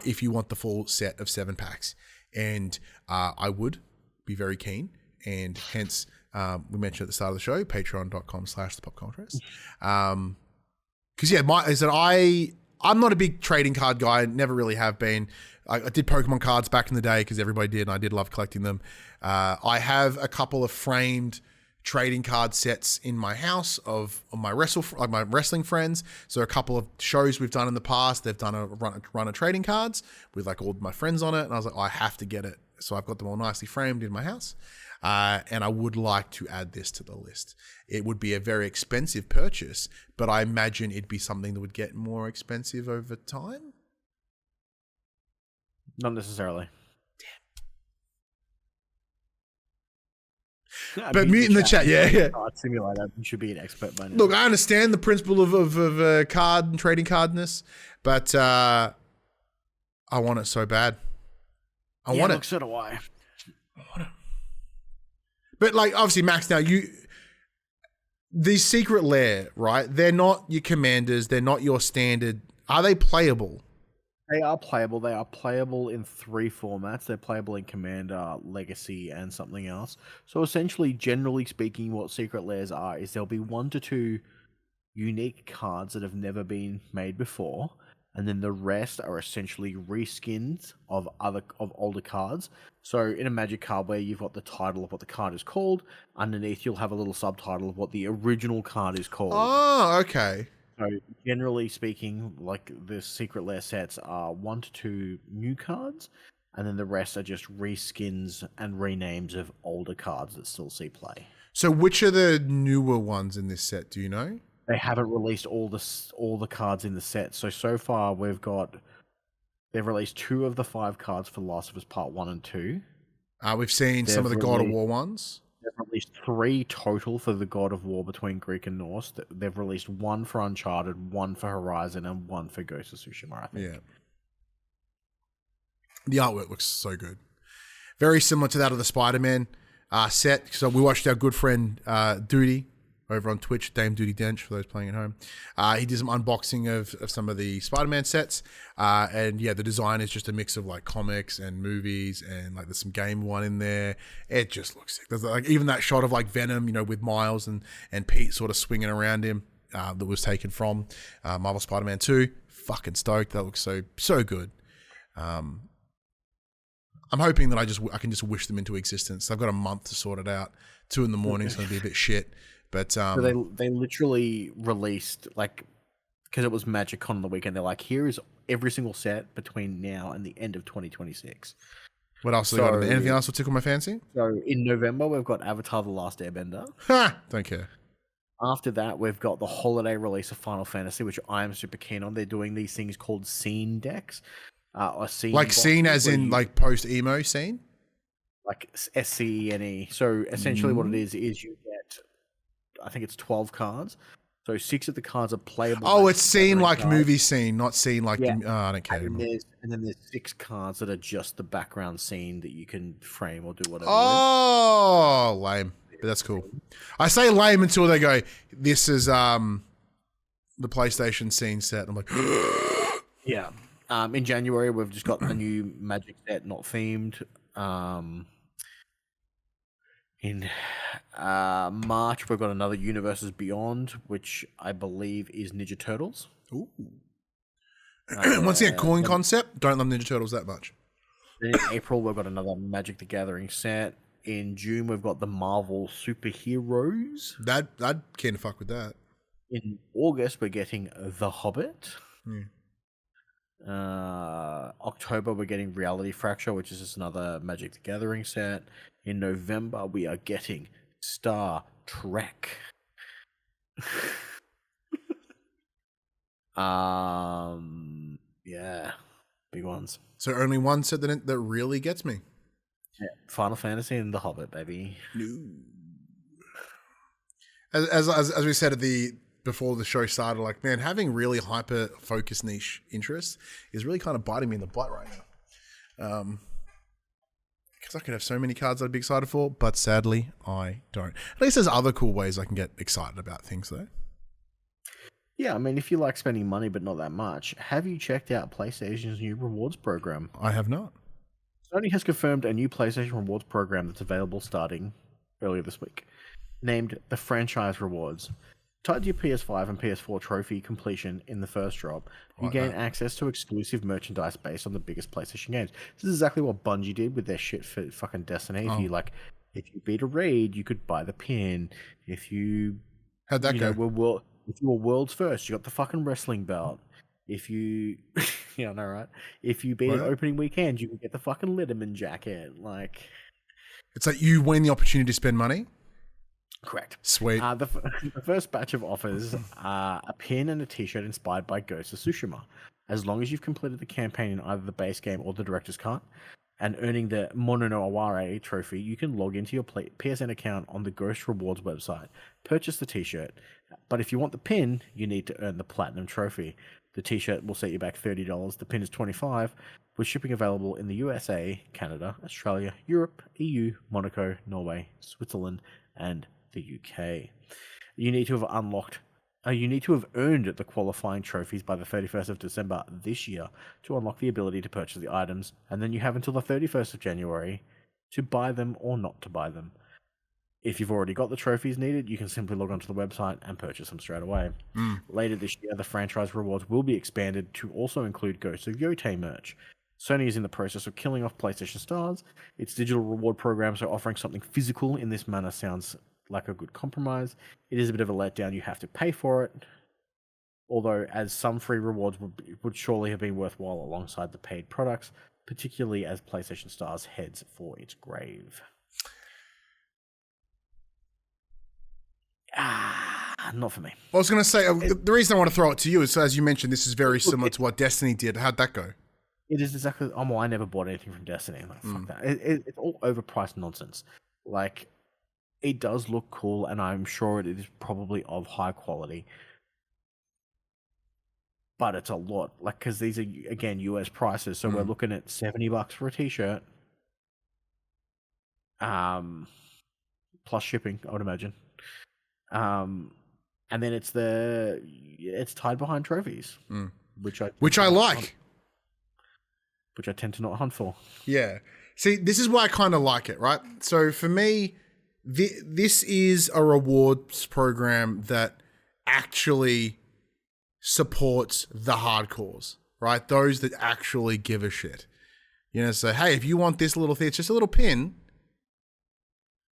if you want the full set of 7 packs. And I would be very keen. And hence, we mentioned at the start of the show, patreon.com/thepopculturist. Because, I'm not a big trading card guy. Never really have been. I did Pokemon cards back in the day because everybody did, and I did love collecting them. I have a couple of framed trading card sets in my house of my wrestling friends. So a couple of shows we've done in the past, they've done a run of trading cards with like all my friends on it, and I was like, I have to get it. So I've got them all nicely framed in my house, and I would like to add this to the list. It would be a very expensive purchase, but I imagine it'd be something that would get more expensive over time. Not necessarily. But mute in the chat, yeah. Simulator, you should be an expert by now. Look, I understand the principle of card and trading cardness, but I want it so bad. I want it. So do I. I want it. But like, obviously, Max, now these secret lair, right? They're not your commanders. They're not your standard. Are they playable? They are playable. They are playable in 3 formats. They're playable in Commander, Legacy, and something else. So essentially, generally speaking, what secret lairs are is there'll be 1 to 2 unique cards that have never been made before, and then the rest are essentially reskins of older cards. So in a Magic card where you've got the title of what the card is called, underneath you'll have a little subtitle of what the original card is called. Oh, okay. So generally speaking, like the secret lair sets are 1 to 2 new cards, and then the rest are just reskins and renames of older cards that still see play. So which are the newer ones in this set? Do you know? They haven't released all the cards in the set. So far they've released 2 of the 5 cards for Last of Us Part 1 and 2. We've seen some of the God of War ones. They've released 3 total for the God of War between Greek and Norse. They've released 1 for Uncharted, 1 for Horizon, and 1 for Ghost of Tsushima, I think. Yeah. The artwork looks so good. Very similar to that of the Spider-Man set. So we watched our good friend Duty over on Twitch, Dame Duty Dench, for those playing at home. He did some unboxing of some of the Spider-Man sets. And yeah, the design is just a mix of like comics and movies, and like there's some game one in there. It just looks sick. There's like even that shot of like Venom, with Miles and Pete sort of swinging around him that was taken from Marvel Spider-Man 2. Fucking stoked. That looks so good. I'm hoping that I can just wish them into existence. I've got a month to sort it out. 2 in the morning is going to be a bit shit. But so they literally released, like, because it was MagicCon on the weekend, they're like, here is every single set between now and the end of 2026. What else have they got? Anything else will tickle my fancy? So in November, we've got Avatar The Last Airbender. Ha! Don't care. After that, we've got the holiday release of Final Fantasy, which I am super keen on. They're doing these things called scene decks. Or scene like scene as in like post-emo scene? Like SCENE. So essentially what it is you get, I think it's 12 cards. So 6 of the cards are playable. Oh, it's scene like cards. Movie scene, not scene like... Yeah. I don't care anymore. And then there's 6 cards that are just the background scene that you can frame or do whatever with. Lame. But that's cool. I say lame until they go, this is the PlayStation scene set. I'm like... Yeah. In January, we've just got a new Magic set, not themed. In March, we've got another Universes Beyond, which I believe is Ninja Turtles. Ooh. Once again, cooling concept. Don't love Ninja Turtles that much. Then in April, we've got another Magic the Gathering set. In June, we've got the Marvel Superheroes. I'd keen to fuck with that. In August, we're getting The Hobbit. October, we're getting Reality Fracture, which is just another Magic the Gathering set. In November, we are getting Star Trek. Yeah, big ones. So only one set that really gets me. Yeah. Final Fantasy and The Hobbit, baby. No. As we said before the show started, like, man, having really hyper focused niche interests is really kind of biting me in the butt right now. Because I could have so many cards I'd be excited for, but sadly I don't. At least there's other cool ways I can get excited about things though. Yeah, I mean, if you like spending money but not that much, have you checked out PlayStation's new rewards program? I have not. Sony has confirmed a new PlayStation rewards program that's available starting earlier this week, named the Franchise Rewards. Tied to your PS5 and PS4 trophy completion in the first drop, you gain access to exclusive merchandise based on the biggest PlayStation games. This is exactly what Bungie did with their shit for fucking Destiny. If you beat a raid, you could buy the pin. If you How'd that go? If you were world's first, you got the fucking wrestling belt. If you, yeah, I know, right? If you beat an opening weekend, you can get the fucking Letterman jacket. Like, it's like you win the opportunity to spend money. Correct. Sweet. The first batch of offers are a pin and a t-shirt inspired by Ghost of Tsushima. As long as you've completed the campaign in either the base game or the director's cut, and earning the Mono no Aware trophy, you can log into your PSN account on the Ghost Rewards website, purchase the t-shirt, but if you want the pin, you need to earn the Platinum trophy. The t-shirt will set you back $30, the pin is $25, with shipping available in the USA, Canada, Australia, Europe, EU, Monaco, Norway, Switzerland, and the UK. You need to have earned the qualifying trophies by the 31st of December this year to unlock the ability to purchase the items, and then you have until the 31st of January to buy them or not to buy them. If you've already got the trophies needed, you can simply log onto the website and purchase them straight away. Later this year, the franchise rewards will be expanded to also include Ghosts of Yotei merch. Sony is in the process of killing off PlayStation Stars. Its digital reward program, so offering something physical in this manner sounds like a good compromise. It is a bit of a letdown. You have to pay for it. Although, as some free rewards would surely have been worthwhile alongside the paid products, particularly as PlayStation Stars heads for its grave. Not for me. I was going to say, the reason I want to throw it to you is, as you mentioned, this is very similar to what Destiny did. How'd that go? It is exactly... well, I never bought anything from Destiny. Like, fuck that. It's all overpriced nonsense. Like, it does look cool, and I'm sure it is probably of high quality. But it's a lot. Like, because these are, again, US prices, so we're looking at $70 for a t-shirt. Plus shipping, I would imagine. And then it's tied behind trophies, which I like, which I tend to not hunt for. Yeah. See, this is why I kind of like it, right? So for me, this is a rewards program that actually supports the hardcores, right? Those that actually give a shit. You know, so hey, if you want this little thing, it's just a little pin.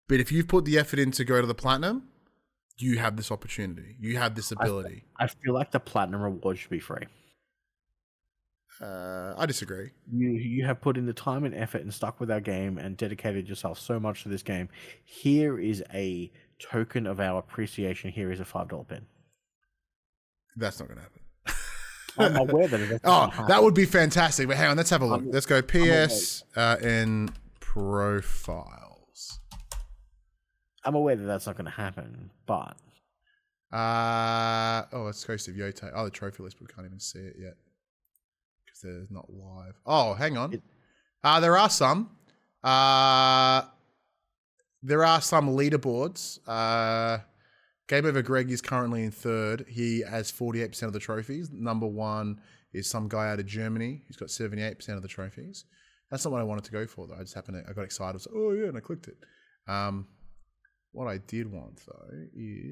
But if you've put the effort in to go to the platinum, you have this opportunity. You have this ability. I feel like the platinum reward should be free. I disagree. You have put in the time and effort and stuck with our game and dedicated yourself so much to this game. Here is a token of our appreciation. Here is a $5 pin. That's not going to happen. I'm aware that it happen. That would be fantastic. But hang on, let's have a look. Let's go PSN profiles. I'm aware that that's not going to happen, but... it's Ghost of Yotei. Oh, the trophy list, but we can't even see it yet. Because they're not live. Oh, hang on. There are some. There are some leaderboards. Game Over Greg is currently in third. He has 48% of the trophies. Number one is some guy out of Germany who's got 78% of the trophies. That's not what I wanted to go for, though. I got excited. I was like, oh, yeah, and I clicked it. What I did want, though, is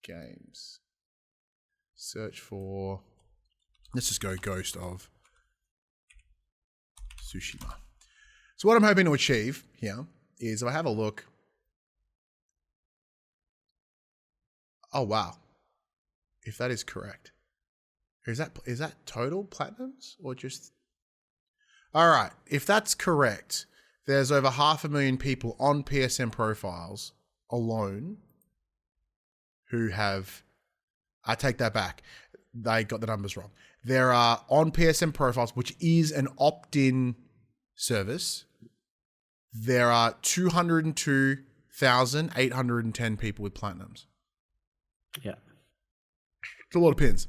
games. Search for... Let's just go Ghost of Tsushima. So what I'm hoping to achieve here is if I have a look... Oh, wow. If that is correct. Is that total platinums or just... All right. If that's correct... There's over 500,000 people on PSN profiles alone who have... I take that back. they got the numbers wrong. There are on PSN Profiles, which is an opt-in service, there are 202,810 people with platinums. Yeah. It's a lot of pins.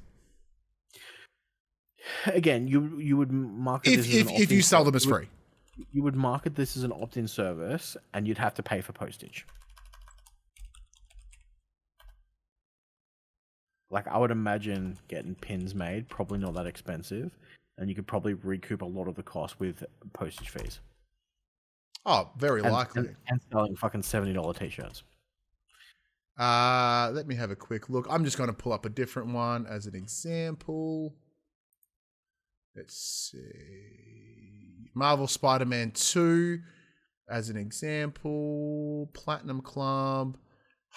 Again, you would market this as an if you sell them as free. You would market this as an opt-in service, and you'd have to pay for postage. Like, I would imagine getting pins made, probably not that expensive, and you could probably recoup a lot of the cost with postage fees. Oh, very likely. And selling fucking $70 t-shirts. Let me have a quick look. I'm just going to pull up a different one as an example. Let's see. Marvel Spider-Man 2 as an example. Platinum Club,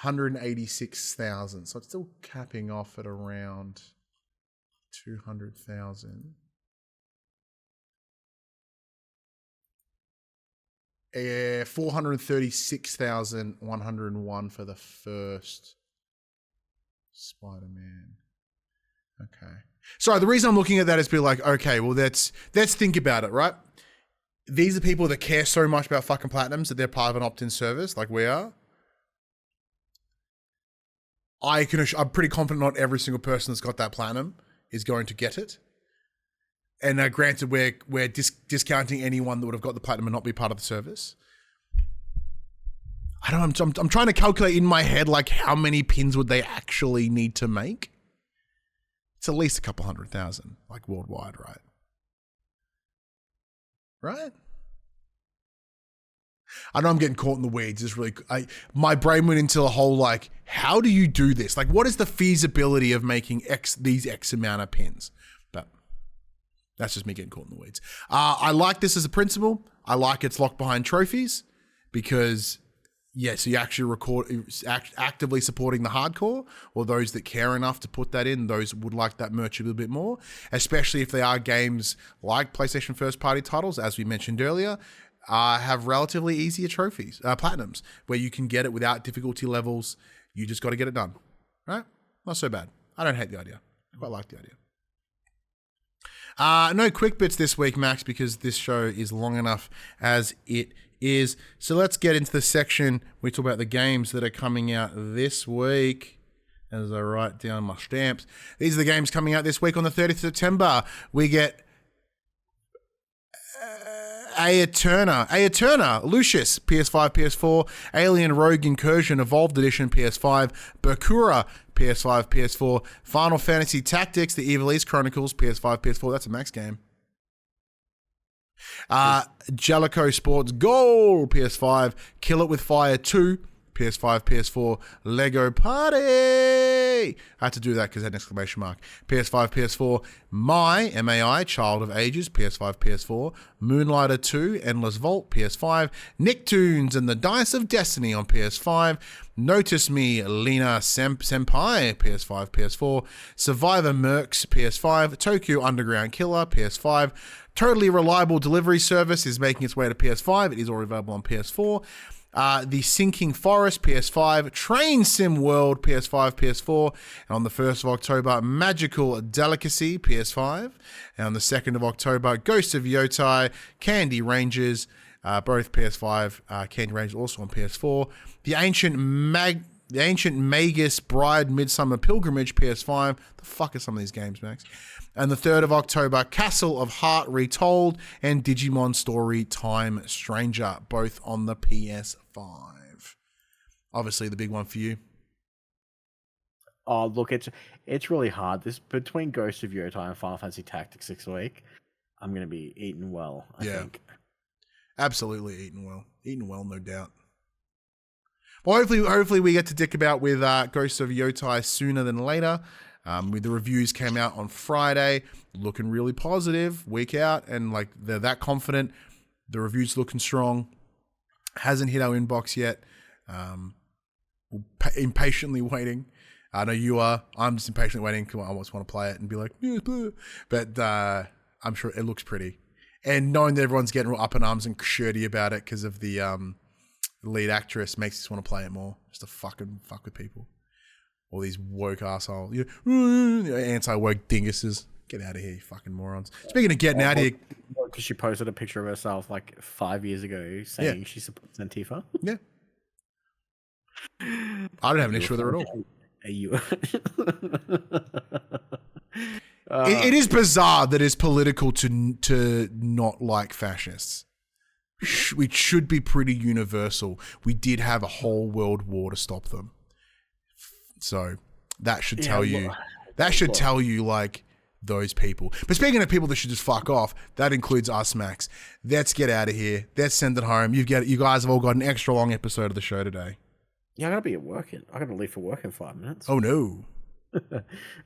186,000. So it's still capping off at around 200,000. 436,101 for the first Spider-Man. Okay. Sorry, the reason I'm looking at that is be like, okay, well, let's think about it, right? These are people that care so much about fucking platinums that they're part of an opt-in service, like we are. I'm pretty confident not every single person that's got that platinum is going to get it. And granted, we're discounting anyone that would have got the platinum and not be part of the service. I don't know. I'm trying to calculate in my head like how many pins would they actually need to make. It's at least a couple 100,000, like worldwide, right? Right? I know I'm getting caught in the weeds. It's really, my brain went into a whole like, how do you do this? Like, what is the feasibility of making these X amount of pins? But that's just me getting caught in the weeds. I like this as a principle. I like it's locked behind trophies because, so you actually actively supporting the hardcore or those that care enough to put that in. Those would like that merch a little bit more, especially if they are games like PlayStation first party titles, as we mentioned earlier, have relatively easier trophies, platinums, where you can get it without difficulty levels. You just got to get it done, right? Not so bad. I don't hate the idea. I quite like the idea. No quick bits this week, Max, because this show is long enough as it is. So let's get into the section we talk about the games that are coming out this week. As I write down my stamps. These are the games coming out this week. On the 30th of September, we get Aethermancer, Lucius, PS5, PS4, Alien Rogue Incursion, Evolved Edition, PS5, Bakura, PS5, PS4, Final Fantasy Tactics, The Evil East Chronicles, PS5, PS4. That's a Max game. Jellico Sports Goal, PS5, Kill It With Fire 2, PS5, PS4, Lego Party. I had to do that because I had an exclamation mark. PS5, PS4, MAI, Child of Ages, PS5, PS4, Moonlighter 2, Endless Vault, PS5, Nicktoons and the Dice of Destiny on PS5, Notice Me, Lena Senpai, PS5, PS4, Survivor Mercs, PS5, Tokyo Underground Killer, PS5, Totally Reliable Delivery Service is making its way to PS5. It is already available on PS4. The Sinking Forest, PS5, Train Sim World, PS5, PS4, and on the 1st of October, Magical Delicacy, PS5, and on the 2nd of October, Ghost of Yotai, Candy Rangers, both PS5, Candy Rangers also on PS4, The Ancient Magus Bride Midsummer Pilgrimage, PS5, the fuck are some of these games, Max? And the 3rd of October, Castle of Heart Retold and Digimon Story Time Stranger, both on the PS5. Obviously, the big one for you. Oh, look, it's really hard. This between Ghost of Yotai and Final Fantasy Tactics 6 week, I'm going to be eating well, I think. Absolutely eating well. Eating well, no doubt. Well, hopefully we get to dick about with Ghost of Yotai sooner than later. The reviews came out on Friday, looking really positive, week out, and like they're that confident. The reviews looking strong. Hasn't hit our inbox yet. Impatiently waiting. I know you are. I'm just impatiently waiting because I almost want to play it and be like, yeah, but I'm sure it looks pretty. And knowing that everyone's getting real up in arms and shirty about it because of the lead actress makes us want to play it more, just to fucking fuck with people. All these woke assholes, anti-woke dinguses. Get out of here, you fucking morons. Speaking of getting out of here. Because she posted a picture of herself like 5 years ago saying she supports Antifa. Yeah. I don't have an issue with her at all. Are you? It is bizarre that it's political to not like fascists. It should be pretty universal. We did have a whole world war to stop them. So that should tell you. That should tell you, like, those people. But speaking of people that should just fuck off, that includes us, Max. Let's get out of here. Let's send it home. You guys have all got an extra long episode of the show today. Yeah, I gotta be at work. I gotta leave for work in 5 minutes. Oh no.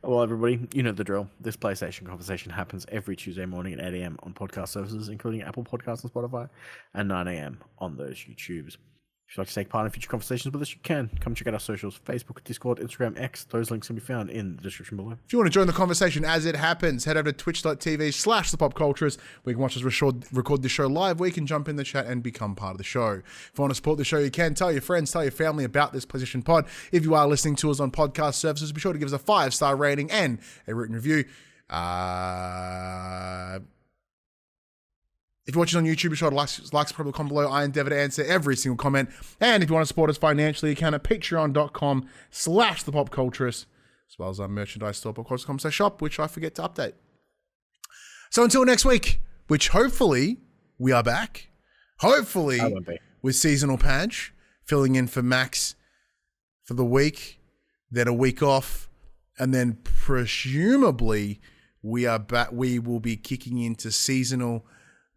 Well, everybody, you know the drill. This PlayStation conversation happens every Tuesday morning at 8 a.m. on podcast services, including Apple Podcasts and Spotify, and 9 a.m. on those YouTubes. If you'd like to take part in future conversations with us, you can. Come check out our socials, Facebook, Discord, Instagram, X. Those links can be found in the description below. If you want to join the conversation as it happens, head over to twitch.tv/thepopculturist. We can watch us record the show live. We can jump in the chat and become part of the show. If you want to support the show, you can. Tell your friends, tell your family about this PlayStation Pod. If you are listening to us on podcast services, be sure to give us a 5-star rating and a written review. If you're watching on YouTube, be sure to like, subscribe, comment below. I endeavor to answer every single comment. And if you want to support us financially, you can at patreon.com/thepopculturist, as well as our merchandise store, popculturist.com/shop, which I forget to update. So until next week, which hopefully we are back. Hopefully with seasonal Padge, filling in for Max for the week, then a week off, and then presumably we are back. We will be kicking into seasonal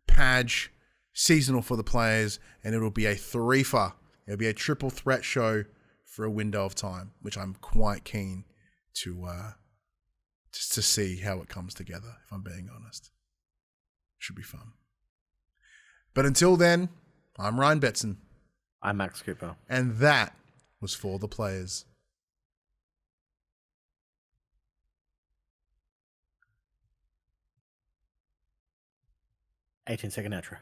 Padge, seasonal for the players, and it'll be a threefer. It'll be a triple threat show for a window of time, which I'm quite keen to just to see how it comes together, if I'm being honest. Should be fun. But until then, I'm Ryan Betson. I'm Max Cooper. And that was For the Players. 18-second outro.